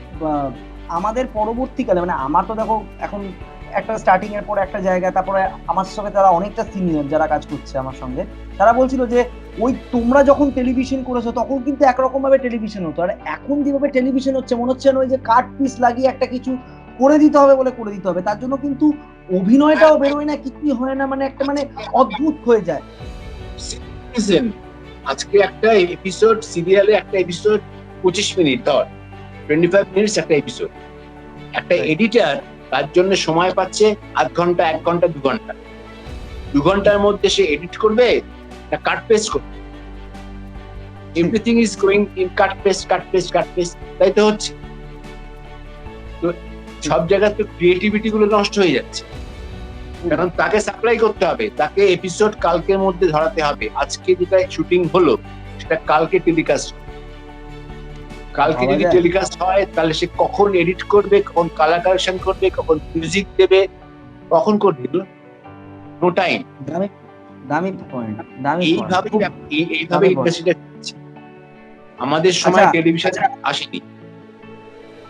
আমাদের পরবর্তীকালে, মানে আমার তো দেখো এখন একটা স্টার্টিং এর পরে একটা জায়গা, তারপরে আমার সঙ্গে তারা অনেকটা সিনিয়র যারা কাজ করছে আমার সঙ্গে, তারা বলছিল যে ওই তোমরা যখন টেলিভিশন করেছো তখন কিন্তু একরকম ভাবে টেলিভিশন হতো, আর এখন যেভাবে টেলিভিশন হচ্ছে মনে হচ্ছে না ওই যে কাট পিস লাগিয়ে একটা কিছু করে দিতে হবে বলে করে দিতে হবে, তার জন্য কিন্তু অভিনয়টাও বেরোয় না, কিছুই হয় না, মানে একটা মানে অদ্ভুত হয়ে যায়। আজকে একটা এপিসোড সিরিয়ালে, একটা এপিসোড 25 মিনিট, ধর 25 মিনিটস একটা এপিসোড। একটা এডিটর তার জন্য সময় পাচ্ছে আধ ঘন্টা, 1 ঘন্টা, 2 ঘন্টা। 2 ঘন্টার মধ্যে সে এডিট করবে না কাট পেস্ট করবে? Everything is going in cut paste, তাই তো হচ্ছে। তো সব জায়গাতে ক্রিয়েটিভিটি গুলো নষ্ট হয়ে যাচ্ছে, কারণ তাকে সাপ্লাই করতে হবে, তাকে এপিসোড কালকের মধ্যে ধরাতে হবে। আজকে যেটা শুটিং হলো সেটা কালকে টেলিকাস্ট, কালকে যদি টেলিকাস্ট হয় তাহলে সে কখন এডিট করবে, কখন কালার কারেকশন করবে, কখন মিউজিক দেবে, কখন করবে, নো টাইম। দামি পয়েন্ট, এইভাবে ইন্ডাস্ট্রিটা চলছে। আমাদের সময় টেলিভিশন আসেনি,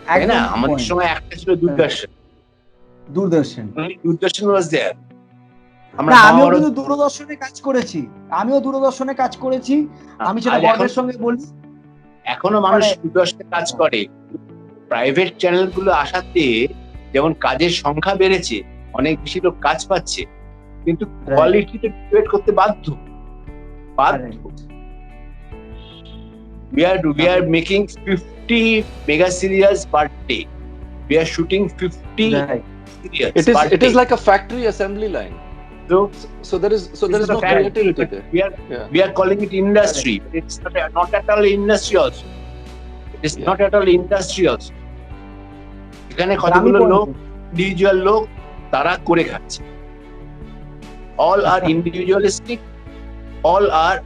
তাই না? আমাদের সময় একটা ছিল দূরদর্শন ওয়াজ দেয়ার। আমিও কিন্তু দূরদর্শনে কাজ করেছি, আমি সেটা গর্বের সঙ্গে বলি। এখনো মানুষ দূরদর্শনে কাজ করে। প্রাইভেট চ্যানেল গুলো আসাতে যেমন কাজের সংখ্যা বেড়েছে, অনেক বেশি লোক কাজ পাচ্ছে, কিন্তু কোয়ালিটিতে ডিবেট করতে বাধ্য। We are making 50 mega serials per day. We are shooting 50 serials. It is like a factory assembly line. So there is no creativity there. We are calling it industry, but it's not at all industry also. It is not at all industry also. এখানে কতগুলো লোক, ইন্ডিভিজুয়াল লোক, তারা করে খাচ্ছে। All are individualistic, all are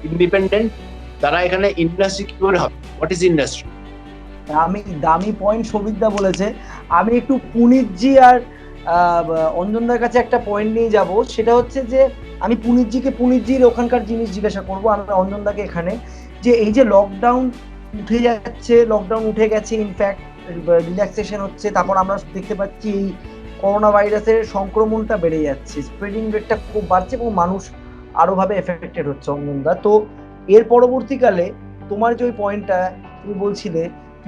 independent. তারা এখানে ইন্ডাস্ট্রি কি করে হবে? What is industry? দামি পয়েন্ট সৌভিকদা বলেছে। আমি একটু পুনিতজি আর অঞ্জনদার কাছে একটা পয়েন্ট নিয়ে যাব, সেটা হচ্ছে যে আমি পুনিতজির ওখানকার জিনিস জিজ্ঞাসা করবো, আমি অঞ্জনদাকে এখানে, যে এই যে লকডাউন উঠে গেছে, ইনফ্যাক্ট রিল্যাক্সেশন হচ্ছে, তারপর আমরা দেখতে পাচ্ছি এই করোনা ভাইরাসের সংক্রমণটা বেড়ে যাচ্ছে, স্প্রেডিং রেটটা খুব বাড়ছে এবং মানুষ আরো ভাবে এফেক্টেড হচ্ছে। অঞ্জনদা, তো এর পরবর্তীকালে তোমার যে ওই পয়েন্টটা তুমি বলছিলে,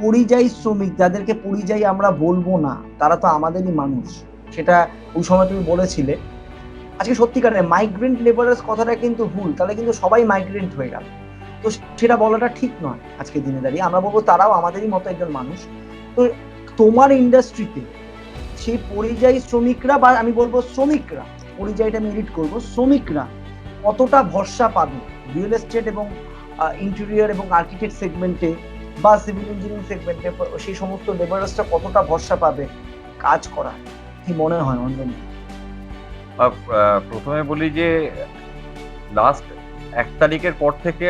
পরিযায়ী শ্রমিক, যাদেরকে পরিযায়ী আমরা বলবো না, তারা তো আমাদেরই মানুষ, সেটা ওই সময় তুমি বলেছিলে। আজকে সত্যিকারে মাইগ্রেন্ট লেবারার্স কথাটা কিন্তু ভুল, তাহলে কিন্তু সবাই মাইগ্রেন্ট হয়ে গেল, তো সেটা বলাটা ঠিক নয়। আজকের দিনে দাঁড়িয়ে আমরা বলবো তারাও আমাদেরই মতো একজন মানুষ। তো তোমার ইন্ডাস্ট্রিতে সেই পরিযায়ী শ্রমিকরা, বা আমি বলবো শ্রমিকরা, পরিযায়ীটা আমি এডিট করবো, শ্রমিকরা কতটা ভরসা পাবে রিয়েল এস্টেট এবং ইন্টেরিয়র এবং আর্কিটেক্ট সেগমেন্টে বা সিভিল ইঞ্জিনিয়ারিং সেগমেন্টে, সেই সমস্ত লেবারার্সরা কতটা ভরসা পাবে কাজ করা, কি মনে হয় অঞ্জন? প্রথমে বলি যে লাস্ট 1 তারিখের পর থেকে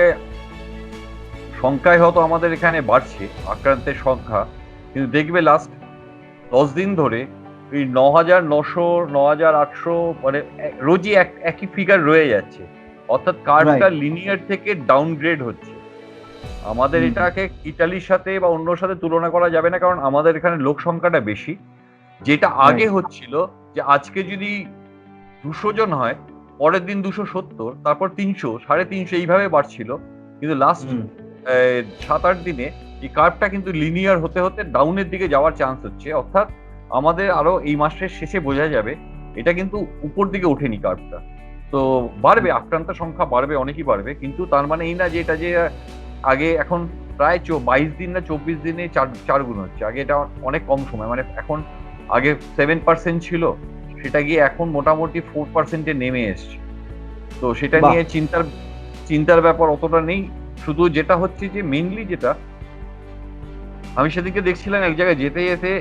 সংখ্যায় হয়তো আমাদের এখানে বাড়ছে আক্রান্তের সংখ্যা, কিন্তু দেখবে লাস্ট 10 দিন ধরে এই 9,900 9,800 মানে রোজই একই ফিগার রয়ে যাচ্ছে, অর্থাৎ কার্ভটা লিনিয়ার থেকে ডাউনগ্রেড হচ্ছে। আমাদের এটাকে ইতালির সাথে বা অন্য সাথে তুলনা করা যাবে না, কারণ আমাদের এখানে লোক সংখ্যাটা বেশি। যেটা আগে হচ্ছিল যে আজকে যদি 200 জন হয়, পরের দিন 270, তারপর 300, 350 এইভাবে বাড়ছিল, কিন্তু লাস্ট 7-8 দিনে এই কার্ভটা কিন্তু লিনিয়ার হতে হতে ডাউনের দিকে যাওয়ার চান্স হচ্ছে। অর্থাৎ আমাদের আরো এই মাসের শেষে বোঝা যাবে এটা কিন্তু উপর দিকে ওঠেনি কার্ভটা। তো বাড়বে, আক্রান্ত সংখ্যা বাড়বে, অনেকই বাড়বে, কিন্তু তার মানে এই না যে এটা যে আগে এখন প্রায় 22 দিন না 24 দিনে চার গুণ হচ্ছে। আগে এটা অনেক কম সময়, মানে এখন আগে 7% ছিল, সেটা গিয়ে এখন মোটামুটি 4%-এ নেমে এসছে। তো সেটা বাহ। নিয়ে চিন্তার ব্যাপার অতটা নেই। শুধু যেটা হচ্ছে যে মেইনলি যেটা আমি সেদিকে দেখছিলাম, এক জায়গায় যেতে যেতে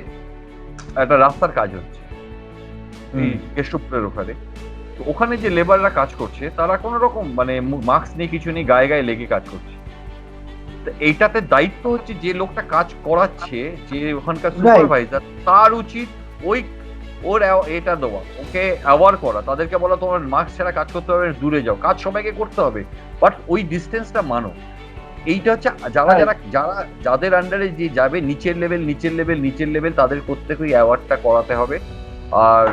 একটা রাস্তার কাজ হচ্ছে এই কেষ্টপুরের ওখানে। তো ওখানে যে লেবাররা কাজ করছে তারা কোনো রকম মানে মাস্ক নেই, কিছু নেই, গায়ে গায়ে লেগে কাজ করছে। তো এইটাতে দায়িত্ব হচ্ছে যে লোকটা কাজ করাচ্ছে, যে ওখানকার সুপারভাইজার, তার উচিত ওর এটা দেওয়া, ওকে অ্যাওয়ার করা, তাদেরকে বলা তোমার মাস্ক ছাড়া কাজ করতে হবে, দূরে যাও, কাজ সবাইকে করতে হবে, বাট ওই ডিস্টেন্সটা মানো। এইটা হচ্ছে যাদের আন্ডারে যে যাবে নিচের লেভেল তাদের প্রত্যেকে ওই অ্যাওয়ার্ডটা করাতে হবে। আর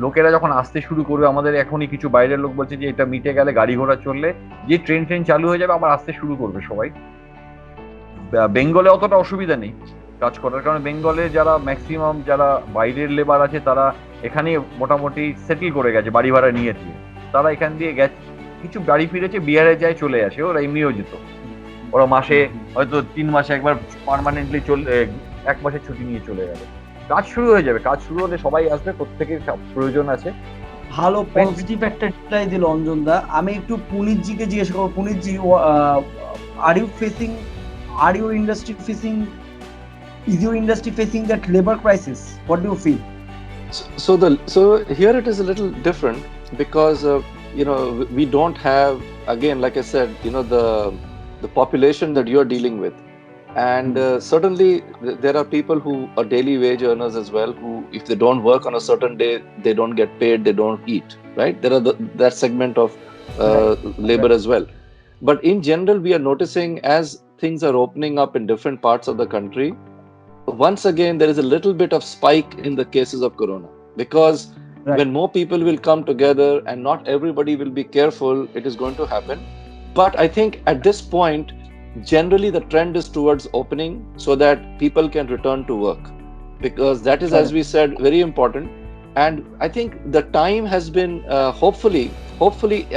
লোকেরা যখন আসতে শুরু করবে, আমাদের এখনই কিছু বাইরের লোক বলছে যে এটা মিটে গেলে, গাড়ি ঘোড়া চললে, যে ট্রেন চালু হয়ে যাবে, আবার আসতে শুরু করবে সবাই। বেঙ্গলে অতটা অসুবিধা নেই কাজ করার, কারণ বেঙ্গলে যারা ম্যাক্সিমাম যারা বাইরের লেবার আছে তারা এখানে মোটামুটি সেটেল করে গেছে, বাড়ি ভাড়া নিয়ে দিয়ে তারা এখান দিয়ে গেছে, কিছু বাড়ি ফিরেছে, বিহারে যায়, চলে আসে, ওরা এমনিও যেত, ওরা মাসে হয়তো 3 মাসে একবার পার্মানেন্টলি 1 মাসের ছুটি নিয়ে চলে গেল। কাজ শুরু হয়ে যাবে, কাজ শুরু হলে সবাই আসবে, প্রত্যেকের প্রয়োজন আছে। ভালো পজিটিভ একটা রিপ্লাই দিল অঞ্জন দা। আমি একটু পুনিতজিকে জিজ্ঞেস করবো, পুনিতজি, are your industry facing is your industry facing that labor crisis? What do you feel? So here it is a little different because we don't have, again, like I said, the population that you're dealing with, and certainly there are people who are daily wage earners as well, who if they don't work on a certain day, they don't get paid, they don't eat, right? There are that segment of labor as well. But in general, we are noticing as things are opening up in different parts of the country, once again there is a little bit of spike in the cases of corona, because when more people will come together and not everybody will be careful, it is going to happen. But I think at this point, generally the trend is towards opening so that people can return to work, because that is, as we said, very important. And I think the time has been hopefully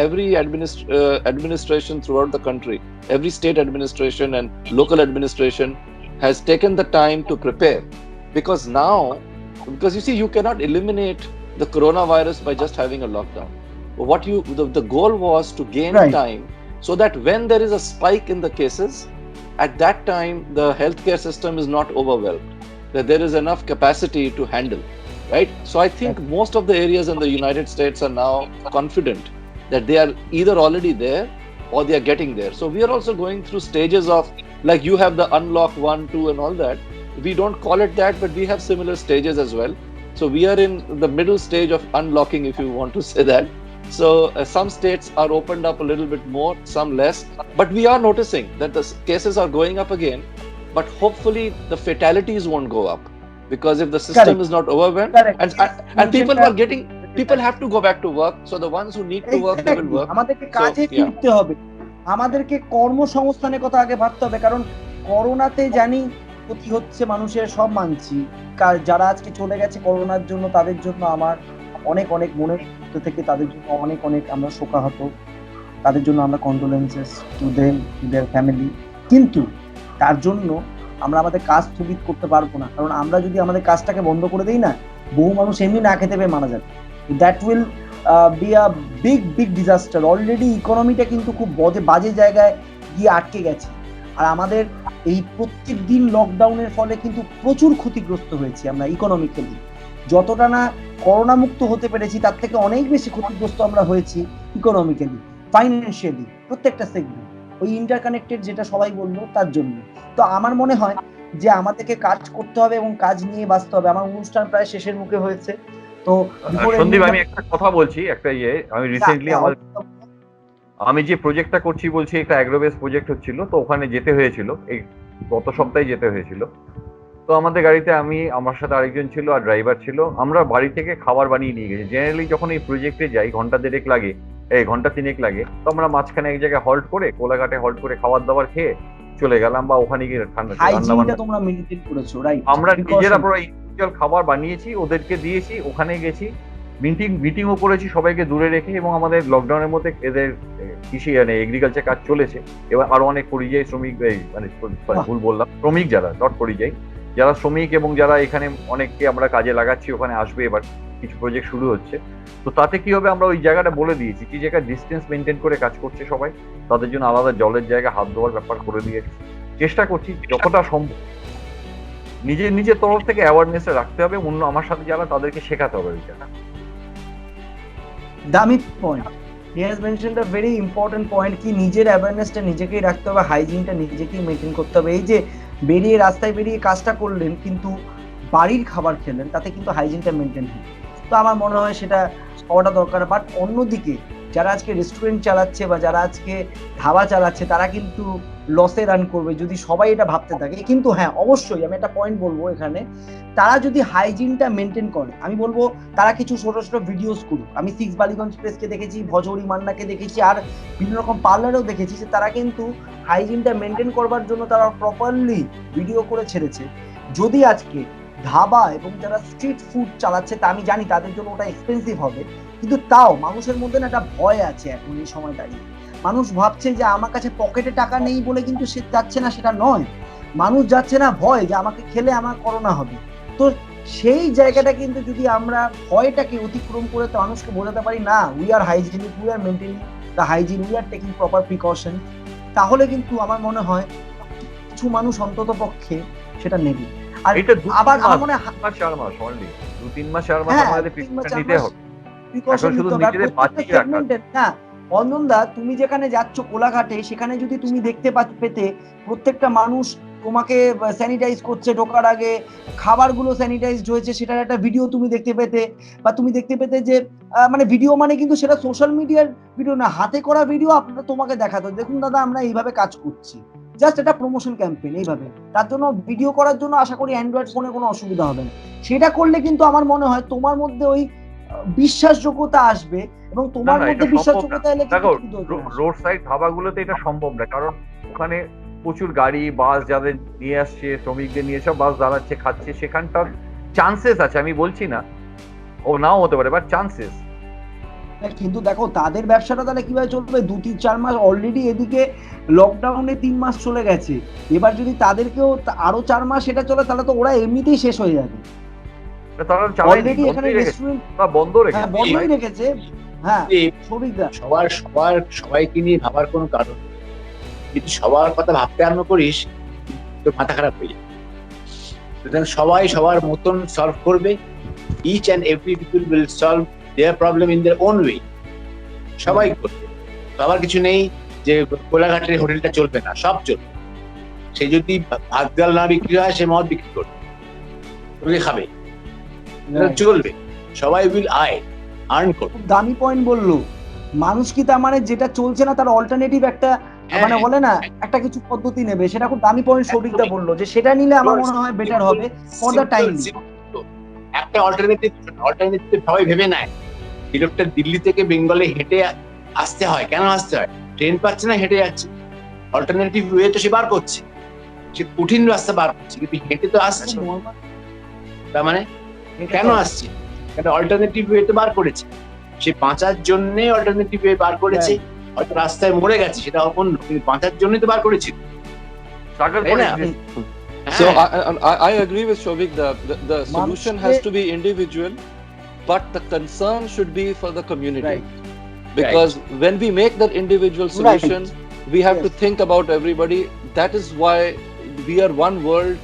every administration throughout the country, every state administration and local administration has taken the time to prepare, because you see, you cannot eliminate the coronavirus by just having a lockdown. The goal was to gain time so that when there is a spike in the cases, at that time the healthcare system is not overwhelmed, that there is enough capacity to handle, right? So I think most of the areas in the United States are now confident that they are either already there or they are getting there. So we are also going through stages of, like you have the unlock 1, 2 and all that. We don't call it that, but we have similar stages as well. So we are in the middle stage of unlocking, if you want to say that. So some states are opened up a little bit more, some less, but we are noticing that the cases are going up again, but hopefully the fatalities won't go up, because if the system is not overwhelmed, and people have to go back to work, so the ones who need to work, they will work. আমাদেরকে কাজে ফিরতে হবে, আমাদেরকে কর্মসংস্থানের কথা আগে ভাবতে হবে, কারণ করোনাতে জানি ক্ষতি হচ্ছে মানুষের, সব মানছি, যারা আজকে চলে গেছে করোনার জন্য তাদের জন্য আমার অনেক মনের থেকে তাদের জন্য অনেক আমরা শোকাহত, তাদের জন্য আমরা condolences to them, to their family. কিন্তু তার জন্য আমরা আমাদের কাজ স্থগিত করতে পারবো না, কারণ আমরা যদি আমাদের কাজটাকে বন্ধ করে দিই না, বহু মানুষ এমনি না খেতে পেয়ে মারা যাবে। That will be a big disaster. Already ইকোনমিটা কিন্তু খুব বাজে জায়গায় গিয়ে আটকে গেছে, আর আমাদের এই প্রত্যেক দিন লকডাউনের ফলে কিন্তু প্রচুর ক্ষতিগ্রস্ত হয়েছি আমরা ইকোনমিক্যালি। যতটা না করোনা মুক্ত হতে পেরেছি, তার থেকে অনেক বেশি ক্ষতিগ্রস্ত আমরা হয়েছি ইকোনমিক্যালি, ফাইন্যান্সিয়ালি, প্রত্যেকটা সেগমেন্ট, ওই ইন্টারকানেক্টেড যেটা সবাই বললো তার জন্য। তো আমার মনে হয় যে আমাদেরকে কাজ করতে হবে এবং কাজ নিয়ে বাঁচতে হবে। আমার অনুষ্ঠান প্রায় শেষের মুখে হয়েছে, তো সন্দীপ, আমি একটা কথা বলছি, আমি রিসেন্টলি আমি যে প্রজেক্টটা করছি বলছি, একটা অ্যাগ্রোবেস প্রজেক্ট হচ্ছিল, তো ওখানে যেতে হয়েছিল, এই গত সপ্তাহে যেতে হয়েছিল। তো আমাদের গাড়িতে আমার সাথে আরেকজন ছিল আর ড্রাইভার ছিল, আমরা বাড়ি থেকে খাবার বানিয়ে নিয়ে গেছি। জেনারেলি যখন এই প্রজেক্টে যাই ঘন্টা 3 লাগে, তো আমরা মাঝখানে এক জায়গায় হল্ট করে, কোলাঘাটে হল্ট করে খাবার দাবার খেয়ে চলে গেলাম, বা ওখানে গিয়ে আমরা নিজেরা পুরো ইন্ডিভিজুয়াল খাবার বানিয়েছি, ওদেরকে দিয়েছি, ওখানে গেছি, মিটিংও করেছি সবাইকে দূরে রেখে, এবং আমাদের লকডাউনের মধ্যে এদের কৃষি মানে এগ্রিকালচার কাজ চলেছে। এবার আরো অনেক পরিযায়ী শ্রমিক মানে ভুল বললাম, শ্রমিক যারা নট পরিযায়ী, যারা শ্রমিক এবং যারা এখানে অনেককে আমরা কাজে লাগাচ্ছি ওখানে আসবে, এবার কিছু প্রজেক্ট শুরু হচ্ছে। তো তাতে কি হবে, আমরা ওই জায়গাটা বলে দিয়েছি যে জায়গায় ডিস্টেন্স মেনটেন করে কাজ করছে সবাই, তাদের জন্য আলাদা জলের জায়গা, হাত ধোয়ার ব্যাপার করে দিয়েছি। চেষ্টা করছি যতটা সম্ভব নিজের তরফ থেকে অ্যাওয়ারনেসটা রাখতে হবে, অন্য আমার সাথে যারা তাদেরকে শেখাতে হবে ওই জায়গা। দামি point, he has mentioned a very important point, কি নিজের অ্যাওয়ারনেসটা নিজেকেই রাখতে হবে, হাইজিনটা নিজেকেই মেনটেন করতে হবে। এই যে বেরিয়ে রাস্তায় বেরিয়ে কাজটা করলেন কিন্তু বাড়ির খাবার খেলেন, তাতে কিন্তু হাইজিনটা মেনটেন হয়। তো আমার মনে হয় সেটা হওয়াটা দরকার। বাট অন্যদিকে যারা আজকে রেস্টুরেন্ট চালাচ্ছে বা যারা আজকে ধাবা চালাচ্ছে তারা কিন্তু লসে রান করবে যদি সবাই এটা ভাবতে থাকে। কিন্তু হ্যাঁ, অবশ্যই আমি একটা পয়েন্ট বলবো এখানে, তারা যদি হাইজিনটা মেনটেন করে, আমি বলবো তারা কিছু ছোট ছোট ভিডিওস করুক। আমি 6 বালিগঞ্জ প্রেসকে দেখেছি, ভজৌরি মান্নাকে দেখেছি, আর বিভিন্ন রকম পার্লারেও দেখেছি যে তারা কিন্তু হাইজিনটা মেনটেন করবার জন্য তারা প্রপারলি ভিডিও করে ছেড়েছে। যদি আজকে ধাবা এবং যারা স্ট্রিট ফুড চালাচ্ছে, তা আমি জানি তাদের জন্য ওটা এক্সপেন্সিভ হবে, কিন্তু তাও মানুষের মধ্যে না একটা ভয় আছে এখন এই সময় দাঁড়িয়ে। মানুষ ভাবছে যে আমার কাছে পকেটে টাকা নেই বলে কিন্তু সে যাচ্ছে না, সেটা নয়। মানুষ যাচ্ছে না ভয় যে আমাকে খেলে আমার করোনা হবে। তো সেই জায়গাটা কিন্তু যদি আমরা ভয়টাকে অতিক্রম করে তো মানুষকে বোঝাতে পারি, না, we are hygienic, we are maintaining the hygiene, we are taking proper precaution, তাহলে কিন্তু আমার মনে হয় কিছু মানুষ অন্তত পক্ষে সেটা নেবে। আর এটা আবার আমার মনে হয় 4 মাস অনলি, 2-3 মাস 4 মাস হ্যাঁ, আমাদের 3 মাস, প্রিকশন 4 নিতে মাস হবে। প্রিকশন এখন শুধু নিতে হবে। আর নিজেদের প্রত্যেকটা বাঁচিয়ে রাখা। সেগমেন্টের, হ্যাঁ অঞ্জনদা, তুমি যেখানে যাচ্ছ কোলাঘাটে, সেখানে যদি তুমি দেখতে পেতে প্রত্যেকটা মানুষ তোমাকে স্যানিটাইজ করছে ঢোকার আগে, খাবারগুলো স্যানিটাইজড হয়েছে, সেটার একটা ভিডিও তুমি দেখতে পেতে, বা তুমি দেখতে পেতে যে মানে ভিডিও মানে কিন্তু সেটা সোশ্যাল মিডিয়ার ভিডিও না, হাতে করা ভিডিও আপনারা তোমাকে দেখাতো, দেখুন দাদা আমরা এইভাবে কাজ করছি, জাস্ট এটা প্রমোশন ক্যাম্পেইন এইভাবে। তার জন্য ভিডিও করার জন্য আশা করি অ্যান্ড্রয়েড ফোনে কোনো অসুবিধা হবে না। সেটা করলে কিন্তু আমার মনে হয় তোমার মধ্যে ওই বিশ্বাসযোগ্যতা আসবে, এবং তোমার না, মধ্যে এটা সম্ভব বিশ্বাসযোগ্যতা না। এলে দেখো, কিন্তু দোষ আসবে। রোড সাইড ধাবাগুলোতে এটা সম্ভব না, কারণ ওখানে প্রচুর গাড়ি বাস যাদের নিয়ে আসছে, শ্রমিকদের নিয়ে সব বাস দাঁড়াচ্ছে খাচ্ছে, সেখানটার চান্সেস আছে, আমি বলছি না ও নাও হতে পারে, বাট চান্সেস। কিন্তু দেখো তাদের ব্যবসাটা তাহলে কিভাবে চলবে? 2-4 মাস অলরেডি, এদিকে লকডাউনে 3 মাস চলে গেছে, এবার যদি তাদেরকেও আরো 4 মাস এটা চলে, তাহলে তো ওরা এমনিতেই শেষ হয়ে যাবে। তারা চালায়নি, অলরেডি এখানে বন্ধই রেখেছে, রেস্টুরেন্ট তারা বন্ধ রেখেছে। বন্ধই রেখেছে। হ্যাঁ, সৌভিকদা, সবাইকে নিয়ে ভাবার কোনো কারণ নেই। যদি সবার কথা ভাবতে আরম্ভ করিস তো মাথা খারাপ হয়ে যাবে। সুতরাং সবাই সবার মতন সলভ করবে। Each and every people will solve their problem in their own way. সবাই করবে, সবার কিছু নেই যে কোলাঘাটের হোটেলটা চলবে না, সব চলবে। সে যদি ভাত ডাল না বিক্রি হয়, সে মদ বিক্রি করবে, ওকে খাবে, চলবে, সবাই উইল আর্ন করবে। খুব দামি পয়েন্ট বললো। মানুষ কি তার মানে যেটা চলছে না তার অল্টারনেটিভ একটা মানে বলে না একটা কিছু পদ্ধতি নেবে, সেটা খুব দামি পয়েন্ট সৌভিকদা বললো, যে সেটা নিলে আমার মনে হয় বেটার হবে ফর দ্য টাইম। একটা অল্টারনেটিভ সবাই ভেবে নেয়। এই লোকটা দিল্লি থেকে বেঙ্গলে হেঁটে আসতে হয়, কেন আসতে হয়? ট্রেন পাচ্ছে না, হেঁটে যাচ্ছে। অল্টারনেটিভ ওয়ে তো সে বার করছে, সে কঠিন রাস্তা বার করছে, কিন্তু হেঁটে তো আসছে। তার মানে কেন আসছে? একটা অল্টারনেটিভ ওয়ে তো বার করেছে, সে বাঁচার জন্য অল্টারনেটিভ ওয়ে বার করেছে। হয়তো রাস্তায় মরে গেছে, সেটা অন্য, কিন্তু বাঁচার জন্যই তো বার করেছিল। স্ট্রাগল তাই করে না? So I agree with Shovik. The solution has to be individual, but the concern should be for the community. Right. Because when we make that individual solution, we have to Yes. think about everybody. That is why we are one world,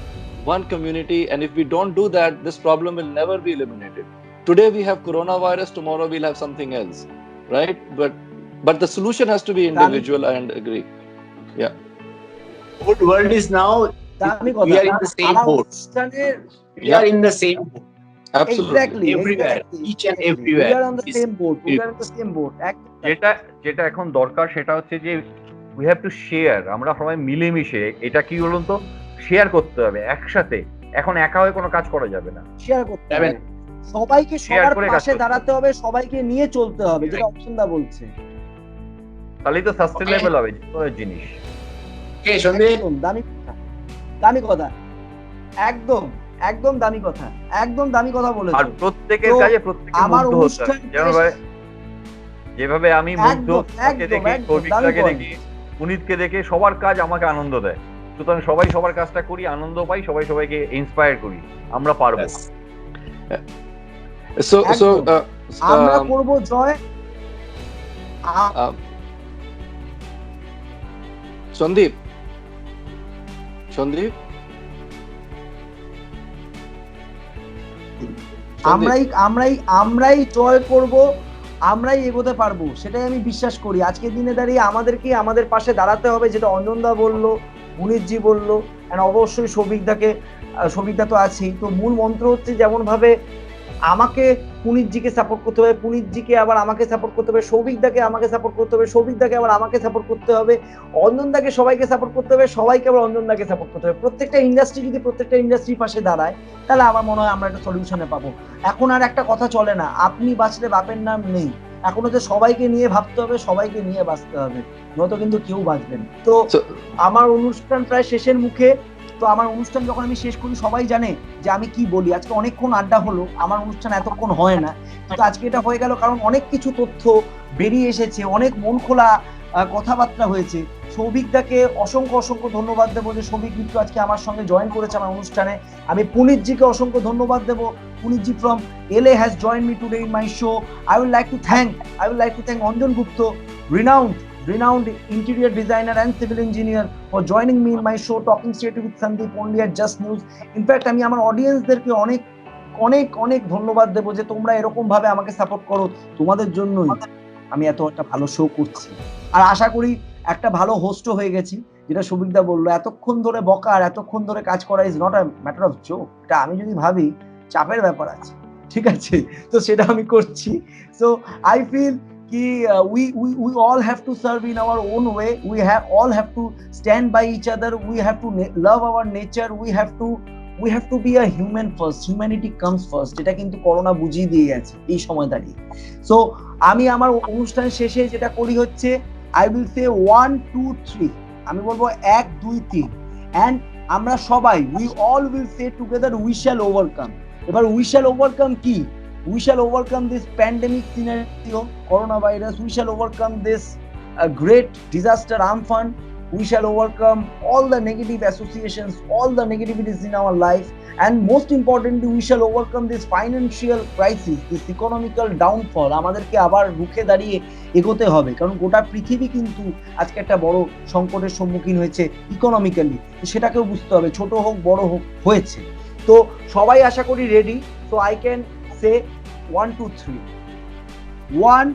one community, and if we don't do that, this problem will never be eliminated. Today we have coronavirus, tomorrow we'll have something else, right? But the solution has to be individual. I agree. Whole world is now, দামি we are in the same boat. We are in the same boat. Absolutely. Exactly. Everywhere, each and everywhere We are on the is- same boat. We are on the same boat. যেটা এখন দরকার সেটা হচ্ছে যে উই হ্যাভ টু শেয়ার। আমরা সবাই মিলেমিশে, এটা কি বলুন তো, শেয়ার করতে হবে একসাথে। এখন একা হয়ে কোনো কাজ করা যাবে না। শেয়ার করতে যাবে হবে, সবাইকে Share সবার করে কাজ পাশে করতে দাঁড়াতে হবে, সবাইকে নিয়ে চলতে হবে, যেটা অপশনদা বলছে। তাহলেই তো সাস্টেনেবল হবে যে কোনো জিনিস। কে সন্দীপ? একদম দামি কথা, দামি কথা, একদম। একদম দামি কথা, একদম দামি কথা বলেছো। আর প্রত্যেকের তো কাজে প্রত্যেকে আমার মুগ্ধ হতে হয়। অনুষ্ঠানটা যেভাবে আমি মুগ্ধ একদম, তাকে একদম, দেখে, একদম, সৌভিকদাকে দারুণ দেখে, পুনিতকে দেখে, সবার কাজ আমাকে আনন্দ দেয়। সুতরাং সবাই সবার কাজটা করি, আনন্দ পাই, সবাই সবাইকে ইন্সপায়ার করি, আমরা পারবো। Yes. So, একদম। আমরা করব জয়। Sandeep, আমরাই জয় করব, আমরাই এগোতে পারবো, সেটাই আমি বিশ্বাস করি। আজকের দিনে দাঁড়িয়ে আমাদেরকে আমাদের পাশে দাঁড়াতে হবে, যেটা অঞ্জনদা বললো, পুনিতজি বললো, and অবশ্যই সৌভিকদা তো আছেই। তো মূল মন্ত্র হচ্ছে যেমন ভাবে আমাকে পুনিতজিকে সাপোর্ট করতে হবে, পুনিতজিকে আবার আমাকে সাপোর্ট করতে হবে, সৌভিকদাকে আমাকে সাপোর্ট করতে হবে, সৌভিকদাকে আবার আমাকে সাপোর্ট করতে হবে, অঞ্জনদাকে সবাইকে সাপোর্ট করতে হবে, সবাইকে আবার অঞ্জনদাকে সাপোর্ট করতে হবে। প্রত্যেকটা ইন্ডাস্ট্রি যদি প্রত্যেকটা ইন্ডাস্ট্রির পাশে দাঁড়ায়, তাহলে আমার মনে হয় আমরা একটা সলিউশনে পাবো। এখন আর একটা কথা চলে না, আপনি বাঁচলে বাপের নাম নেই। এখন হচ্ছে সবাইকে নিয়ে ভাবতে হবে, সবাইকে নিয়ে বাঁচতে হবে, নয়তো কিন্তু কেউ বাঁচবেন। তো আমার অনুষ্ঠান প্রায় শেষের মুখে। তো আমার অনুষ্ঠান যখন আমি শেষ করি, সবাই জানে যে আমি কি বলি। আজকে অনেকক্ষণ আড্ডা হলো, আমার অনুষ্ঠান এতক্ষণ হয় না, কিন্তু আজকে এটা হয়ে গেল কারণ অনেক কিছু তথ্য বেরিয়ে এসেছে, অনেক মন খোলা কথাবার্তা হয়েছে। সৌভিকদাকে অসংখ্য ধন্যবাদ দেবো যে সৌভিক মিত্র আজকে আমার সঙ্গে জয়েন করেছে আমার অনুষ্ঠানে। আমি পুনিতজিকে অসংখ্য ধন্যবাদ দেবো। পুনিতজি from LA has joined me today in my show. I would like to thank Anjan Gupta, renowned interior designer and civil engineer, for joining me in my show Talking Straight with Sandeep only at Just News. In fact, আমি আমার অডিয়েন্সদেরকে অনেক ধন্যবাদ দেবো যে তোমরা এরকম ভাবে আমাকে সাপোর্ট করো। তোমাদের জন্যই আমি এত একটা ভালো শো করছি, আর আশা করি একটা ভালো হোস্টও হয়ে গেছি। যেটা সৌভিকদা বললো, এতক্ষণ ধরে বকা আর এতক্ষণ ধরে কাজ করা is not a matter of joke. এটা আমি যদি ভাবি চাপের ব্যাপার আছে, ঠিক আছে, তো সেটা আমি করছি। So I feel ki we all have to serve in our own way. We all have to stand by each other. We have to love our nature. We have to be a human first. Humanity comes first. এটা কিন্তু করোনা বুঝিয়ে দিয়ে গেছে এই সময় দাঁড়িয়ে। সো আমি আমার অনুষ্ঠান শেষে যেটা করি হচ্ছে I will say 1 2 3, আমি বলবো 1 2 3, and আমরা সবাই we all will say together we shall overcome. এবার we shall overcome কি? We shall overcome this pandemic scenario, coronavirus. We shall overcome this great disaster, Amphan. We shall overcome all the negative associations, all the negativities in our life. And most importantly, we shall overcome this financial crisis, this economical downfall. আমাদেরকে আবার রুখে দাঁড়িয়ে এগোতে হবে, কারণ গোটা পৃথিবী কিন্তু আজকে একটা বড় সংকটের সম্মুখীন হয়েছে ইকোনমিক্যালি। সেটাকেও বুঝতে হবে, ছোট হোক বড় হোক হয়েছে। তো সবাই আশা করি ready. So I can say 1 2 3. 1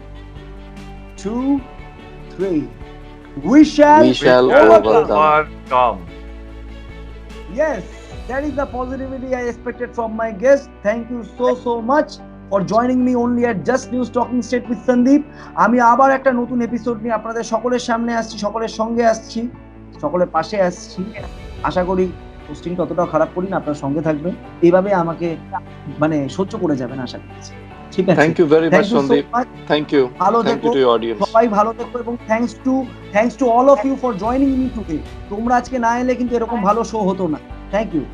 2 3. We shall overcome. Yes, that is the positivity I expected from my guest. Thank you so much for joining me only at Just News Talking Straight with Sandeep. আমি আবার একটা নতুন এপিসোড নিয়ে আপনাদের সকলের সামনে আসছি, সকলের সঙ্গে আসছি, সকলের পাশে আসছি। আশা করি পোস্টিং ততটাও খারাপ করি না, আপনার সঙ্গে থাকবেন, এইভাবে আমাকে মানে সহ্য করে যাবেন আশা করছি। ঠিক আছে, thank you very much Sandeep, thank you, ভালো thank you to your audience, সবাই ভালো থেকো, এবং thanks to all of you for joining me today. তোমরা আজকে না এলে কিন্তু এরকম ভালো শো হতো না। Thank you.